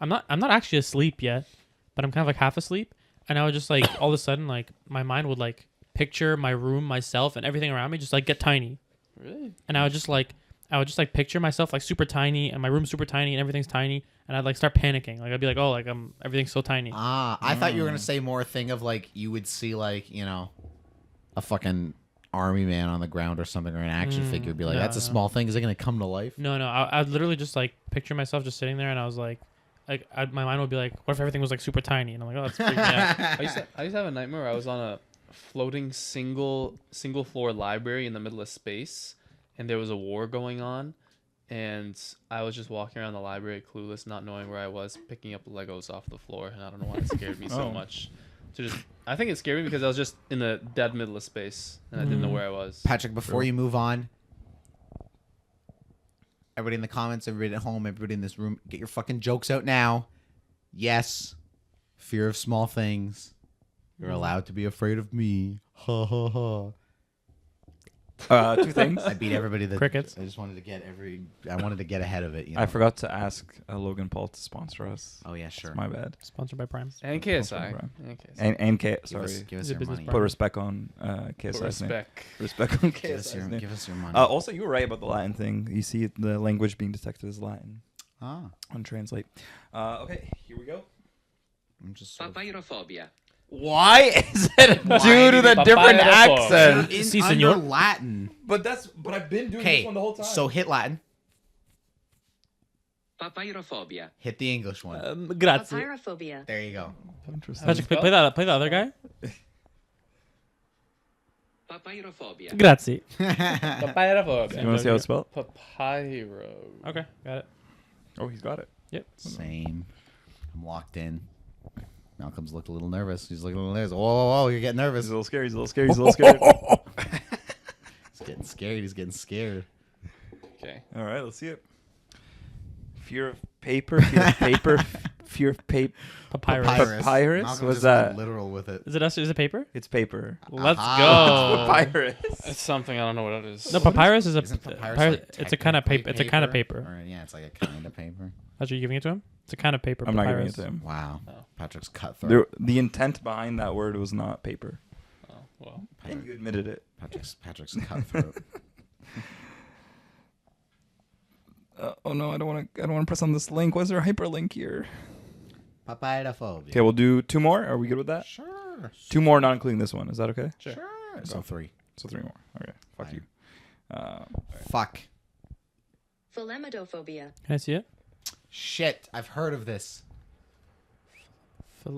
Speaker 3: I'm not actually asleep yet, but I'm kind of like half asleep, and I would just like all of a sudden like my mind would like picture my room, myself, and everything around me just like get tiny,
Speaker 4: Really?
Speaker 3: and I would just like picture myself like super tiny, and my room's super tiny, and everything's tiny, and I'd like start panicking, like I'd be like, oh, like everything's so tiny.
Speaker 1: I thought you were gonna say more a thing of like you would see like, you know, a fucking army man on the ground or something, or an action figure, be like,
Speaker 3: no,
Speaker 1: that's a
Speaker 3: no.
Speaker 1: small thing. Is it gonna come to life?
Speaker 3: No, I'd literally just like picture myself just sitting there, and I was like, like my mind would be like, what if everything was like super tiny? And I'm like, oh, that's freaking me out.
Speaker 4: I used to have a nightmare where I was on a floating single floor library in the middle of space, and there was a war going on, and I was just walking around the library clueless, not knowing where I was, picking up Legos off the floor, and I don't know why it scared me so much. I think it scared me because I was just in the dead middle of space and I didn't know where I was.
Speaker 1: Patrick, before you move on, everybody in the comments, everybody at home, everybody in this room, get your fucking jokes out now. Yes, fear of small things. You're allowed to be afraid of me. Ha ha ha.
Speaker 2: 2 things.
Speaker 1: I beat everybody that
Speaker 3: Crickets.
Speaker 1: I just wanted to get I wanted to get ahead of it. You know?
Speaker 2: I forgot to ask Logan Paul to sponsor us.
Speaker 1: Oh yeah, sure.
Speaker 2: My bad.
Speaker 3: Sponsored by Prime.
Speaker 4: And KSI.
Speaker 2: And
Speaker 1: Give
Speaker 2: sorry.
Speaker 1: us
Speaker 3: He's a
Speaker 1: your
Speaker 3: business
Speaker 1: money.
Speaker 3: partner.
Speaker 2: Put respect on KSI's name.
Speaker 4: Respect.
Speaker 2: Respect on
Speaker 1: Give us
Speaker 2: KSI's name.
Speaker 1: give us your money.
Speaker 2: Also, you were right about the Latin thing. You see the language being detected as Latin
Speaker 1: Ah,
Speaker 2: on Translate. Okay, here we go.
Speaker 1: I'm just sort of-
Speaker 8: Papyrophobia.
Speaker 2: Why is it due to the different
Speaker 4: Papyrophobia.
Speaker 2: accent?
Speaker 1: in
Speaker 3: Si,
Speaker 1: under
Speaker 3: senor.
Speaker 1: Latin.
Speaker 2: But I've been doing
Speaker 1: Okay,
Speaker 2: this one the whole time.
Speaker 1: so hit Latin.
Speaker 8: Papyrophobia.
Speaker 1: Hit the English one.
Speaker 3: Grazie.
Speaker 7: Papyrophobia.
Speaker 1: There you go.
Speaker 2: interesting.
Speaker 3: Patrick, play the other guy.
Speaker 8: Papyrophobia.
Speaker 3: Grazie.
Speaker 2: You want to see how it's spelled?
Speaker 4: Papyro.
Speaker 3: Okay, got it.
Speaker 2: Oh, he's got it.
Speaker 3: Yep.
Speaker 1: Same. I'm locked in. Malcolm's looked a little nervous. He's looking a little nervous. Whoa, you're getting nervous.
Speaker 2: He's a little scared. He's a little scared. He's a little scared.
Speaker 1: He's getting scared. He's getting scared.
Speaker 4: Okay.
Speaker 2: All right, let's see it. Fear of paper. Fear of paper. Fear of paper.
Speaker 3: Papyrus.
Speaker 2: Papyrus?
Speaker 1: Malcolm
Speaker 2: What's
Speaker 1: just went
Speaker 2: that?
Speaker 1: literal with it.
Speaker 3: Is it paper?
Speaker 2: It's paper.
Speaker 3: Let's
Speaker 1: Aha.
Speaker 3: go.
Speaker 2: Papyrus.
Speaker 4: It's something I don't know what it is.
Speaker 3: No, papyrus is a
Speaker 1: Isn't papyrus
Speaker 3: papyrus-
Speaker 1: like
Speaker 3: it's a kind of
Speaker 1: technically
Speaker 3: paper. It's a kind of paper.
Speaker 1: Or, yeah, it's like a kind of paper.
Speaker 3: That's what you're giving it to him. It's a kind of paper.
Speaker 2: I'm not
Speaker 3: papyrus.
Speaker 2: giving it to him.
Speaker 1: Wow.
Speaker 4: Oh.
Speaker 1: Patrick's cutthroat.
Speaker 2: The intent behind that word was not paper.
Speaker 4: Oh, well.
Speaker 2: And you admitted it.
Speaker 1: Patrick's cutthroat.
Speaker 2: Oh no, I don't want to press on this link. Why is there a hyperlink here?
Speaker 1: Papyrophobia.
Speaker 2: Okay, we'll do 2 more. Are we good with that?
Speaker 1: Sure.
Speaker 2: 2 more, not including this one. Is that okay?
Speaker 1: Sure. So 3.
Speaker 2: So 3 more. Okay. Fuck
Speaker 1: Fine.
Speaker 2: you.
Speaker 1: Fuck.
Speaker 7: Philemidophobia.
Speaker 3: Can I see it?
Speaker 1: Shit. I've heard of this.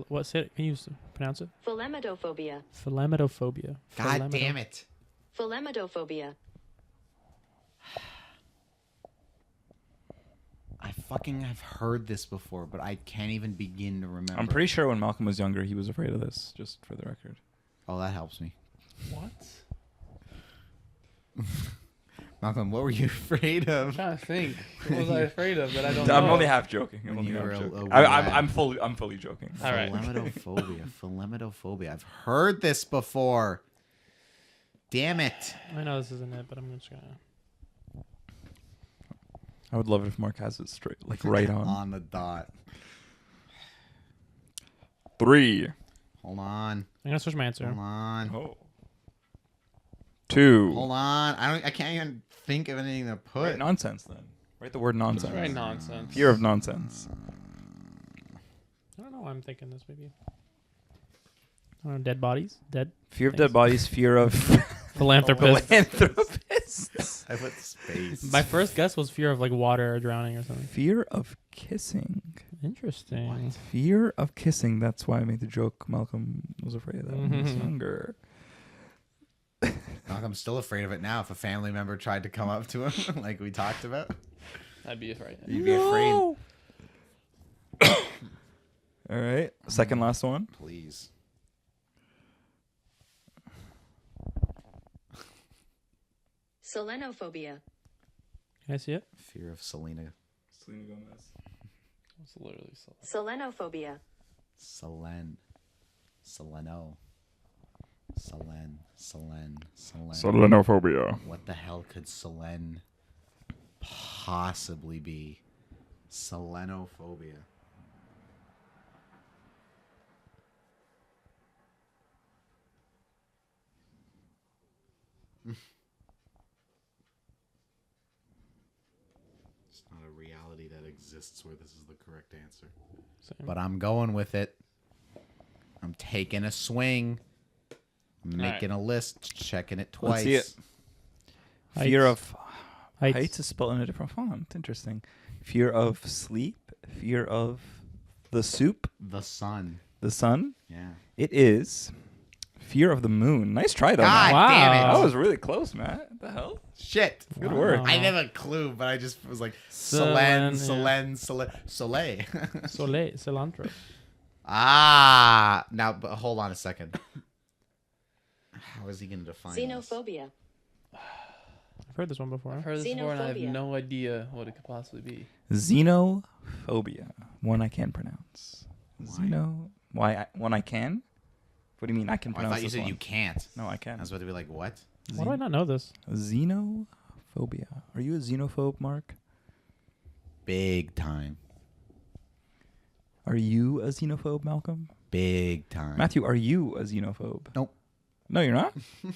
Speaker 3: What? Say it. Can you pronounce it?
Speaker 7: Philemidophobia.
Speaker 3: Philemidophobia.
Speaker 1: God damn it.
Speaker 7: Philemidophobia.
Speaker 1: I fucking have heard this before, but I can't even begin to remember.
Speaker 2: I'm pretty sure when Malcolm was younger, he was afraid of this. Just for the record.
Speaker 1: Oh, that helps me.
Speaker 4: What?
Speaker 1: Malcolm, what were you afraid
Speaker 4: I'm
Speaker 1: of?
Speaker 4: trying to think. What was I afraid of that I don't know?
Speaker 2: I'm only half joking.
Speaker 1: When
Speaker 2: I'm only
Speaker 1: you
Speaker 2: half
Speaker 1: were a
Speaker 2: joking.
Speaker 1: wee
Speaker 2: I'm
Speaker 1: lad.
Speaker 2: fully joking.
Speaker 4: All right.
Speaker 1: Philemidophobia. Philemidophobia. I've heard this before. Damn it.
Speaker 3: I know this isn't it, but I'm just gonna.
Speaker 2: I would love it if Mark has it straight, like right on.
Speaker 1: On the dot.
Speaker 2: 3.
Speaker 1: Hold on.
Speaker 3: I'm gonna switch my answer.
Speaker 1: Hold on.
Speaker 2: Oh. 2.
Speaker 1: Hold on. I can't even think of anything to put.
Speaker 2: Write nonsense then. Write the word nonsense.
Speaker 4: Right, nonsense.
Speaker 2: Fear of nonsense.
Speaker 3: I don't know why I'm thinking this. Maybe. I don't know. Dead bodies. Dead.
Speaker 2: Fear of
Speaker 3: Thanks.
Speaker 2: dead bodies. Fear of
Speaker 3: Philanthropist.
Speaker 2: philanthropists.
Speaker 1: I put space.
Speaker 3: My first guess was fear of like water or drowning or something.
Speaker 2: Fear of kissing.
Speaker 3: Interesting.
Speaker 2: Fear of kissing. That's why I made the joke. Malcolm was afraid of that when he was younger.
Speaker 1: I'm still afraid of it now. If a family member tried to come up to him, like we talked about,
Speaker 4: I'd be afraid.
Speaker 1: you'd be afraid.
Speaker 2: All right. Second last one.
Speaker 1: Please.
Speaker 7: Selenophobia.
Speaker 3: Can I see it?
Speaker 1: Fear of Selena.
Speaker 2: Selena Gomez.
Speaker 4: It's literally so.
Speaker 7: Selenophobia.
Speaker 1: Seleno. Selen.
Speaker 2: Selenophobia.
Speaker 1: What the hell could Selen possibly be? Selenophobia. It's not a reality that exists where this is the correct answer.
Speaker 3: Same.
Speaker 1: But I'm going with it. I'm taking a swing. I'm making a list, checking it twice.
Speaker 2: Let's see it.
Speaker 3: Heights.
Speaker 2: Fear of
Speaker 3: Heights.
Speaker 2: heights is spelled in a different font. Interesting. Fear of sleep. Fear of The soup.
Speaker 1: The sun.
Speaker 2: The sun.
Speaker 1: Yeah.
Speaker 2: It is fear of the moon. Nice try, though.
Speaker 1: God
Speaker 2: Matt.
Speaker 1: damn it.
Speaker 2: That was really close, Matt. What the hell?
Speaker 1: Shit.
Speaker 2: Good work.
Speaker 1: I didn't have a clue, but I just was like,
Speaker 3: Solen,
Speaker 1: Soleil.
Speaker 3: Soleil, cilantro.
Speaker 1: Now, but hold on a second. How is he going to define this?
Speaker 7: Xenophobia.
Speaker 3: I've heard this one before.
Speaker 4: I've heard this before and I have
Speaker 7: Xenophobia.
Speaker 4: no idea what it could possibly be.
Speaker 2: Xenophobia. One I can't pronounce. One I can? What do you mean I can
Speaker 1: Oh, I
Speaker 2: pronounce
Speaker 1: thought you
Speaker 2: this
Speaker 1: said
Speaker 2: one?
Speaker 1: you can't.
Speaker 2: No, I can.
Speaker 1: I was about to be like, what?
Speaker 3: Why do I not know this?
Speaker 2: Xenophobia. Are you a xenophobe, Mark?
Speaker 1: Big time.
Speaker 2: Are you a xenophobe, Malcolm?
Speaker 1: Big time.
Speaker 2: Matthew, are you a xenophobe?
Speaker 1: Nope.
Speaker 2: No, you're not?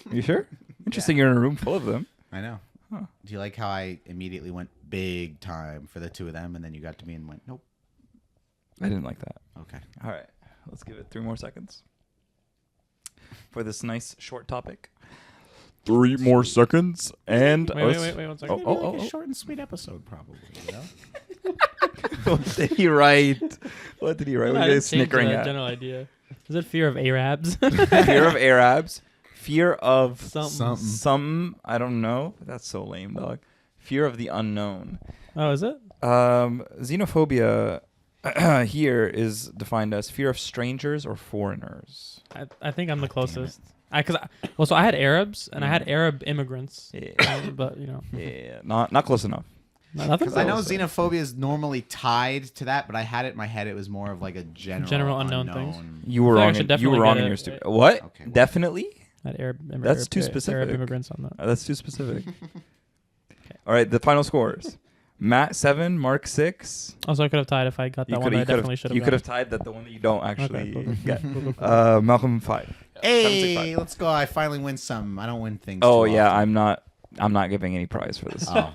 Speaker 2: Are you sure? Interesting, you're in a room full of them.
Speaker 1: I know.
Speaker 2: Huh.
Speaker 1: Do you like how I immediately went big time for the two of them, and then you got to me and went, nope.
Speaker 2: I didn't like that.
Speaker 1: Okay.
Speaker 2: All right, let's give it 3 more seconds for this nice short topic. 3 more seconds, and
Speaker 3: Wait, 1 second.
Speaker 2: Oh.
Speaker 1: a short and sweet episode, probably. You know?
Speaker 2: What did he write? What did he write? What are you guys snickering at?
Speaker 3: General idea. Is it fear of Arabs?
Speaker 2: Fear of Arabs. Fear of
Speaker 3: Something.
Speaker 2: some. I don't know. That's so lame, dog. Fear of the unknown.
Speaker 3: Oh, is it?
Speaker 2: Xenophobia here is defined as fear of strangers or foreigners.
Speaker 3: I think I'm the closest. So I had Arabs and I had Arab immigrants.
Speaker 2: Yeah.
Speaker 3: But you know,
Speaker 2: Yeah, not close enough.
Speaker 3: nothing.
Speaker 1: Because I know xenophobia is normally tied to that, but I had it in my head. It was more of like a general
Speaker 3: unknown things.
Speaker 2: You were
Speaker 3: I
Speaker 2: wrong.
Speaker 3: should
Speaker 2: You were
Speaker 3: definitely
Speaker 2: wrong
Speaker 3: get
Speaker 2: in your
Speaker 3: it.
Speaker 2: stupid. What?
Speaker 1: Okay, well.
Speaker 2: Definitely.
Speaker 3: I had
Speaker 2: That's too specific.
Speaker 3: Arab immigrants on that.
Speaker 2: That's too specific. All right, the final scores. Matt 7, Mark 6.
Speaker 3: Also, I could have tied if I got that one. I definitely should have.
Speaker 2: You could have tied that the one that you don't actually
Speaker 3: Okay, cool.
Speaker 2: get.
Speaker 3: Cool.
Speaker 2: Malcolm 5.
Speaker 1: Hey,
Speaker 2: 7-6-5.
Speaker 1: let's go. I finally win some. I don't win things.
Speaker 2: Oh
Speaker 1: too
Speaker 2: yeah,
Speaker 1: often.
Speaker 2: I'm not giving any prize for this.
Speaker 1: Oh.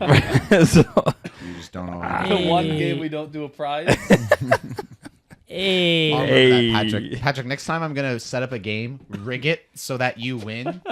Speaker 2: So,
Speaker 1: You just don't know.
Speaker 4: The one game we don't do a prize.
Speaker 3: Hey.
Speaker 1: I'll remember
Speaker 2: Hey.
Speaker 1: that, Patrick. Patrick, next time I'm gonna set up a game, rig it so that you win,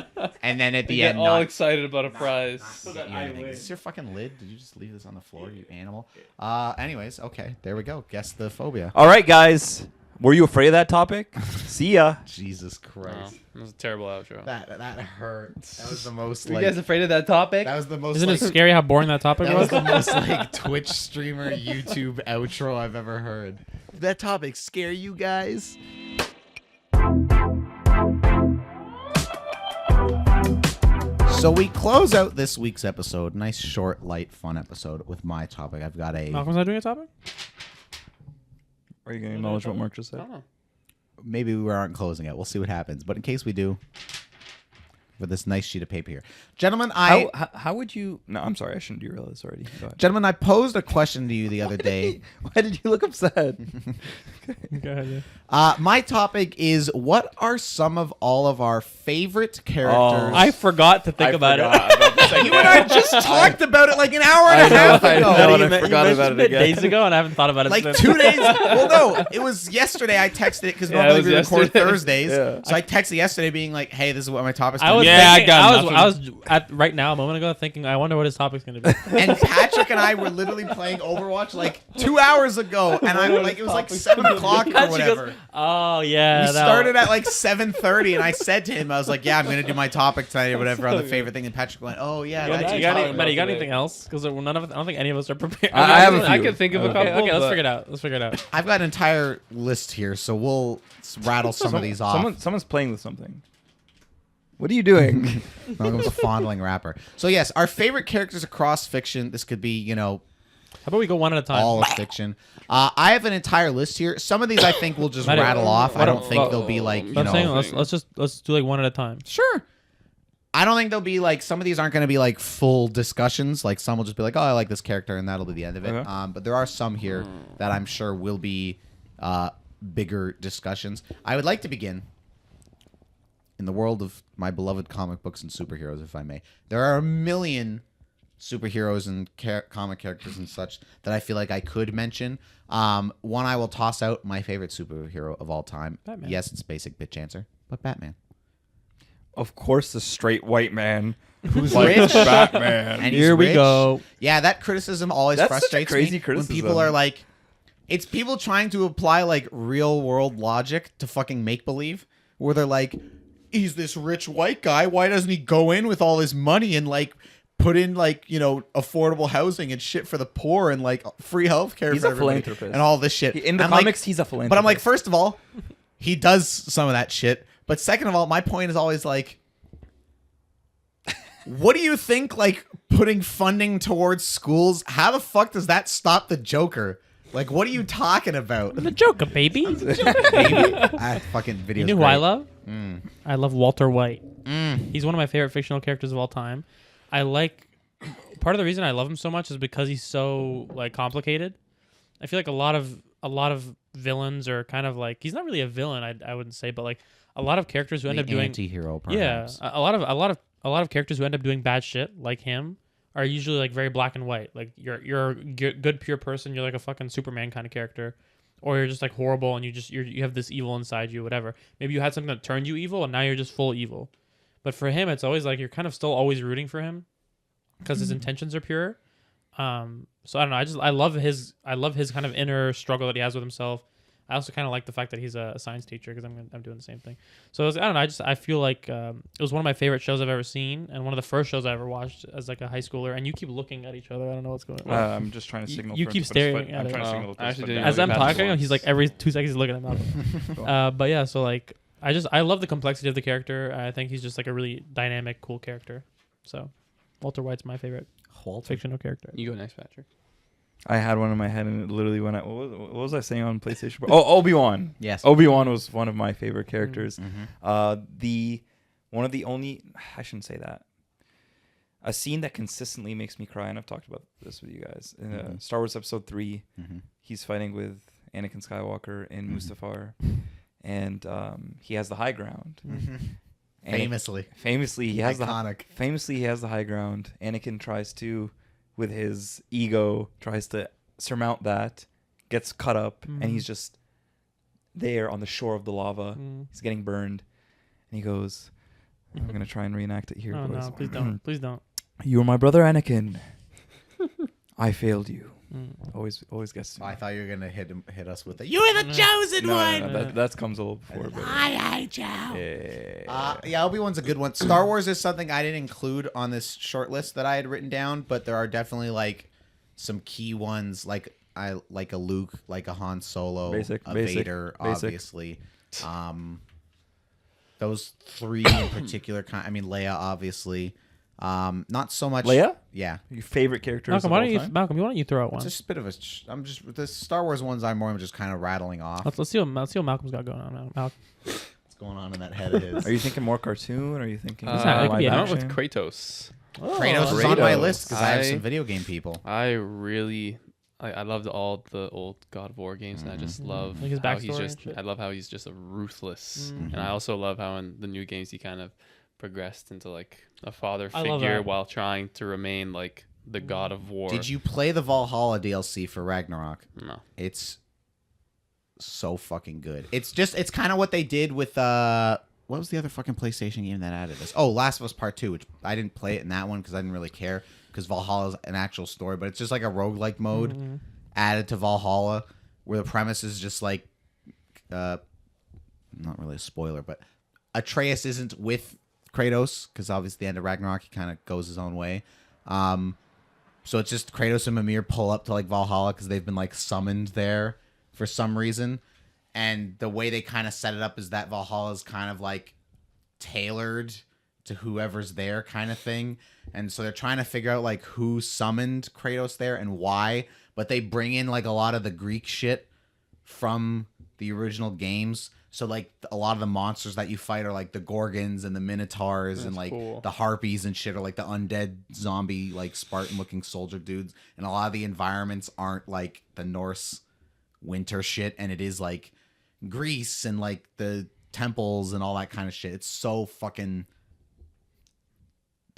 Speaker 1: and then at the
Speaker 4: Get
Speaker 1: end,
Speaker 4: all
Speaker 1: not
Speaker 4: excited about a prize.
Speaker 1: get you anything. Is this your fucking lid? Did you just leave this on the floor, you animal? Anyways, okay, there we go. Guess the phobia.
Speaker 2: all right, guys. Were you afraid of that topic? See ya.
Speaker 1: Jesus
Speaker 4: Wow,
Speaker 1: Christ,
Speaker 4: that was a terrible outro.
Speaker 1: that hurts. That was the most
Speaker 4: You
Speaker 1: like.
Speaker 4: guys afraid of that topic?
Speaker 1: That was the most.
Speaker 3: Isn't
Speaker 1: like,
Speaker 3: it scary how boring that topic
Speaker 1: That was
Speaker 3: was?
Speaker 1: the most like Twitch streamer YouTube outro I've ever heard. Did that topic scare you guys? So we close out this week's episode. Nice, short, light, fun episode with my topic. I've got a.
Speaker 3: Malcolm's not doing a topic.
Speaker 2: Are you going to acknowledge what Mark just said?
Speaker 4: Oh.
Speaker 1: Maybe we aren't closing it. We'll see what happens. But in case we do, with this nice sheet of paper here, gentlemen,
Speaker 2: How would you? No, I'm sorry. I shouldn't derail this already. Go ahead.
Speaker 1: Gentlemen, I posed a question to you the other day.
Speaker 2: Why did you look upset?
Speaker 3: Go ahead. Yeah.
Speaker 1: My topic is: what are some of all of our favorite characters?
Speaker 3: I forgot to think about it.
Speaker 1: You and I just talked about it like an hour and a half ago.
Speaker 2: know, and I
Speaker 3: You
Speaker 2: forgot about
Speaker 3: mentioned
Speaker 2: it again.
Speaker 3: days ago, and I haven't thought about it
Speaker 1: Like
Speaker 3: since.
Speaker 1: 2 days. Well, no, it was yesterday. I texted it because
Speaker 4: Yeah, it
Speaker 1: normally
Speaker 4: was
Speaker 1: we record
Speaker 4: yesterday.
Speaker 1: Thursdays.
Speaker 2: Yeah.
Speaker 1: So I texted yesterday, being like, "Hey, this is what my topic's
Speaker 3: I
Speaker 1: gonna
Speaker 3: was
Speaker 1: be."
Speaker 2: Yeah, I
Speaker 3: thinking,
Speaker 2: got
Speaker 3: I was at right now a moment ago thinking, I wonder what his topic's gonna be.
Speaker 1: And Patrick and I were literally playing Overwatch like 2 hours ago, and I like it was like 7 o'clock or
Speaker 3: She goes,
Speaker 1: whatever.
Speaker 3: oh yeah,
Speaker 1: We started at like 7:30, and I said to him, I was like, "Yeah, I'm gonna do my topic tonight or whatever on the favorite thing." And Patrick went, "Oh yeah, that's
Speaker 3: You
Speaker 1: your
Speaker 3: got,
Speaker 1: topic."
Speaker 3: any, Matty, you got anything else? Because none of I don't think any of us are prepared.
Speaker 2: I have a few.
Speaker 4: I can think of a couple.
Speaker 3: Okay, let's
Speaker 4: but-
Speaker 3: figure it out. Let's figure it out.
Speaker 1: I've got an entire list here, so we'll rattle some of these off.
Speaker 2: Someone's playing with something. What are you doing?
Speaker 1: Malcolm's a fondling rapper. So yes, our favorite characters across fiction. This could be,
Speaker 3: How about we go one at a time?
Speaker 1: all of fiction. I have an entire list here. Some of these I think we'll just
Speaker 3: Matty,
Speaker 1: rattle off. I
Speaker 3: what
Speaker 1: don't
Speaker 3: am-
Speaker 1: think they'll be like,
Speaker 3: But I'm saying let's do like one at a time.
Speaker 1: Sure. I don't think they'll be like, some of these aren't going to be like full discussions. Like some will just be like, oh, I like this character, and that'll be the end of it.
Speaker 2: Okay.
Speaker 1: But there are some here that I'm sure will be bigger discussions. I would like to begin in the world of my beloved comic books and superheroes, if I may. There are a million superheroes and comic characters and such that I feel like I could mention. One I will toss out, my favorite superhero of all time.
Speaker 3: Batman.
Speaker 1: Yes, it's basic bitch answer, but Batman.
Speaker 2: Of course, the straight white man
Speaker 1: Who's
Speaker 2: like
Speaker 1: rich?
Speaker 2: Batman.
Speaker 1: And he's
Speaker 3: Here we
Speaker 1: rich.
Speaker 3: go.
Speaker 1: Yeah, that criticism always
Speaker 2: That's such a
Speaker 1: frustrates
Speaker 2: crazy
Speaker 1: me
Speaker 2: criticism.
Speaker 1: when people are like, It's people trying to apply like real world logic to fucking make believe, where they're like, he's this rich white guy. Why doesn't he go in with all his money and like put in like, you know, affordable housing and shit for the poor and like free healthcare
Speaker 2: He's
Speaker 1: for
Speaker 2: a
Speaker 1: everybody
Speaker 2: philanthropist.
Speaker 1: and all this shit.
Speaker 2: In the
Speaker 1: I'm like-
Speaker 2: comics, he's a philanthropist.
Speaker 1: But I'm like, first of all, he does some of that shit. But second of all, my point is always like, what do you think, like, putting funding towards schools, how the fuck does that stop the Joker? Like, what are you talking about?
Speaker 3: The Joker, baby.
Speaker 1: Fucking videos.
Speaker 3: You know who I love? I love Walter White. He's one of my favorite fictional characters of all time. I like. Part of the reason I love him so much is because he's so like complicated. I feel like a lot of villains are kind of like, he's not really a villain. I wouldn't say, but like a lot of characters who end up doing
Speaker 1: anti-hero,
Speaker 3: yeah,
Speaker 1: perhaps.
Speaker 3: a lot of characters who end up doing bad shit like him are usually like very black and white. Like you're a good pure person. You're like a fucking Superman kind of character, or you're just like horrible and you have this evil inside you. Whatever. Maybe you had something that turned you evil and now you're just full evil. But for him, it's always like you're kind of still always rooting for him because his intentions are pure. So I don't know. I love his kind of inner struggle that he has with himself. I also kind of like the fact that he's a science teacher because I'm doing the same thing. So I don't know. I feel like it was one of my favorite shows I've ever seen and one of the first shows I ever watched as like a high schooler. And you keep looking at each other. I don't know what's going on.
Speaker 2: I'm just trying to signal.
Speaker 3: You
Speaker 2: for him
Speaker 3: keep
Speaker 2: to put his
Speaker 3: staring
Speaker 2: foot-
Speaker 3: at
Speaker 2: I'm
Speaker 3: it.
Speaker 2: trying to
Speaker 4: Oh,
Speaker 2: signal. to
Speaker 4: I
Speaker 2: his
Speaker 4: actually
Speaker 2: foot
Speaker 4: didn't
Speaker 2: down.
Speaker 3: As I'm
Speaker 4: That's
Speaker 3: talking,
Speaker 4: once.
Speaker 3: he's like every 2 seconds he's looking at me. But yeah, so like I love the complexity of the character. I think he's just like a really dynamic, cool character. So Walter White's my favorite fictional character.
Speaker 4: You go next, Patrick.
Speaker 2: I had one in my head and it literally went out. What was I saying on PlayStation? Oh, Obi-Wan.
Speaker 1: Yes.
Speaker 2: Obi-Wan was one of my favorite characters.
Speaker 1: Mm-hmm.
Speaker 2: One of the only, I shouldn't say that. A scene that consistently makes me cry, and I've talked about this with you guys. In Star Wars Episode 3, he's fighting with Anakin Skywalker in Mustafar, and he has the high ground.
Speaker 1: Famously.
Speaker 2: Famously, he has
Speaker 1: Iconic.
Speaker 2: Famously, he has the high ground. Anakin tries to, with his ego, tries to surmount that, gets cut up, and he's just there on the shore of the lava. He's getting burned, and he goes, "I'm gonna try and reenact it here,
Speaker 3: Oh
Speaker 2: boys.
Speaker 3: no, please don't. Please don't.
Speaker 2: You were my brother, Anakin. I failed you." Always gets to me.
Speaker 1: I thought you were gonna hit us with it. You were the chosen one.
Speaker 2: No, that comes a little before. But,
Speaker 1: I hate you.
Speaker 2: yeah.
Speaker 1: Yeah, Obi-Wan's a good one. Star Wars is something I didn't include on this short list that I had written down, but there are definitely like some key ones, like I like a Luke, like a Han Solo,
Speaker 2: Basic,
Speaker 1: a
Speaker 2: basic,
Speaker 1: Vader,
Speaker 2: basic.
Speaker 1: obviously. Those three in particular. I mean, Leia, obviously. Not so much.
Speaker 2: Leia?
Speaker 1: Yeah.
Speaker 2: Your favorite characters
Speaker 3: Malcolm,
Speaker 2: of
Speaker 3: why
Speaker 2: all
Speaker 3: don't you
Speaker 2: time?
Speaker 3: Malcolm, why don't you throw out one?
Speaker 1: It's just a bit of a. I'm just the Star Wars ones. I'm just kind of rattling off.
Speaker 3: Let's see what Malcolm's got going on. Malcolm.
Speaker 1: What's going on in that head of his?
Speaker 2: Are you thinking more cartoon? Or are you thinking
Speaker 3: It could
Speaker 2: live
Speaker 3: be
Speaker 4: I went
Speaker 2: action?
Speaker 4: with Kratos.
Speaker 1: Kratos is on my
Speaker 2: Kratos.
Speaker 1: list because I have some
Speaker 4: I-
Speaker 1: video game people.
Speaker 4: I really, I loved all the old God of War games, and I just love
Speaker 3: Like his
Speaker 4: how he's
Speaker 3: backstory
Speaker 4: just.
Speaker 3: and shit.
Speaker 4: I love how he's just a ruthless, and I also love how in the new games he kind of progressed into like a father
Speaker 3: I love
Speaker 4: figure
Speaker 3: that.
Speaker 4: while trying to remain like the God of War.
Speaker 1: Did you play the Valhalla DLC for Ragnarok?
Speaker 4: No.
Speaker 1: It's so fucking good. It's kind of what they did with what was the other fucking PlayStation game that added this? Oh, Last of Us Part 2, which I didn't play it in that one because I didn't really care because Valhalla's an actual story, but it's just like a roguelike mode added to Valhalla where the premise is just like not really a spoiler, but Atreus isn't with Kratos because obviously the end of Ragnarok he kind of goes his own way. So it's just Kratos and Mimir pull up to like Valhalla because they've been like summoned there for some reason. And the way they kind of set it up is that Valhalla is kind of like tailored to whoever's there kind of thing. And so they're trying to figure out like who summoned Kratos there and why. But they bring in like a lot of the Greek shit from the original games. So like a lot of the monsters that you fight are like the Gorgons and the Minotaurs and like
Speaker 4: cool.
Speaker 1: the Harpies and shit are like the undead zombie like Spartan looking soldier dudes. And a lot of the environments aren't like the Norse winter shit, and it is like Greece and like the temples and all that kind of shit. It's so fucking.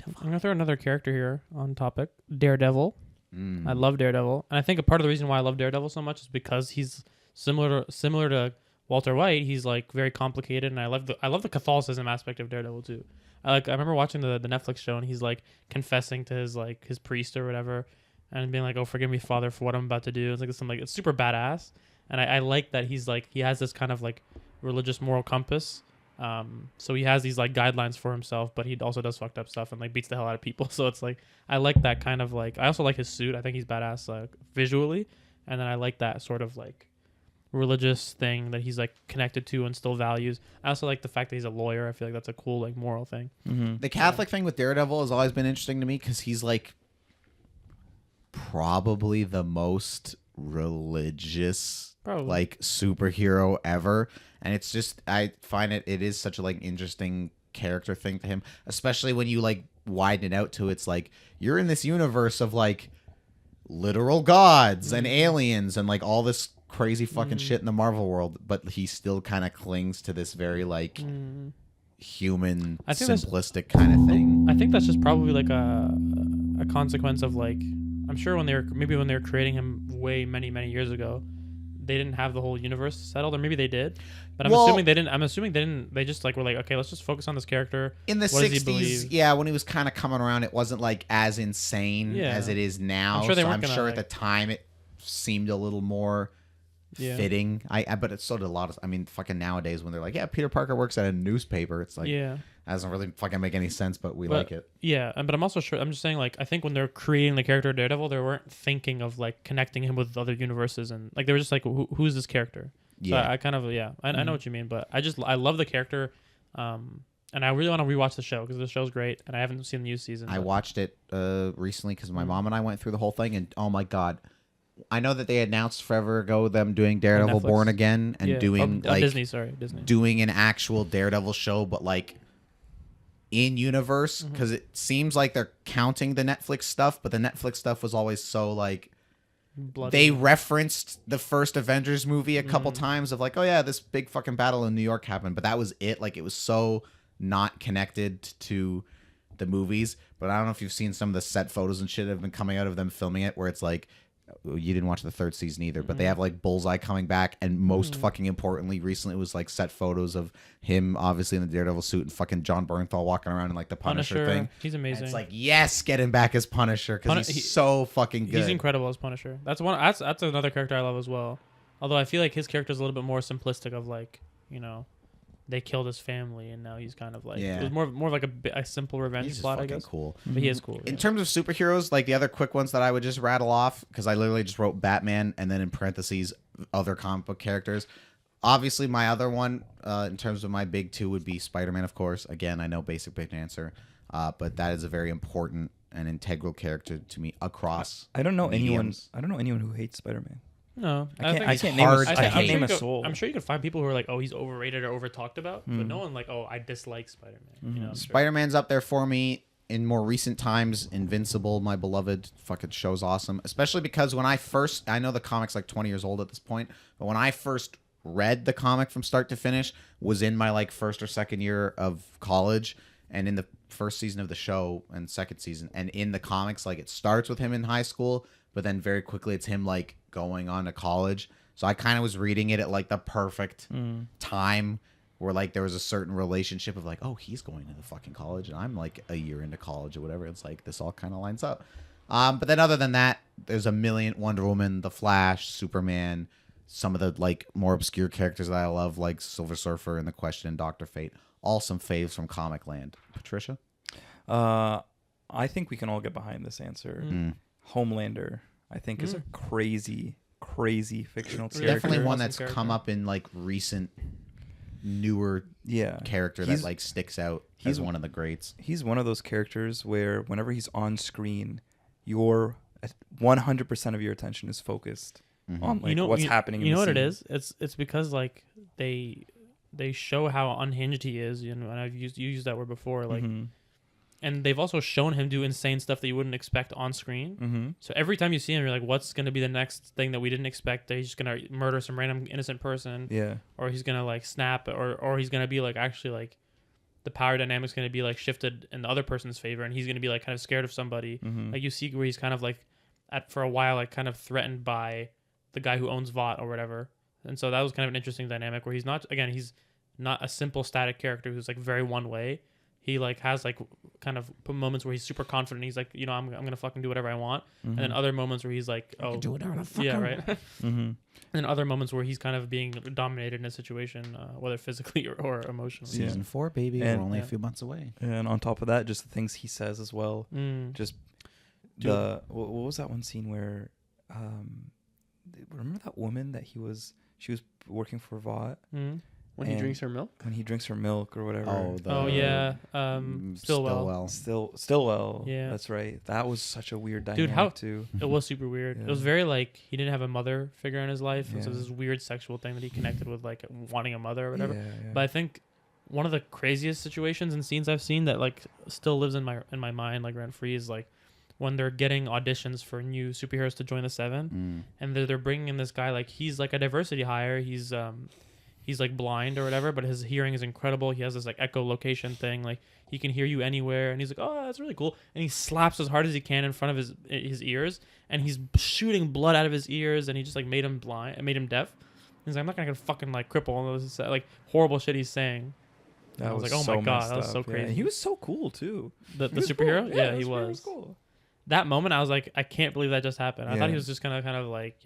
Speaker 3: I'm gonna throw another character here on topic. Daredevil.
Speaker 1: Mm.
Speaker 3: I love Daredevil, and I think a part of the reason why I love Daredevil so much is because he's similar to Walter White. He's like very complicated, and I love the Catholicism aspect of Daredevil too. I remember watching the Netflix show, and he's like confessing to his priest or whatever, and being like, "Oh, forgive me, Father, for what I'm about to do." It's like something like it's super badass, and I like that he's like he has this kind of like religious moral compass. So he has these like guidelines for himself, but he also does fucked up stuff and like beats the hell out of people. So it's like I like that kind of like I also like his suit. I think he's badass like visually, and then I like that sort of like religious thing that he's like connected to and still values. I also like the fact that he's a lawyer. I feel like that's a cool like moral thing.
Speaker 2: Mm-hmm.
Speaker 1: The Catholic thing with Daredevil has always been interesting to me because he's like probably the most religious
Speaker 3: Probably.
Speaker 1: like superhero ever, and it's just I find it is such a like interesting character thing to him, especially when you like widen it out to it's like you're in this universe of like literal gods and aliens and like all this crazy fucking shit in the Marvel world, but he still kind of clings to this very like human
Speaker 3: I think that's-
Speaker 1: simplistic kind of thing.
Speaker 3: I think that's just probably like a consequence of like I'm sure when they were creating him way many years ago, they didn't have the whole universe settled, or maybe they did, but I'm assuming they didn't. They just like were like, okay, let's just focus on this character.
Speaker 1: In the
Speaker 3: What does he
Speaker 1: 60s,
Speaker 3: believe?
Speaker 1: yeah, when he was kind of coming around, it wasn't like as insane
Speaker 3: Yeah.
Speaker 1: as it is now.
Speaker 3: I'm sure they
Speaker 1: so
Speaker 3: weren't
Speaker 1: I'm
Speaker 3: gonna,
Speaker 1: sure at
Speaker 3: like-
Speaker 1: the time it seemed a little more
Speaker 3: Yeah.
Speaker 1: fitting. But it's so did a lot of. I mean, fucking nowadays when they're like, yeah, Peter Parker works at a newspaper. It's like,
Speaker 3: Yeah.
Speaker 1: that doesn't really fucking make any sense, but we
Speaker 3: But-
Speaker 1: like it.
Speaker 3: Yeah, but I'm also sure. I'm just saying, like, I think when they're creating the character of Daredevil, they weren't thinking of like connecting him with other universes, and like they were just like, who's this character? So
Speaker 1: Yeah.
Speaker 3: I kind of I know what you mean, but I love the character, and I really want to rewatch the show because the show's great, and I haven't seen the new season.
Speaker 1: I
Speaker 3: but-
Speaker 1: watched it recently because my mom and I went through the whole thing, and oh my god. I know that they announced forever ago them doing Daredevil
Speaker 3: Netflix.
Speaker 1: Born Again and
Speaker 3: Yeah.
Speaker 1: doing like
Speaker 3: Disney, Disney.
Speaker 1: doing an actual Daredevil show, but like in universe, because it seems like they're counting the Netflix stuff, but the Netflix stuff was always so like
Speaker 3: Bloody.
Speaker 1: they referenced the first Avengers movie a couple times of like, oh yeah, this big fucking battle in New York happened, but that was it. Like it was so not connected to the movies. But I don't know if you've seen some of the set photos and shit that have been coming out of them filming it, where it's like you didn't watch the third season either, but they have like Bullseye coming back, and most fucking importantly, recently it was like set photos of him obviously in the Daredevil suit and fucking John Bernthal walking around in like the Punisher thing.
Speaker 3: He's
Speaker 1: And
Speaker 3: amazing.
Speaker 1: it's like, yes, get him back as Punisher because he's so fucking good.
Speaker 3: He's incredible as Punisher. That's another character I love as well. Although I feel like his character is a little bit more simplistic of like, you know, they killed his family and now he's kind of like
Speaker 1: Yeah.
Speaker 3: it was more like a simple revenge
Speaker 1: He's just
Speaker 3: plot, I
Speaker 1: fucking
Speaker 3: guess.
Speaker 1: cool.
Speaker 3: But he is cool.
Speaker 1: In
Speaker 3: yeah.
Speaker 1: terms of superheroes, like the other quick ones that I would just rattle off, because I literally just wrote Batman and then in parentheses other comic book characters. Obviously, my other one, in terms of my big two, would be Spider-Man, of course. Again, I know basic bitch answer, but that is a very important and integral character to me across.
Speaker 2: I don't know
Speaker 1: mediums.
Speaker 2: anyone who hates Spider-Man.
Speaker 3: No,
Speaker 2: I can't
Speaker 1: hard
Speaker 2: name
Speaker 1: to
Speaker 2: I can't
Speaker 1: hate.
Speaker 2: name a
Speaker 3: sure
Speaker 2: soul.
Speaker 3: I'm sure you could find people who are like, oh, he's overrated or over talked about, but no one like, oh, I dislike Spider-Man. You know, I'm sure.
Speaker 1: Spider-Man's up there for me. In more recent times, Invincible, my beloved fucking show's awesome. Especially because when I know the comic's like 20 years old at this point, but when I first read the comic from start to finish, was in my like first or second year of college, and in the first season of the show and second season, and in the comics, like it starts with him in high school, but then very quickly it's him like going on to college. So I kind of was reading it at like the perfect time where like there was a certain relationship of like, oh, he's going to the fucking college and I'm like a year into college or whatever. It's like this all kind of lines up. But then other than that, there's a million Wonder Woman, The Flash, Superman, some of the like more obscure characters that I love, like Silver Surfer and The Question and Dr. Fate. All some faves from Comic Land. Patricia?
Speaker 2: I think we can all get behind this answer. Homelander, I think, is a crazy fictional character.
Speaker 1: Definitely one
Speaker 3: Awesome
Speaker 1: that's
Speaker 3: character.
Speaker 1: come up in like recent newer
Speaker 2: Yeah,
Speaker 1: character that
Speaker 2: He's-
Speaker 1: like sticks out as
Speaker 2: he's-
Speaker 1: one of the greats.
Speaker 2: He's one of those characters where whenever he's on screen, your 100% of your attention is focused on like what's happening.
Speaker 3: You
Speaker 2: in
Speaker 3: know
Speaker 2: the
Speaker 3: what it
Speaker 2: scene.
Speaker 3: is? It's because like they show how unhinged he is. You know, and you used that word before. Like, and they've also shown him do insane stuff that you wouldn't expect on screen. So every time you see him, you're like, what's going to be the next thing that we didn't expect? That he's just going to murder some random innocent person,
Speaker 2: Yeah,
Speaker 3: or he's going to like snap, or he's going to be like actually like the power dynamic's going to be like shifted in the other person's favor, and he's going to be like kind of scared of somebody. Like you see where he's kind of like for a while like kind of threatened by the guy who owns Vought or whatever. And so that was kind of an interesting dynamic where he's not a simple static character who's like very one way. He like has like kind of moments where he's super confident. He's like, I'm gonna fucking do whatever I want, and then other moments where he's like, oh,
Speaker 1: do whatever the fuck
Speaker 3: yeah,
Speaker 1: I
Speaker 3: right.
Speaker 2: Mm-hmm.
Speaker 3: And other moments where he's kind of being dominated in a situation, whether physically or emotionally.
Speaker 2: Yeah.
Speaker 1: Season 4, baby.
Speaker 2: And-
Speaker 1: We're only
Speaker 3: yeah.
Speaker 1: a few months away.
Speaker 2: And on top of that, just the things he says as well.
Speaker 3: Mm.
Speaker 2: Just
Speaker 3: Dude.
Speaker 2: what was that one scene where remember that woman that she was working for Vought
Speaker 3: Mm.
Speaker 4: When he
Speaker 2: And-
Speaker 4: drinks her milk.
Speaker 2: when he drinks her milk or whatever.
Speaker 3: Oh yeah,
Speaker 1: Stillwell.
Speaker 2: Stillwell.
Speaker 3: Yeah.
Speaker 2: That's right. That was such a weird
Speaker 3: Dude,
Speaker 2: dynamic
Speaker 3: how-
Speaker 2: too.
Speaker 3: It was super weird. It was
Speaker 2: Yeah.
Speaker 3: very like he didn't have a mother figure in his life, and so
Speaker 2: Yeah.
Speaker 3: this weird sexual thing that he connected with, like wanting a mother or whatever.
Speaker 2: Yeah, yeah.
Speaker 3: But I think one of the craziest situations and scenes I've seen that like still lives in my mind like rent free is like when they're getting auditions for new superheroes to join the Seven, and they're bringing in this guy, like he's like a diversity hire. He's like blind or whatever, but his hearing is incredible. He has this like echolocation thing, like he can hear you anywhere, and he's like, oh, that's really cool. And he slaps as hard as he can in front of his ears, and he's shooting blood out of his ears, and he just like made him blind, made him deaf. He's like, I'm not gonna fucking like cripple all this like horrible shit he's saying. And I was like, oh my god, that was so crazy.
Speaker 2: Yeah. He was so cool too.
Speaker 3: The
Speaker 2: He was
Speaker 3: superhero,
Speaker 2: cool.
Speaker 3: yeah,
Speaker 2: the
Speaker 3: he
Speaker 2: superhero
Speaker 3: was.
Speaker 2: Cool.
Speaker 3: That moment, I was like, I can't believe that just happened. I thought
Speaker 2: Yeah.
Speaker 3: he was just gonna kind of like,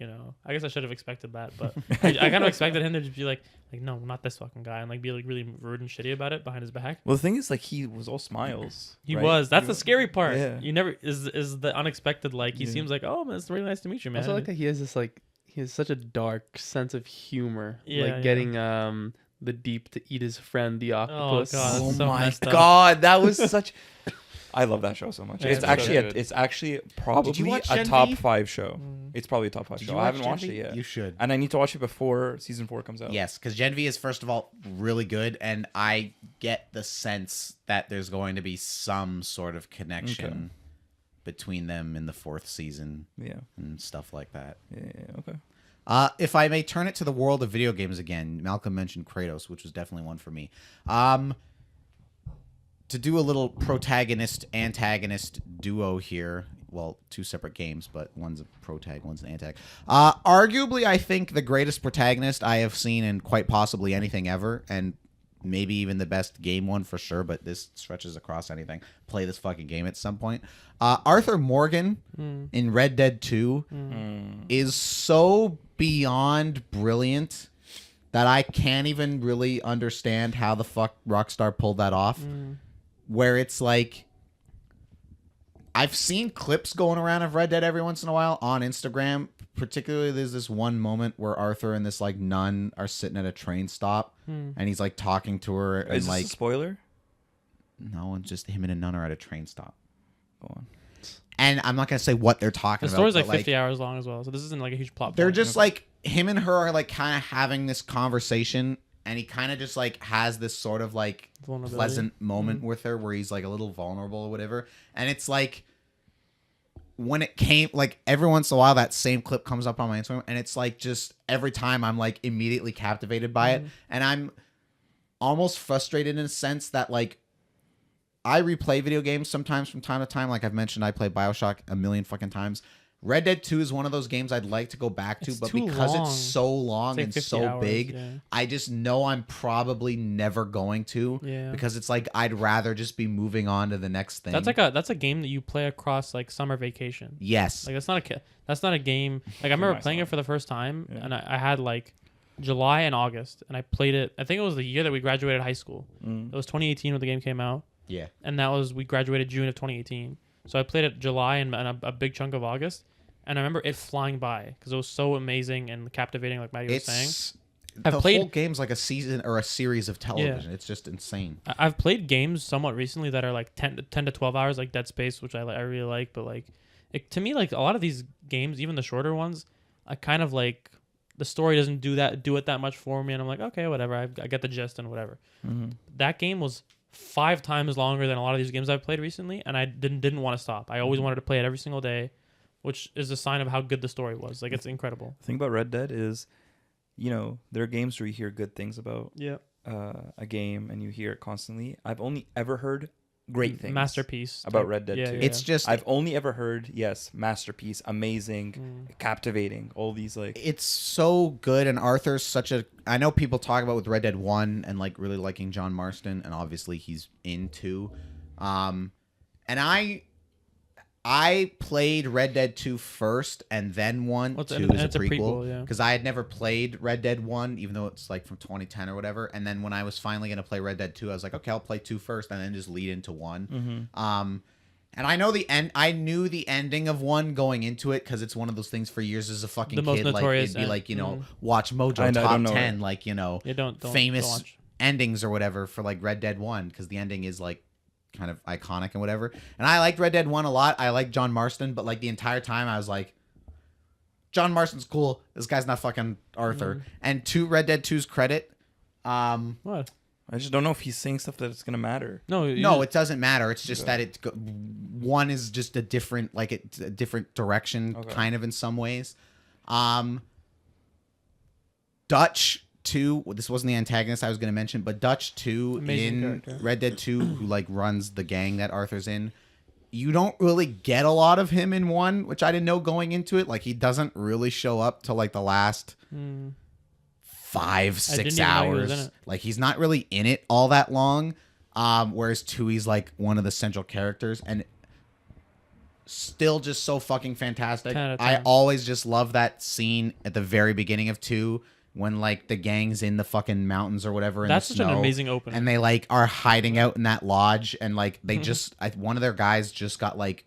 Speaker 3: I guess I should have expected that, but I kind of expected him to just be like, no, not this fucking guy, and like be like really rude and shitty about it behind his back.
Speaker 2: Well, the thing is, like, he was all smiles.
Speaker 3: He
Speaker 2: right?
Speaker 3: was. That's
Speaker 2: He
Speaker 3: the scary part.
Speaker 2: Yeah.
Speaker 3: You never is the unexpected. Like he
Speaker 2: Yeah.
Speaker 3: seems like, oh man, it's really nice to meet you,
Speaker 4: I
Speaker 3: man.
Speaker 4: also like that he has this like he has such a dark sense of humor.
Speaker 3: Yeah,
Speaker 4: like
Speaker 3: yeah.
Speaker 4: getting the deep to eat his friend the octopus.
Speaker 3: God, that's
Speaker 2: Oh
Speaker 3: so
Speaker 2: my
Speaker 3: messed up.
Speaker 2: god, that was such. I love that show so much.
Speaker 3: Yeah,
Speaker 2: it's
Speaker 3: it's
Speaker 2: actually
Speaker 4: so good.
Speaker 2: it's actually probably
Speaker 1: watch
Speaker 2: a
Speaker 1: Gen
Speaker 2: top
Speaker 1: V?
Speaker 2: 5 show.
Speaker 3: Mm.
Speaker 2: It's probably a top 5
Speaker 1: Did
Speaker 2: show.
Speaker 1: you
Speaker 2: I
Speaker 1: watch
Speaker 2: haven't
Speaker 1: Gen
Speaker 2: watched
Speaker 1: V?
Speaker 2: it yet.
Speaker 1: You should.
Speaker 2: And I need to watch it before season 4 comes out.
Speaker 1: Yes, because Gen V is, first of all, really good, and I get the sense that there's going to be some sort of connection between them in the 4th season
Speaker 2: Yeah.
Speaker 1: and stuff like that.
Speaker 2: Yeah. Okay.
Speaker 1: If I may turn it to the world of video games again, Malcolm mentioned Kratos, which was definitely one for me. To do a little protagonist-antagonist duo here, well, 2 separate games, but one's a protag, one's an antag. Arguably, I think the greatest protagonist I have seen in quite possibly anything ever, and maybe even the best game one for sure, but this stretches across anything. Play this fucking game at some point. Arthur Morgan in Red Dead 2 is so beyond brilliant that I can't even really understand how the fuck Rockstar pulled that off. Where it's like, I've seen clips going around of Red Dead every once in a while on Instagram. Particularly, there's this one moment where Arthur and this like nun are sitting at a train stop, and he's like talking to her, and
Speaker 2: Is
Speaker 1: like,
Speaker 2: this a spoiler?
Speaker 1: no, it's just him and a nun are at a train stop.
Speaker 2: Go on.
Speaker 1: And I'm not gonna say what they're talking
Speaker 3: The
Speaker 1: about.
Speaker 3: story's like
Speaker 1: but,
Speaker 3: 50 hours long as well, so this isn't like a huge plot.
Speaker 1: They're
Speaker 3: point,
Speaker 1: just like, him and her are like kind of having this conversation, and he kind of just like has this sort of like
Speaker 3: Vulnerability.
Speaker 1: pleasant moment with her where he's like a little vulnerable or whatever. And it's like, when it came, like every once in a while that same clip comes up on my Instagram, and it's like, just every time I'm like immediately captivated by it, and I'm almost frustrated in a sense that like, I replay video games sometimes from time to time. Like I've mentioned, I play BioShock a million fucking times. Red Dead 2 is one of those games I'd like to go back to,
Speaker 3: It's
Speaker 1: but
Speaker 3: too
Speaker 1: because
Speaker 3: long.
Speaker 1: it's so long
Speaker 3: It's like
Speaker 1: and
Speaker 3: 50
Speaker 1: so
Speaker 3: hours,
Speaker 1: big,
Speaker 3: yeah.
Speaker 1: I just know I'm probably never going to.
Speaker 3: Yeah.
Speaker 1: Because it's like, I'd rather just be moving on to the next thing.
Speaker 3: that's a game that you play across like summer vacation.
Speaker 1: Yes.
Speaker 3: Like that's not a game. Like I remember playing it for the first time, and I had like July and August, and I played it. I think it was the year that we graduated high school. It was 2018 when the game came out,
Speaker 1: Yeah.
Speaker 3: and that was we graduated June of 2018. So I played it July and a big chunk of August, and I remember it flying by because it was so amazing and captivating, like Matty was saying.
Speaker 1: It's
Speaker 3: I've
Speaker 1: the
Speaker 3: played-
Speaker 1: whole game's like a season or a series of television. It's just insane.
Speaker 3: I've played games somewhat recently that are like 10 to 12 hours, like Dead Space, which I really like. But like, to me, like a lot of these games, even the shorter ones, I kind of like the story doesn't do it that much for me, and I'm like, okay, whatever. I get the gist and whatever. That game was 5 times longer than a lot of these games I've played recently, and I didn't want to stop. I always wanted to play it every single day, which is a sign of how good the story was. Like it's incredible.
Speaker 2: The thing about Red Dead is, there are games where you hear good things about
Speaker 3: Yeah.
Speaker 2: a game and you hear it constantly. I've only ever heard great things
Speaker 3: Masterpiece
Speaker 2: about
Speaker 3: type.
Speaker 2: Red Dead 2.
Speaker 1: It's just,
Speaker 2: I've only ever heard, yes, masterpiece, amazing, captivating, all these like...
Speaker 1: it's so good, and Arthur's such a... I know people talk about with Red Dead 1 and like really liking John Marston, and obviously he's in 2. And I played Red Dead 2 first and then 1.
Speaker 3: Well,
Speaker 1: 2 is
Speaker 3: it's
Speaker 1: a
Speaker 3: a
Speaker 1: prequel.
Speaker 3: prequel, yeah.
Speaker 1: Because I had never played Red Dead 1, even though it's like from 2010 or whatever. And then when I was finally going to play Red Dead 2, I was like, okay, I'll play 2 first and then just lead into 1. And I know the end. I knew the ending of 1 going into it because it's one of those things for years as a fucking
Speaker 3: The most
Speaker 1: kid. Like
Speaker 3: notorious
Speaker 1: it'd be
Speaker 3: end.
Speaker 1: like, you know, watch Mojo
Speaker 2: I
Speaker 1: top
Speaker 2: don't know
Speaker 1: 10,
Speaker 2: it.
Speaker 1: like, you know,
Speaker 3: Yeah, don't
Speaker 1: famous
Speaker 3: watch.
Speaker 1: endings or whatever for like Red Dead 1 because the ending is like kind of iconic and whatever. And I liked Red Dead 1 a lot. I liked John Marston, but like the entire time I was like, John Marston's cool. This guy's not fucking Arthur. And to Red Dead 2's credit,
Speaker 3: What?
Speaker 2: I just don't know if he's saying stuff that's gonna matter.
Speaker 3: No,
Speaker 1: no, it doesn't matter. It's just that one is just a different, like it's a different direction, kind of in some ways. Dutch 2. This wasn't the antagonist I was going to mention, but Dutch 2
Speaker 3: Amazing
Speaker 1: in
Speaker 3: character.
Speaker 1: Red Dead 2, who like runs the gang that Arthur's in. You don't really get a lot of him in 1, which I didn't know going into it. Like he doesn't really show up till like the last 5, 6
Speaker 3: didn't even know he was in
Speaker 1: hours.
Speaker 3: it.
Speaker 1: Like he's not really in it all that long. Whereas 2, he's like one of the central characters and still just so fucking fantastic.
Speaker 3: 10 out of
Speaker 1: I
Speaker 3: 10.
Speaker 1: always just love that scene at the very beginning of 2 when like the gang's in the fucking mountains or whatever.
Speaker 3: That's
Speaker 1: in
Speaker 3: such
Speaker 1: the
Speaker 3: an
Speaker 1: snow,
Speaker 3: amazing opening.
Speaker 1: and they like are hiding out in that lodge and like they just one of their guys just got like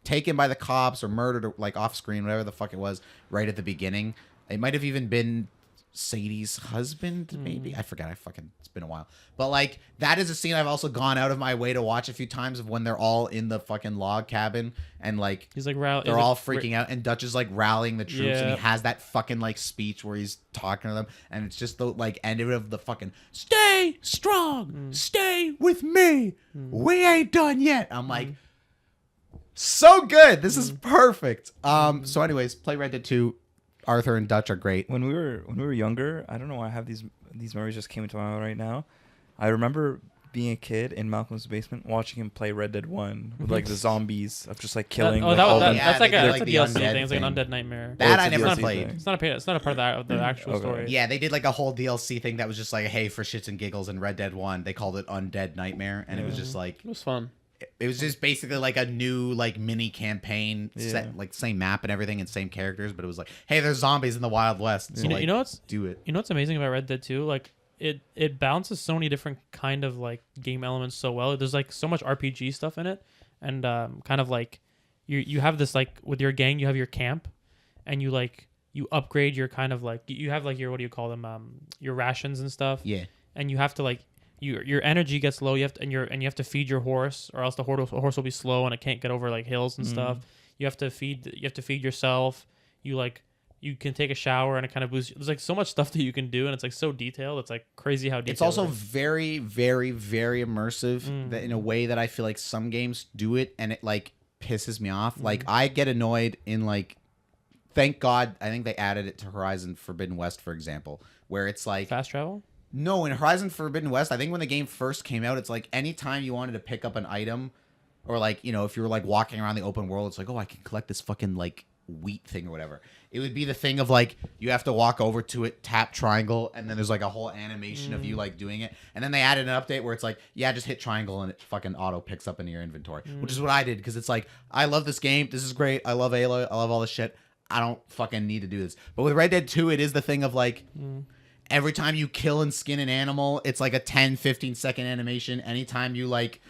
Speaker 1: taken by the cops or murdered or like off screen, whatever the fuck it was, right at the beginning. It might have even been Sadie's husband, maybe. I forget. It's been a while. But like that is a scene I've also gone out of my way to watch a few times of when they're all in the fucking log cabin and like
Speaker 3: He's like
Speaker 1: they're all freaking out and Dutch is like rallying the troops and
Speaker 3: Yeah.
Speaker 1: he has that fucking like speech where he's talking to them and it's just the like end of the fucking stay strong, stay with me. We ain't done yet. I'm like so good. This is perfect. So anyways, play Red Dead 2. Arthur and Dutch are great.
Speaker 2: When we were younger, I don't know why I have these memories just came into my mind right now. I remember being a kid in Malcolm's basement watching him play Red Dead 1 with like the zombies of just like killing.
Speaker 3: Oh,
Speaker 2: like, all
Speaker 3: that,
Speaker 2: the-
Speaker 1: Yeah,
Speaker 3: that's like
Speaker 1: they
Speaker 3: a,
Speaker 1: did,
Speaker 3: that's
Speaker 1: like,
Speaker 3: a
Speaker 1: the
Speaker 3: DLC
Speaker 1: undead
Speaker 3: thing. It's like an
Speaker 1: thing.
Speaker 3: undead nightmare.
Speaker 1: That
Speaker 2: it's
Speaker 1: I
Speaker 2: a
Speaker 1: never
Speaker 2: DLC
Speaker 1: played.
Speaker 2: thing.
Speaker 3: It's not a part of the actual
Speaker 2: Okay.
Speaker 3: story.
Speaker 1: Yeah, they did like a whole DLC thing that was just like, hey, for shits and giggles in Red Dead 1, they called it Undead Nightmare. And it was just like,
Speaker 4: It was fun.
Speaker 1: it was just basically like a new like mini campaign
Speaker 2: Yeah.
Speaker 1: set, like same map and everything and same characters, but it was like, hey, there's zombies in the Wild West. So
Speaker 3: You know,
Speaker 1: like,
Speaker 3: you know what's
Speaker 1: do it.
Speaker 3: You know what's amazing about Red Dead 2? Like it balances so many different kind of like game elements so well. There's like so much RPG stuff in it, and kind of like you have this like with your gang, you have your camp, and you upgrade your kind of like you have like your what do you call them your rations and stuff.
Speaker 1: Yeah.
Speaker 3: And you have to like your energy gets low. You have to you have to feed your horse, or else the horse will be slow and it can't get over like hills and stuff. You have to feed yourself. You can take a shower and it kind of boosts. There's like so much stuff that you can do, and it's like so detailed. It's like crazy how detailed.
Speaker 1: It's also
Speaker 3: it is.
Speaker 1: very, very, very immersive that in a way that I feel like some games do it and it like pisses me off. Like I get annoyed in like, thank God, I think they added it to Horizon Forbidden West, for example, where it's like
Speaker 3: fast travel.
Speaker 1: no, in Horizon Forbidden West, I think when the game first came out, it's like anytime you wanted to pick up an item or like, you know, if you were like walking around the open world, it's like, oh, I can collect this fucking like wheat thing or whatever. It would be the thing of like you have to walk over to it, tap triangle, and then there's like a whole animation of you like doing it. And then they added an update where it's like, yeah, just hit triangle and it fucking auto picks up into your inventory, which is what I did because it's like I love this game. This is great. I love Aloy. I love all this shit. I don't fucking need to do this. But with Red Dead 2, it is the thing of like every time you kill and skin an animal, it's like a 10-15 second animation. Anytime you like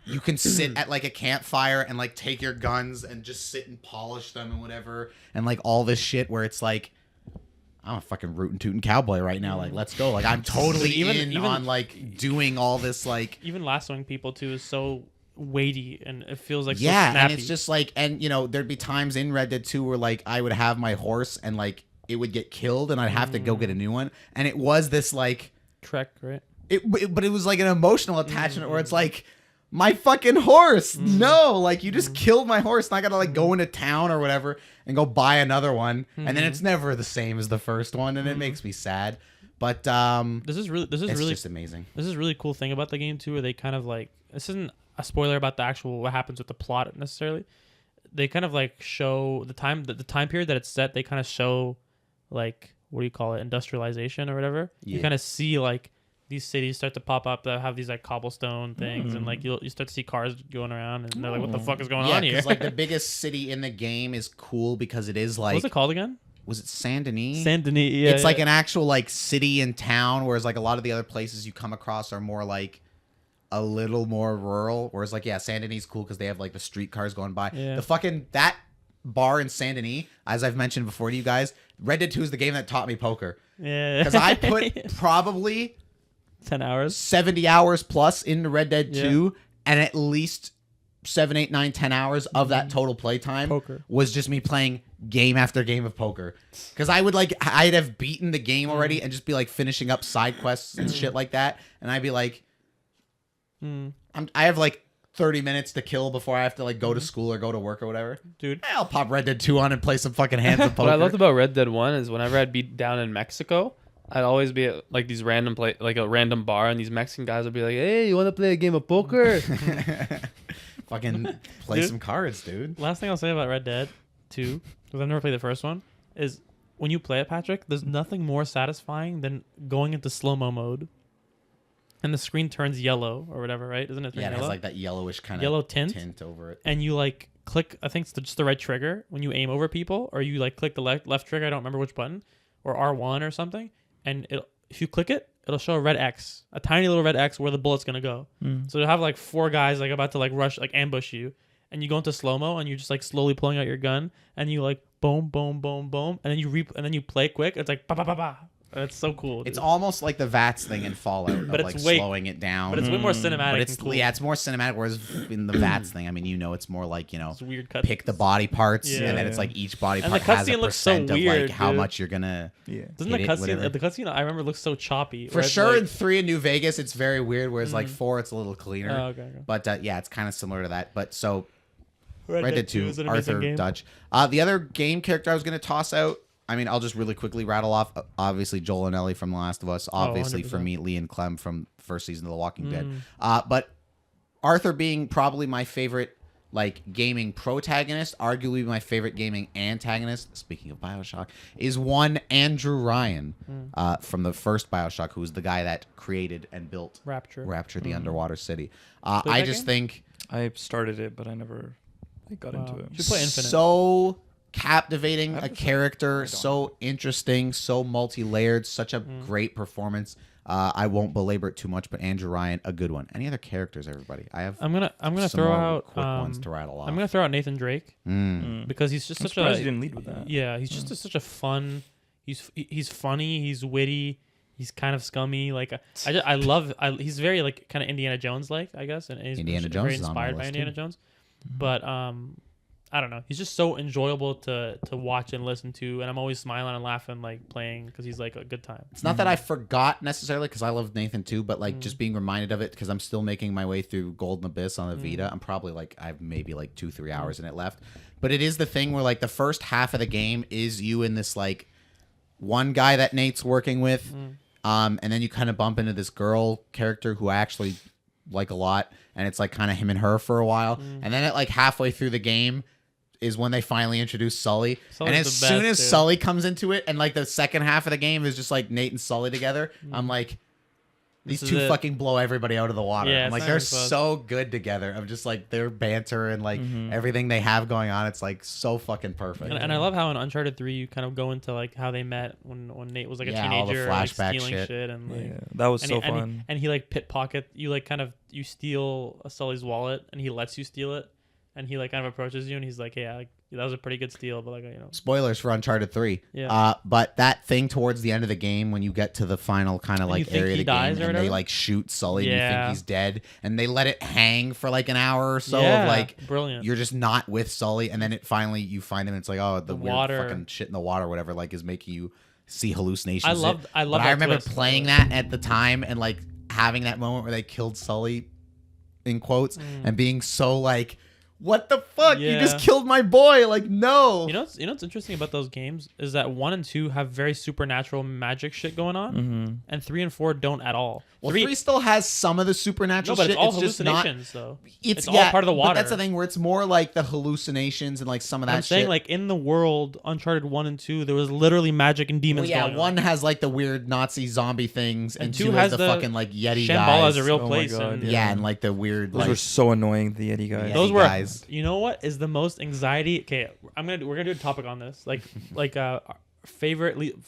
Speaker 1: you can sit at like a campfire and like take your guns and just sit and polish them and whatever, and like all this shit where it's like I'm a fucking rootin' tootin' cowboy right now. Like, let's go. Like I'm totally
Speaker 3: Even-
Speaker 1: on like doing all this like
Speaker 3: Even lassoing people too is so weighty, and it feels like so
Speaker 1: yeah,
Speaker 3: snappy.
Speaker 1: and it's just like, and you know, there'd be times in Red Dead 2 where like I would have my horse and like it would get killed and I'd have to go get a new one, and it was this like
Speaker 3: Trek, right?
Speaker 1: but it was like an emotional attachment where it's like my fucking horse, no, like you just killed my horse and I gotta like go into town or whatever and go buy another one, and then it's never the same as the first one, and it makes me sad. But
Speaker 3: This is really
Speaker 1: it's
Speaker 3: really
Speaker 1: just amazing.
Speaker 3: This is really cool thing about the game too, where they kind of like, this isn't a spoiler about the actual what happens with the plot necessarily. They kind of like show the time period that it's set. They kind of show like, what do you call it, industrialization or whatever. You
Speaker 1: Yeah.
Speaker 3: kind of see like these cities start to pop up that have these like cobblestone things, and like you start to see cars going around, and they're like, "What the fuck is going
Speaker 1: Yeah,
Speaker 3: on here?"
Speaker 1: because like the biggest city in the game is cool because it is like
Speaker 3: What's it called again?
Speaker 1: was it Saint Denis?
Speaker 3: Saint Denis. Yeah,
Speaker 1: It's like an actual like city and town, whereas like a lot of the other places you come across are more like a little more rural. Whereas like Saint Denis is cool because they have like the streetcars going by.
Speaker 3: Yeah.
Speaker 1: The fucking that bar in Saint Denis, as I've mentioned before to you guys, Red Dead 2 is the game that taught me poker.
Speaker 3: Yeah.
Speaker 1: Because I put probably
Speaker 3: 10 hours.
Speaker 1: 70 hours plus into Red Dead 2, and at least 7, 8, 9, 10 hours of that total playtime
Speaker 3: Poker.
Speaker 1: was just me playing game after game of poker. Because I would like, I'd have beaten the game already and just be like finishing up side quests and shit like that. And I'd be like, I have like 30 minutes to kill before I have to like go to school or go to work or whatever.
Speaker 3: Dude.
Speaker 1: I'll pop Red Dead 2 on and play some fucking hands of poker.
Speaker 4: What I loved about Red Dead 1 is whenever I'd be down in Mexico, I'd always be at like these random like a random bar, and these Mexican guys would be like, "Hey, you want to play a game of poker?"
Speaker 1: Fucking play
Speaker 3: Dude.
Speaker 1: some cards, dude.
Speaker 3: Last thing I'll say about Red Dead 2, because I've never played the first one, is when you play it, Patrick, there's nothing more satisfying than going into slow-mo mode. And the screen turns yellow or whatever, right? Isn't it?
Speaker 1: Yeah, it
Speaker 3: yellow?
Speaker 1: has like that yellowish kind of
Speaker 3: Yellow tint?
Speaker 1: over it.
Speaker 3: And you like click, I think it's just the right trigger when you aim over people, or you like click the left trigger, I don't remember which button, or R1 or something. And if you click it, it'll show a red X, a tiny little red X where the bullet's gonna go. So you'll have like 4 guys like about to like rush, like ambush you, and you go into slow mo, and you're just like slowly pulling out your gun, and you like boom, boom, boom, boom, and then you play quick. It's like ba ba ba ba. And it's so cool. Dude.
Speaker 1: It's almost like the VATS thing in Fallout,
Speaker 3: But
Speaker 1: of
Speaker 3: it's
Speaker 1: like
Speaker 3: way-
Speaker 1: slowing it down.
Speaker 3: but it's way more cinematic.
Speaker 1: But it's
Speaker 3: and cool.
Speaker 1: it's more cinematic. Whereas in the VATS thing, I mean, it's more like
Speaker 3: It's weird cut.
Speaker 1: pick the body parts,
Speaker 3: Yeah.
Speaker 1: and then it's like each body
Speaker 3: And
Speaker 1: part
Speaker 3: the
Speaker 1: has a
Speaker 3: cutscene looks so
Speaker 1: percent of
Speaker 3: weird,
Speaker 1: like how
Speaker 3: dude.
Speaker 1: much you're gonna.
Speaker 2: Yeah.
Speaker 3: Doesn't
Speaker 1: hit
Speaker 3: the
Speaker 1: it,
Speaker 3: cutscene?
Speaker 1: whatever.
Speaker 3: The cutscene I remember looks so choppy.
Speaker 1: For
Speaker 3: where it's
Speaker 1: sure,
Speaker 3: like-
Speaker 1: in 3 in New Vegas, it's very weird. Whereas like 4, it's a little cleaner.
Speaker 3: Oh, okay.
Speaker 1: But yeah, it's kind of similar to that. But so
Speaker 3: Red
Speaker 1: Dead 2,
Speaker 3: is an amazing
Speaker 1: Arthur
Speaker 3: game.
Speaker 1: Dutch. The other game character I was gonna toss out. I mean, I'll just really quickly rattle off. Obviously, Joel and Ellie from The Last of Us. Obviously, for
Speaker 3: 100%.
Speaker 1: me, Lee and Clem from first season of The Walking Dead.
Speaker 3: Mm.
Speaker 1: But Arthur being probably my favorite, like, gaming protagonist, arguably my favorite gaming antagonist, speaking of BioShock, is one Andrew Ryan from the first BioShock, who was the guy that created and built
Speaker 3: Rapture.
Speaker 1: the underwater city.
Speaker 3: Played
Speaker 1: I
Speaker 3: that
Speaker 1: just
Speaker 3: game?
Speaker 1: think
Speaker 2: I started it, but I never got into
Speaker 3: Wow.
Speaker 2: it.
Speaker 3: You should play Infinite.
Speaker 1: so captivating,
Speaker 2: I
Speaker 1: a
Speaker 2: haven't-
Speaker 1: character, so interesting, so multi-layered, such a great performance. I won't belabor it too much, but Andrew Ryan, a good one. Any other characters, everybody? I have
Speaker 3: I'm gonna
Speaker 1: some
Speaker 3: throw
Speaker 1: more
Speaker 3: out
Speaker 1: quick ones to rattle off.
Speaker 3: I'm gonna throw out Nathan Drake
Speaker 1: Mm.
Speaker 3: because he's just
Speaker 2: I'm
Speaker 3: such
Speaker 2: surprised
Speaker 3: a
Speaker 2: you didn't lead with that.
Speaker 3: yeah. He's just such a fun. He's funny. He's witty. He's kind of scummy. Like I love. He's very like kind of Indiana Jones like, I guess, and he's
Speaker 1: Indiana
Speaker 3: very
Speaker 1: Jones is on my
Speaker 3: inspired by
Speaker 1: list,
Speaker 3: Indiana
Speaker 1: too.
Speaker 3: Jones. But I don't know. He's just so enjoyable to watch and listen to, and I'm always smiling and laughing like playing because he's like a good time.
Speaker 1: It's not that I forgot necessarily because I love Nathan too, but like just being reminded of it because I'm still making my way through Golden Abyss on the Vita. I'm probably like I have maybe like 2-3 hours in it left, but it is the thing where like the first half of the game is you and this like one guy that Nate's working with, and then you kind of bump into this girl character who I actually like a lot, and it's like kind of him and her for a while, and then at like halfway through the game is when they finally introduce Sully.
Speaker 3: Sully's
Speaker 1: And as
Speaker 3: the
Speaker 1: soon
Speaker 3: best,
Speaker 1: as
Speaker 3: dude.
Speaker 1: Sully comes into it and like the second half of the game is just like Nate and Sully together, I'm like, these
Speaker 3: This is
Speaker 1: two
Speaker 3: it.
Speaker 1: fucking blow everybody out of the water.
Speaker 3: Yeah,
Speaker 1: I'm
Speaker 3: it's
Speaker 1: like,
Speaker 3: not
Speaker 1: they're
Speaker 3: even close.
Speaker 1: so good together. I'm just like their banter and like everything they have going on. It's like so fucking perfect.
Speaker 3: And I love how in Uncharted 3 you kind of go into like how they met when Nate was like a
Speaker 1: Yeah, all the
Speaker 3: teenager, like,
Speaker 1: flashback
Speaker 3: stealing
Speaker 1: shit.
Speaker 3: and like.
Speaker 2: Yeah, that was
Speaker 3: And
Speaker 2: so
Speaker 3: he, and, he,
Speaker 2: fun.
Speaker 3: and he like pickpocket you like kind of you steal Sully's wallet and he lets you steal it and he like kind of approaches you and he's like, yeah, like, that was a pretty good steal, but like
Speaker 1: Spoilers for Uncharted 3.
Speaker 3: Yeah.
Speaker 1: But that thing towards the end of the game when you get to the final kind of
Speaker 3: And you
Speaker 1: like
Speaker 3: think
Speaker 1: area of
Speaker 3: he
Speaker 1: the game
Speaker 3: dies or
Speaker 1: and they
Speaker 3: whatever?
Speaker 1: like shoot Sully and you
Speaker 3: Yeah.
Speaker 1: think he's dead and they let it hang for like an hour or so
Speaker 3: Yeah,
Speaker 1: of like
Speaker 3: brilliant.
Speaker 1: you're just not with Sully and then it finally you find him and it's like, oh, the weird
Speaker 3: water.
Speaker 1: fucking shit in the water or whatever like is making you see hallucinations.
Speaker 3: I love
Speaker 1: But
Speaker 3: that
Speaker 1: I remember
Speaker 3: twist.
Speaker 1: playing that at the time and like having that moment where they killed Sully in quotes and being so like, what the fuck? You
Speaker 3: Yeah.
Speaker 1: just killed my boy. Like, no.
Speaker 3: You know what's interesting about those games is that 1 and 2 have very supernatural magic shit going on, and 3 and 4 don't at all.
Speaker 1: Well, 3 still has some of the supernatural
Speaker 3: no, but
Speaker 1: shit.
Speaker 3: it's all
Speaker 1: just not.
Speaker 3: hallucinations though.
Speaker 1: It's
Speaker 3: all part of the water.
Speaker 1: But that's the thing where it's more like the hallucinations and like some of that
Speaker 3: I'm saying
Speaker 1: shit.
Speaker 3: like in the world, Uncharted 1 and 2, there was literally magic and
Speaker 1: Well,
Speaker 3: demons.
Speaker 1: yeah,
Speaker 3: going on.
Speaker 1: 1 has like the weird Nazi zombie things, and 2
Speaker 3: 2
Speaker 1: has
Speaker 3: has
Speaker 1: the
Speaker 3: the
Speaker 1: fucking like Yeti
Speaker 3: Shambhala
Speaker 1: guys.
Speaker 3: is a real
Speaker 2: Oh my
Speaker 3: place.
Speaker 2: God,
Speaker 3: and
Speaker 1: yeah, and like the weird
Speaker 2: Those
Speaker 1: like
Speaker 2: were so annoying. The Yeti guys.
Speaker 1: Yeah.
Speaker 3: those
Speaker 1: Yeti
Speaker 3: were
Speaker 1: guys.
Speaker 3: You know what is the most anxiety? Okay, we're gonna do a topic on this, like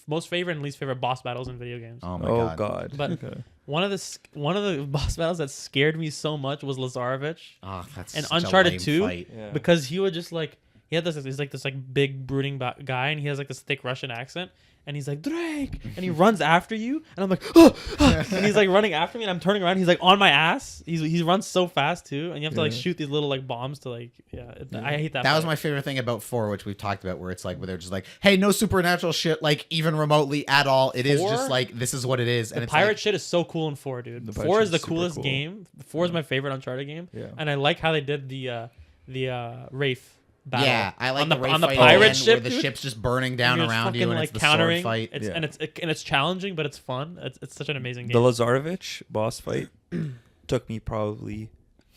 Speaker 3: most favorite and least favorite boss battles in video games.
Speaker 1: oh my
Speaker 2: Oh
Speaker 1: god.
Speaker 2: god.
Speaker 3: But
Speaker 2: Okay.
Speaker 3: one of the boss battles that scared me so much was Lazarevich
Speaker 1: Oh, that's
Speaker 3: and
Speaker 1: such a
Speaker 3: Uncharted
Speaker 1: lame
Speaker 3: 2
Speaker 1: fight.
Speaker 2: Yeah.
Speaker 3: because he would just like he had this he's like this like big brooding guy and he has like this thick Russian accent and he's like Drake and he runs after you and I'm like oh, and he's like running after me and I'm turning around, he's like on my ass, he runs so fast too, and you have to like
Speaker 2: Yeah.
Speaker 3: shoot these little like bombs to like I hate that
Speaker 1: That was
Speaker 3: fight.
Speaker 1: my favorite thing about 4, which we've talked about, where it's like where they're just like, hey, no supernatural shit, like even remotely at all. It is
Speaker 3: 4?
Speaker 1: just like this is what it is. And
Speaker 3: The
Speaker 1: it's
Speaker 3: pirate
Speaker 1: like,
Speaker 3: shit is so cool in 4, dude.
Speaker 2: The pirate
Speaker 3: 4 is
Speaker 2: shit
Speaker 3: the
Speaker 2: is super
Speaker 3: coolest
Speaker 2: cool.
Speaker 3: game. 4 is my favorite Uncharted game.
Speaker 2: Yeah.
Speaker 3: And I like how they did the Wraith battle.
Speaker 1: yeah, I like
Speaker 3: on the
Speaker 1: Wraith
Speaker 3: on the
Speaker 1: fight
Speaker 3: pirate
Speaker 1: again,
Speaker 3: ship,
Speaker 1: where the
Speaker 3: dude.
Speaker 1: ship's just burning down
Speaker 3: You're
Speaker 1: around you,
Speaker 3: fucking,
Speaker 1: and
Speaker 3: like
Speaker 1: it's the
Speaker 3: countering.
Speaker 1: sword fight.
Speaker 3: It's,
Speaker 2: Yeah.
Speaker 3: and it's challenging, but it's fun. It's such an amazing
Speaker 2: The
Speaker 3: game.
Speaker 2: Lazarevich boss fight took me probably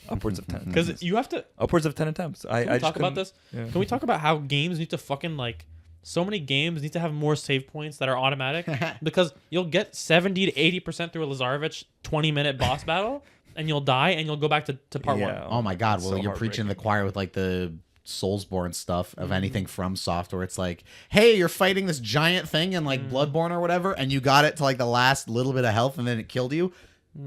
Speaker 2: upwards of 10.
Speaker 3: Because you have to.
Speaker 2: Upwards of 10 attempts.
Speaker 3: Can we
Speaker 2: I just
Speaker 3: talk about
Speaker 2: couldn't-
Speaker 3: this?
Speaker 2: Yeah.
Speaker 3: Can we talk about how games need to fucking like? So many games need to have more save points that are automatic because you'll get 70 to 80% through a Lazarevich 20-minute boss battle, and you'll die, and you'll go back to part
Speaker 2: Yeah.
Speaker 3: 1.
Speaker 1: Oh my god! Well,
Speaker 2: So
Speaker 1: you're preaching to the
Speaker 2: heartbreaking.
Speaker 1: choir with like the Soulsborne stuff of anything from Software. It's like, hey, you're fighting this giant thing in like Bloodborne or whatever, and you got it to like the last little bit of health, and then it killed you.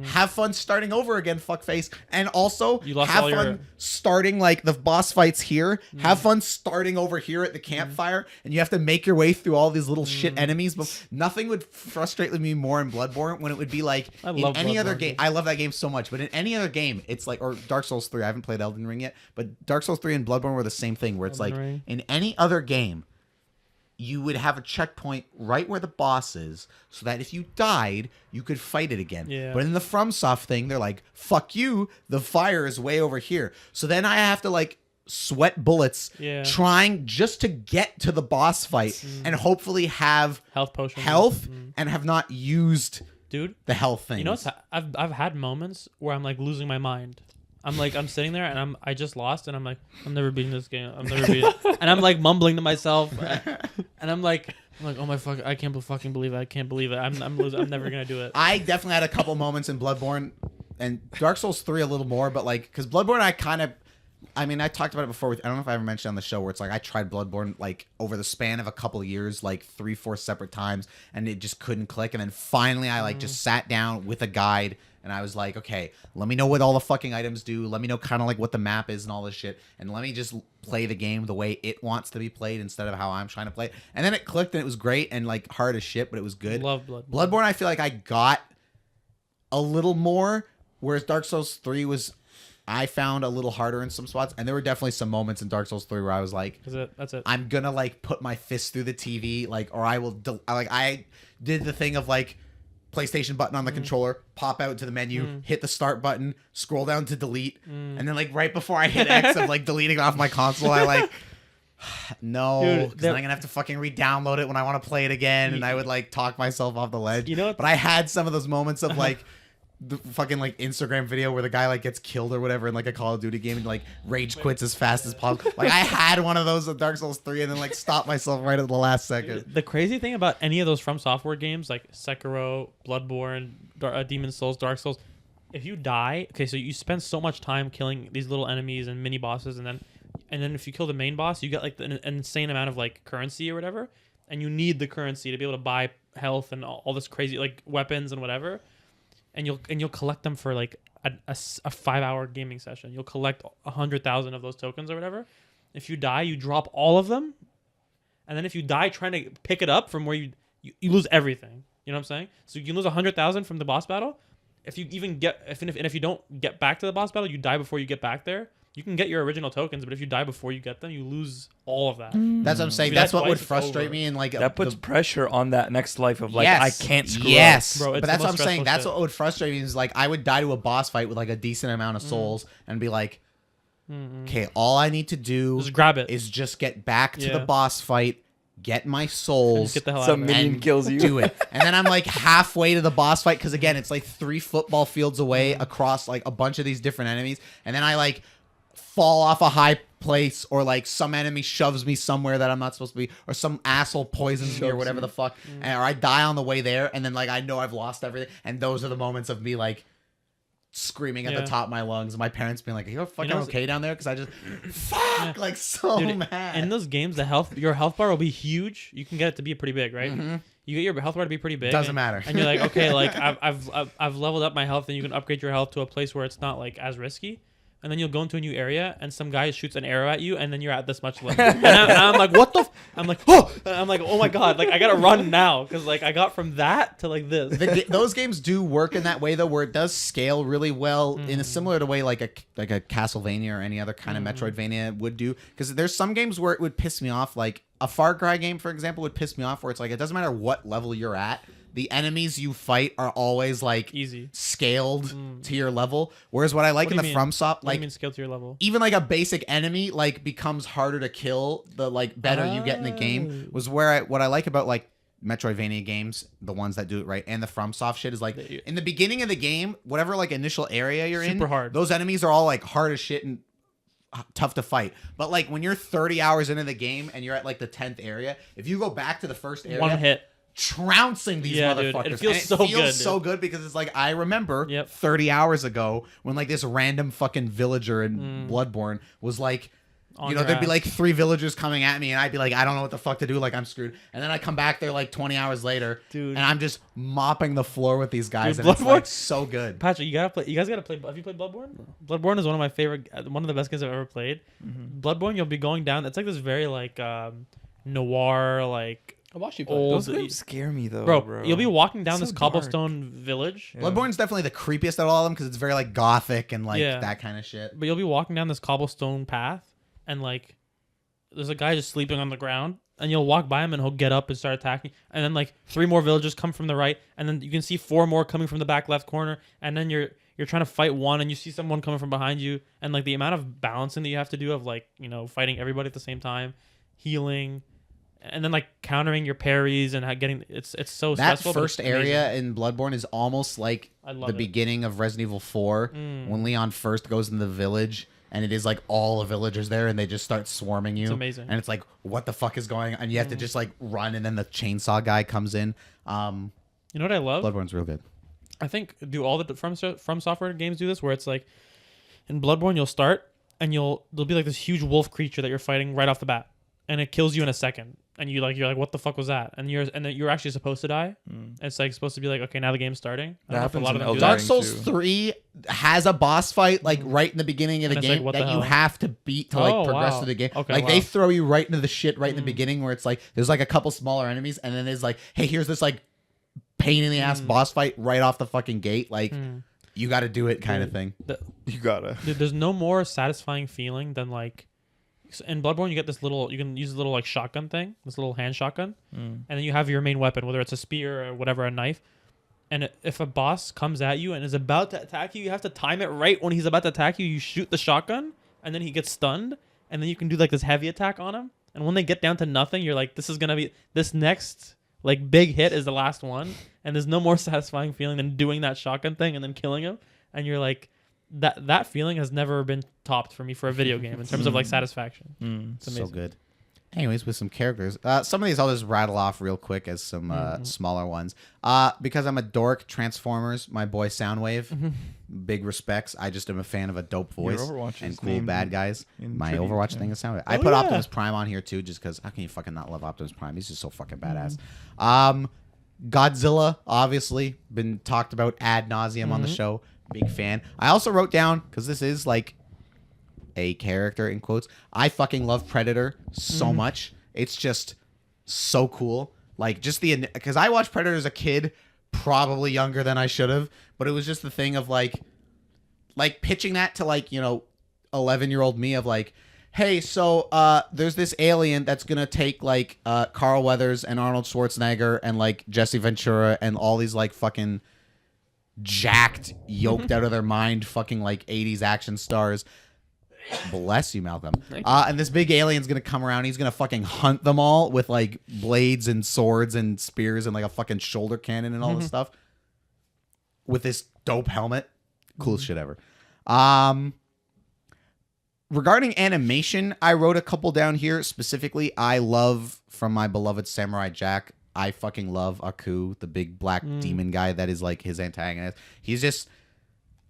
Speaker 1: Have fun starting over again, fuckface. And also,
Speaker 3: You lost
Speaker 1: have
Speaker 3: all
Speaker 1: fun
Speaker 3: your-
Speaker 1: starting like the boss fights here. Have fun starting over here at the campfire, and you have to make your way through all these little shit enemies. But nothing would frustrate me more in Bloodborne when it would be like
Speaker 3: I
Speaker 1: in
Speaker 3: love
Speaker 1: any other
Speaker 3: Bloodborne,
Speaker 1: game.
Speaker 3: dude.
Speaker 1: I love that game so much, but in any other game, it's like, or Dark Souls 3. I haven't played Elden Ring yet, but Dark Souls 3 and Bloodborne were the same thing. Where it's
Speaker 3: Elden
Speaker 1: like
Speaker 3: Ring.
Speaker 1: in any other game, you would have a checkpoint right where the boss is, so that if you died, you could fight it again.
Speaker 3: Yeah.
Speaker 1: But in the FromSoft thing, they're like, "Fuck you! The fire is way over here." So then I have to like sweat bullets,
Speaker 3: Yeah.
Speaker 1: trying just to get to the boss fight, and hopefully have
Speaker 3: Health potions.
Speaker 1: health and have not used
Speaker 3: Dude,
Speaker 1: the health thing.
Speaker 3: you know what's I've had moments where I'm like losing my mind. I'm sitting there and I just lost and I'm like, I'm never beating this game. I'm never beating it. And I'm like mumbling to myself and I'm like, oh my fuck, I can't fucking believe it. I can't believe it. I'm losing. I'm never gonna do it.
Speaker 1: I definitely had a couple moments in Bloodborne and Dark Souls 3 a little more, but like, because Bloodborne, I talked about it before. I don't know if I ever mentioned on the show where it's like I tried Bloodborne like over the span of a couple of years, like 3-4 separate times, and it just couldn't click. And then finally, I like just sat down with a guide, and I was like, okay, let me know what all the fucking items do. Let me know kind of like what the map is and all this shit, and let me just play the game the way it wants to be played instead of how I'm trying to play it. And then it clicked, and it was great and like hard as shit, but it was good.
Speaker 3: Love Bloodborne.
Speaker 1: Bloodborne, I feel like I got a little more, whereas Dark Souls 3 was, I found a little harder in some spots, and there were definitely some moments in Dark Souls 3 where I was like,
Speaker 3: That's it.
Speaker 1: I'm gonna like put my fist through the TV, like, or I will, I did the thing of like PlayStation button on the controller, pop out to the menu, hit the start button, scroll down to delete, and then like right before I hit X of like deleting off my console, I like, no,
Speaker 3: Dude,
Speaker 1: because I'm gonna have to fucking re-download it when I want to play it again, and I would like talk myself off the ledge.
Speaker 3: You know what-
Speaker 1: But I had some of those moments of like the fucking like Instagram video where the guy like gets killed or whatever in like a Call of Duty game and like rage quits as fast as possible. Like I had one of those with Dark Souls 3 and then like stopped myself right at the last second.
Speaker 3: The crazy thing about any of those From Software games like Sekiro, Bloodborne, Demon's Souls, Dark Souls, if you die, okay, so you spend so much time killing these little enemies and mini bosses, and then if you kill the main boss, you get like an insane amount of like currency or whatever, and you need the currency to be able to buy health and all this crazy like weapons and whatever, and you'll collect them for like a 5-hour gaming session. You'll collect 100,000 of those tokens or whatever. If you die, you drop all of them. And then if you die trying to pick it up from where you lose everything. You know what I'm saying? So you can lose 100,000 from the boss battle. If you even get if you don't get back to the boss battle, you die before you get back there. You can get your original tokens, but if you die before you get them, you lose all of that.
Speaker 1: That's what I'm saying.
Speaker 3: If you
Speaker 1: That's
Speaker 3: die
Speaker 1: what would
Speaker 3: twice, it's
Speaker 1: frustrate
Speaker 3: over.
Speaker 1: me in like
Speaker 2: That puts
Speaker 1: the,
Speaker 2: pressure on that next life of like,
Speaker 1: yes,
Speaker 2: I can't screw
Speaker 1: yes,
Speaker 3: Bro, it's
Speaker 1: but
Speaker 3: the
Speaker 1: that's what I'm
Speaker 3: most
Speaker 1: saying.
Speaker 3: stressful
Speaker 1: That's
Speaker 3: shit.
Speaker 1: what would frustrate me is like I would die to a boss fight with like a decent amount of souls and be like, Okay, all I need to do
Speaker 3: Just grab it.
Speaker 1: is just get back to the
Speaker 3: Yeah.
Speaker 1: boss fight, get my souls,
Speaker 3: Get the hell out
Speaker 2: Some
Speaker 3: of there.
Speaker 2: minion
Speaker 1: and
Speaker 2: kills you.
Speaker 1: do it. And then I'm like halfway to the boss fight because again, it's like 3 football fields away across like a bunch of these different enemies. And then I like fall off a high place or like some enemy shoves me somewhere that I'm not supposed to be or some asshole poisons me or whatever the fuck. And, or I die on the way there and then like I know I've lost everything. And those are the moments of me like screaming at the
Speaker 3: Yeah.
Speaker 1: top of my lungs. My parents being like, "Are you fucking
Speaker 3: know,
Speaker 1: okay down there?" Because I just fuck like so
Speaker 3: Dude,
Speaker 1: mad.
Speaker 3: in those games, your health bar will be huge. You can get it to be pretty big, right? You get your health bar to be pretty big.
Speaker 1: Doesn't
Speaker 3: and-
Speaker 1: matter.
Speaker 3: And you're like, okay, like I've leveled up my health, and you can upgrade your health to a place where it's not like as risky. And then you'll go into a new area, and some guy shoots an arrow at you, and then you're at this much limit. And I'm like, what the? I'm like, oh! And I'm like, oh my god! Like I gotta run now because like I got from that to like this.
Speaker 1: Those games do work in that way though, where it does scale really well in a similar to way like a Castlevania or any other kind of Metroidvania would do. Because there's some games where it would piss me off, like a Far Cry game, for example, would piss me off where it's like it doesn't matter what level you're at. The enemies you fight are always like
Speaker 3: Easy.
Speaker 1: scaled to your level. Whereas what I like
Speaker 3: What
Speaker 1: in
Speaker 3: do
Speaker 1: the
Speaker 3: you mean?
Speaker 1: FromSoft,
Speaker 3: What do you
Speaker 1: like
Speaker 3: mean scale to your level?
Speaker 1: even like a basic enemy like becomes harder to kill the like better you get in the game was where what I like about like Metroidvania games, the ones that do it right, and the FromSoft shit is like in the beginning of the game, whatever like initial area you're in,
Speaker 3: Super hard.
Speaker 1: those enemies are all like hard as shit and tough to fight. But like when you're 30 hours into the game and you're at like the 10th area, if you go back to the first area,
Speaker 3: One hit.
Speaker 1: trouncing these
Speaker 3: Yeah, dude,
Speaker 1: motherfuckers.
Speaker 3: it feels
Speaker 1: And
Speaker 3: so good,
Speaker 1: so
Speaker 3: dude.
Speaker 1: good because it's like I remember
Speaker 3: Yep.
Speaker 1: 30 hours ago when like this random fucking villager in Bloodborne was like
Speaker 3: On
Speaker 1: you know,
Speaker 3: your
Speaker 1: there'd be
Speaker 3: ass.
Speaker 1: like 3 villagers coming at me and I'd be like, I don't know what the fuck to do, like I'm screwed. And then I come back there like 20 hours later,
Speaker 3: Dude.
Speaker 1: and I'm just mopping the floor with these guys,
Speaker 3: Dude,
Speaker 1: and it's
Speaker 3: Bloodborne-
Speaker 1: like so good.
Speaker 3: Patrick, you guys gotta play. Have you played Bloodborne? Bloodborne is one of my favorite, one of the best games I've ever played. Bloodborne, you'll be going down. It's like this very like noir, like
Speaker 4: I watched you play.
Speaker 3: old.
Speaker 2: Those games scare me though,
Speaker 3: bro, you'll be walking down
Speaker 2: So
Speaker 3: this
Speaker 2: dark.
Speaker 3: cobblestone village,
Speaker 1: Bloodborne's definitely the creepiest out of all of them because it's very like gothic and like
Speaker 3: Yeah.
Speaker 1: that kind of shit.
Speaker 3: but you'll be walking down this cobblestone path, and like there's a guy just sleeping on the ground, and you'll walk by him, and he'll get up and start attacking, and then like 3 more villagers come from the right, and then you can see 4 more coming from the back left corner, and then you're trying to fight one, and you see someone coming from behind you, and like the amount of balancing that you have to do of like, you know, fighting everybody at the same time, healing, and then like countering your parries and getting it's so
Speaker 1: That
Speaker 3: stressful. but
Speaker 1: first
Speaker 3: it's amazing.
Speaker 1: area in Bloodborne is almost like
Speaker 3: I love
Speaker 1: the
Speaker 3: it.
Speaker 1: beginning of Resident Evil 4 when Leon first goes in the village and it is like all the villagers there and they just start swarming you.
Speaker 3: It's amazing.
Speaker 1: And it's like, what the fuck is going on? And you have to just like run and then the chainsaw guy comes in.
Speaker 3: You know what I love?
Speaker 1: Bloodborne's real good.
Speaker 3: I think do all the from software games do this where it's like in Bloodborne you'll start and there'll be like this huge wolf creature that you're fighting right off the bat and it kills you in a second and you're like what the fuck was that, and then you're actually supposed to die. It's like supposed to be like, okay, now the game's starting. I don't know if a
Speaker 2: happens
Speaker 3: lot
Speaker 2: in
Speaker 3: of them do
Speaker 2: Elden
Speaker 1: Dark
Speaker 3: that.
Speaker 2: Ring
Speaker 1: Souls
Speaker 2: too.
Speaker 1: 3 has a boss fight like right in the beginning of the
Speaker 3: And it's like,
Speaker 1: game
Speaker 3: what the
Speaker 1: that you
Speaker 3: hell?
Speaker 1: have to beat to like
Speaker 3: Oh,
Speaker 1: progress
Speaker 3: wow.
Speaker 1: through the game.
Speaker 3: Okay,
Speaker 1: like
Speaker 3: wow.
Speaker 1: they throw you right into the shit right in the beginning where it's like there's like a couple smaller enemies and then there's like, hey, here's this like pain in the ass boss fight right off the fucking gate. Like you got to do it kind of thing.
Speaker 2: You gotta.
Speaker 3: Dude, there's no more satisfying feeling than like in Bloodborne you get this little, you can use a little like shotgun thing, this little hand shotgun, and then you have your main weapon, whether it's a spear or whatever, a knife. And if a boss comes at you and is about to attack you, you have to time it right when he's about to attack you. You shoot the shotgun, and then he gets stunned, and then you can do like this heavy attack on him. And when they get down to nothing, you're like, this next like big hit is the last one, and there's no more satisfying feeling than doing that shotgun thing and then killing him. And you're like, that feeling has never been topped for me for a video game in terms of like satisfaction. It's amazing.
Speaker 1: So good. Anyways, with some characters, some of these I'll just rattle off real quick as some smaller ones. Because I'm a dork, Transformers, my boy Soundwave, big respects. I just am a fan of a dope voice
Speaker 2: Overwatch
Speaker 1: and
Speaker 2: is
Speaker 1: cool
Speaker 2: named
Speaker 1: bad guys.
Speaker 2: in
Speaker 1: My
Speaker 2: tribute,
Speaker 1: Overwatch
Speaker 2: yeah.
Speaker 1: thing is Soundwave. I
Speaker 3: Oh,
Speaker 1: put
Speaker 3: yeah.
Speaker 1: Optimus Prime on here too, just because how can you fucking not love Optimus Prime? He's just so fucking badass. Godzilla, obviously, been talked about ad nauseum on the show. Big fan. I also wrote down, because this is like a character in quotes, I fucking love Predator so much. It's just so cool. Like just because I watched Predator as a kid, probably younger than I should have, but it was just the thing of like pitching that to like, 11-year-old me of like, hey, so there's this alien that's gonna take like Carl Weathers and Arnold Schwarzenegger and like Jesse Ventura and all these like fucking jacked, yoked out of their mind fucking like 80s action stars Bless you, Malcolm.
Speaker 4: Thank
Speaker 1: And this big alien's gonna come around. He's gonna fucking hunt them all with like blades and swords and spears and like a fucking shoulder cannon and all this stuff. With this dope helmet, coolest shit ever. Regarding animation, I wrote a couple down here. Specifically, I love from my beloved Samurai Jack. I fucking love Aku, the big black demon guy that is like his antagonist. He's just.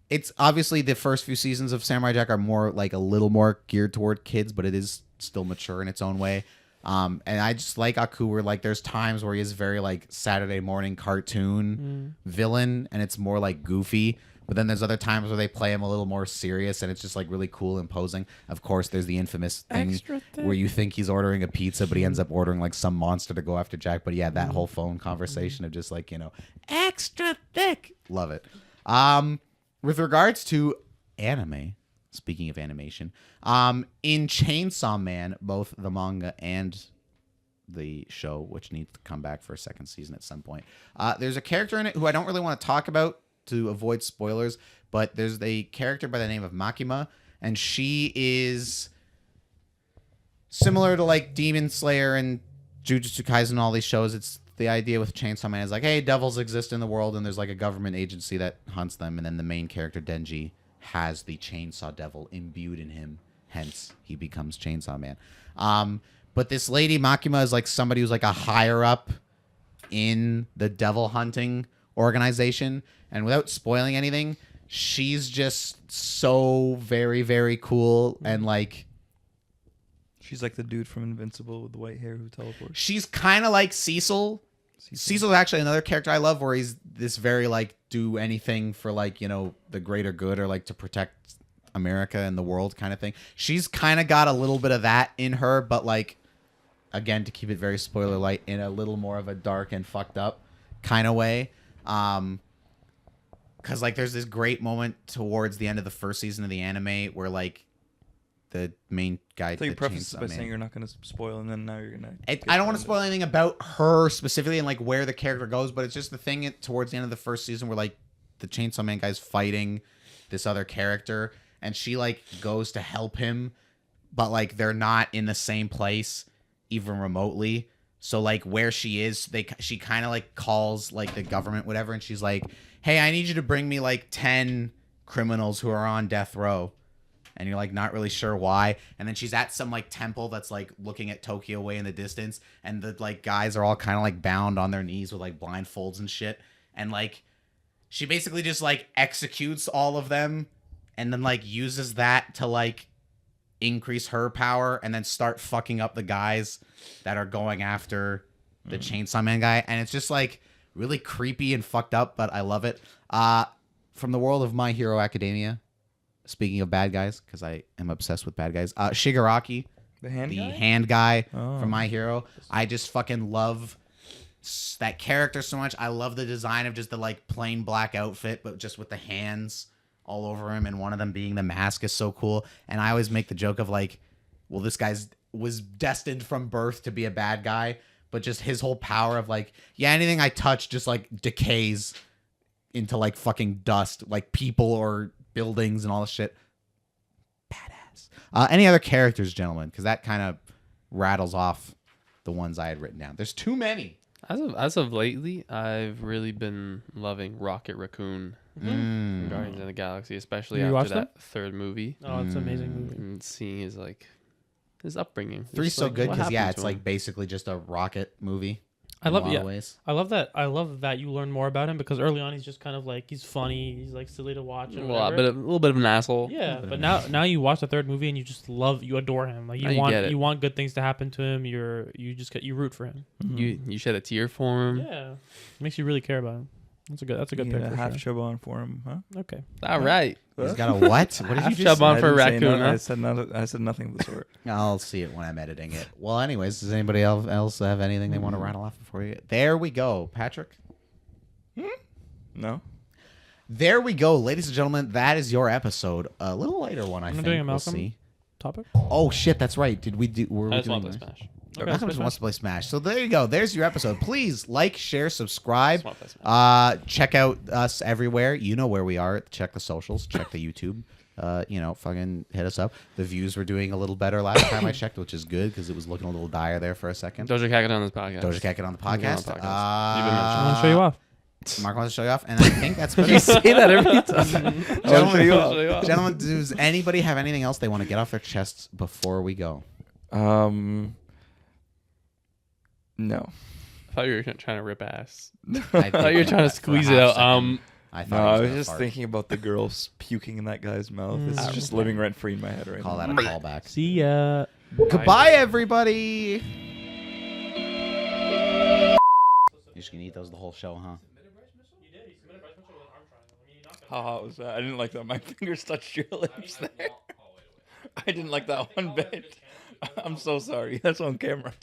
Speaker 1: It's obviously the first few seasons of Samurai Jack are more like a little more geared toward kids, but it is still mature in its own way. And I just like Aku where like there's times where he is very like Saturday morning cartoon villain and it's more like goofy. But then there's other times where they play him a little more serious and it's just like really cool and imposing. Of course, there's the infamous thing where you think he's ordering a pizza, but he ends up ordering like some monster to go after Jack. But yeah, that whole phone conversation of just like, you know, extra thick. Love it. With regards to anime, speaking of animation, in Chainsaw Man, both the manga and the show, which needs to come back for a second season at some point, there's a character in it who I don't really want to talk about to avoid spoilers, but there's a character by the name of Makima, and she is similar to like Demon Slayer and Jujutsu Kaisen and all these shows. It's the idea with Chainsaw Man is like, hey, devils exist in the world, and there's like a government agency that hunts them, and then the main character Denji has the chainsaw devil imbued in him, hence he becomes Chainsaw Man. But this lady Makima is like somebody who's like a higher up in the devil hunting organization, and without spoiling anything, she's just so very, very cool and like.
Speaker 2: She's like the dude from Invincible with the white hair who teleports.
Speaker 1: She's kind of like Cecil. Cecil's actually another character I love where he's this very like do anything for like, you know, the greater good or like to protect America and the world kind of thing. She's kind of got a little bit of that in her, but like, again, to keep it very spoiler light, in a little more of a dark and fucked up kind of way. Because like there's this great moment towards the end of the first season of the anime where like the main guy.
Speaker 2: So you preface this by saying you're not going to spoil, and then now you're going to.
Speaker 1: I don't want to spoil anything about her specifically and like where the character goes, but it's just the thing towards the end of the first season where like the Chainsaw Man guy's fighting this other character, and she like goes to help him, but like they're not in the same place even remotely. So like where she is, she kind of like calls like the government, whatever, and she's like, "Hey, I need you to bring me like 10 criminals who are on death row." And you're like not really sure why. And then she's at some like temple that's like looking at Tokyo way in the distance, and the like guys are all kind of like bound on their knees with like blindfolds and shit. And like she basically just like executes all of them, and then like uses that to like increase her power, and then start fucking up the guys that are going after the Chainsaw Man guy. And it's just like really creepy and fucked up, but I love it. From the world of My Hero Academia. Speaking of bad guys, because I am obsessed with bad guys, Shigaraki,
Speaker 2: the
Speaker 1: hand guy from My Hero. I just fucking love that character so much. I love the design of just the like plain black outfit, but just with the hands all over him, and one of them being the mask is so cool. And I always make the joke of like, well, this guy's was destined from birth to be a bad guy, but just his whole power of like, yeah, anything I touch just like decays into like fucking dust, like people or buildings and all this shit. Badass. Any other characters, gentlemen? Because that kind of rattles off the ones I had written down. There's too many.
Speaker 4: As of lately, I've really been loving Rocket Raccoon from Guardians of the Galaxy, especially
Speaker 3: You
Speaker 4: after
Speaker 3: watched
Speaker 4: that third movie.
Speaker 3: Oh, it's an amazing movie.
Speaker 4: And seeing his upbringing.
Speaker 1: Three's
Speaker 4: Just,
Speaker 1: so
Speaker 4: like,
Speaker 1: good
Speaker 4: what
Speaker 1: because yeah,
Speaker 4: happened
Speaker 1: it's
Speaker 4: to him.
Speaker 1: like basically just a rocket movie.
Speaker 3: I love
Speaker 1: ways.
Speaker 3: I love that. I love that you learn more about him because early on he's just kind of like he's funny, he's like silly to watch. And
Speaker 4: Well, a little bit of an asshole.
Speaker 3: yeah, but now you watch the third movie and you just you adore him. Like
Speaker 4: Now you get it.
Speaker 3: you want good things to happen to him. You root for him.
Speaker 4: You shed a tear for him.
Speaker 3: Yeah, makes you really care about him. That's a good pick.
Speaker 2: a
Speaker 3: For
Speaker 2: half
Speaker 3: sure.
Speaker 2: chub on for him, huh?
Speaker 3: Okay.
Speaker 4: All right.
Speaker 1: He's got a what? What did
Speaker 4: Half
Speaker 1: you
Speaker 4: chub
Speaker 1: just
Speaker 4: on
Speaker 1: say?
Speaker 4: for a
Speaker 2: I didn't say
Speaker 4: raccoon,
Speaker 2: no,
Speaker 4: huh?
Speaker 2: I said nothing of the sort.
Speaker 1: I'll see it when I'm editing it. Well, anyways, does anybody else have anything they want to rattle off before you? There we go, Patrick.
Speaker 2: No.
Speaker 1: There we go, ladies and gentlemen. That is your episode. A little later one, I
Speaker 3: I'm
Speaker 1: think.
Speaker 3: doing a
Speaker 1: We'll
Speaker 3: Malcolm
Speaker 1: see.
Speaker 3: topic.
Speaker 1: Oh shit, that's right. Did we do? Were we
Speaker 4: I just
Speaker 1: doing
Speaker 4: want to play
Speaker 1: that?
Speaker 4: Smash.
Speaker 3: Okay,
Speaker 1: Malcolm
Speaker 3: let's
Speaker 1: just
Speaker 3: play
Speaker 1: wants to play Smash. So there you go. There's your episode. Please like, share, subscribe.
Speaker 4: Just wanna play Smash.
Speaker 1: Check out us everywhere. You know where we are. Check the socials. Check the YouTube. fucking hit us up. The views were doing a little better last time I checked, which is good because it was looking a little dire there for a second.
Speaker 4: Doja Cat on this podcast.
Speaker 1: Doja Cat get on the podcast.
Speaker 4: You've been mentioned.
Speaker 3: I want to show you off.
Speaker 1: Mark wants to show you off, and I think that's
Speaker 4: You say that every time.
Speaker 1: Gentlemen, does anybody have anything else they want to get off their chests before we go?
Speaker 2: No.
Speaker 4: I thought you were trying to rip ass.
Speaker 1: I
Speaker 4: thought you were trying to squeeze it out.
Speaker 1: I thought
Speaker 2: No,
Speaker 1: he
Speaker 2: I was
Speaker 1: gonna
Speaker 2: just
Speaker 1: fart.
Speaker 2: thinking about the girls puking in that guy's mouth. It's just living rent free in my head right
Speaker 1: Call
Speaker 2: now.
Speaker 1: that a callback.
Speaker 3: See ya.
Speaker 1: Goodbye, everybody. You're just gonna eat those the whole show, huh?
Speaker 2: How hot was that? I didn't like that. My fingers touched your lips there. I didn't like that one bit. I'm so sorry. That's on camera.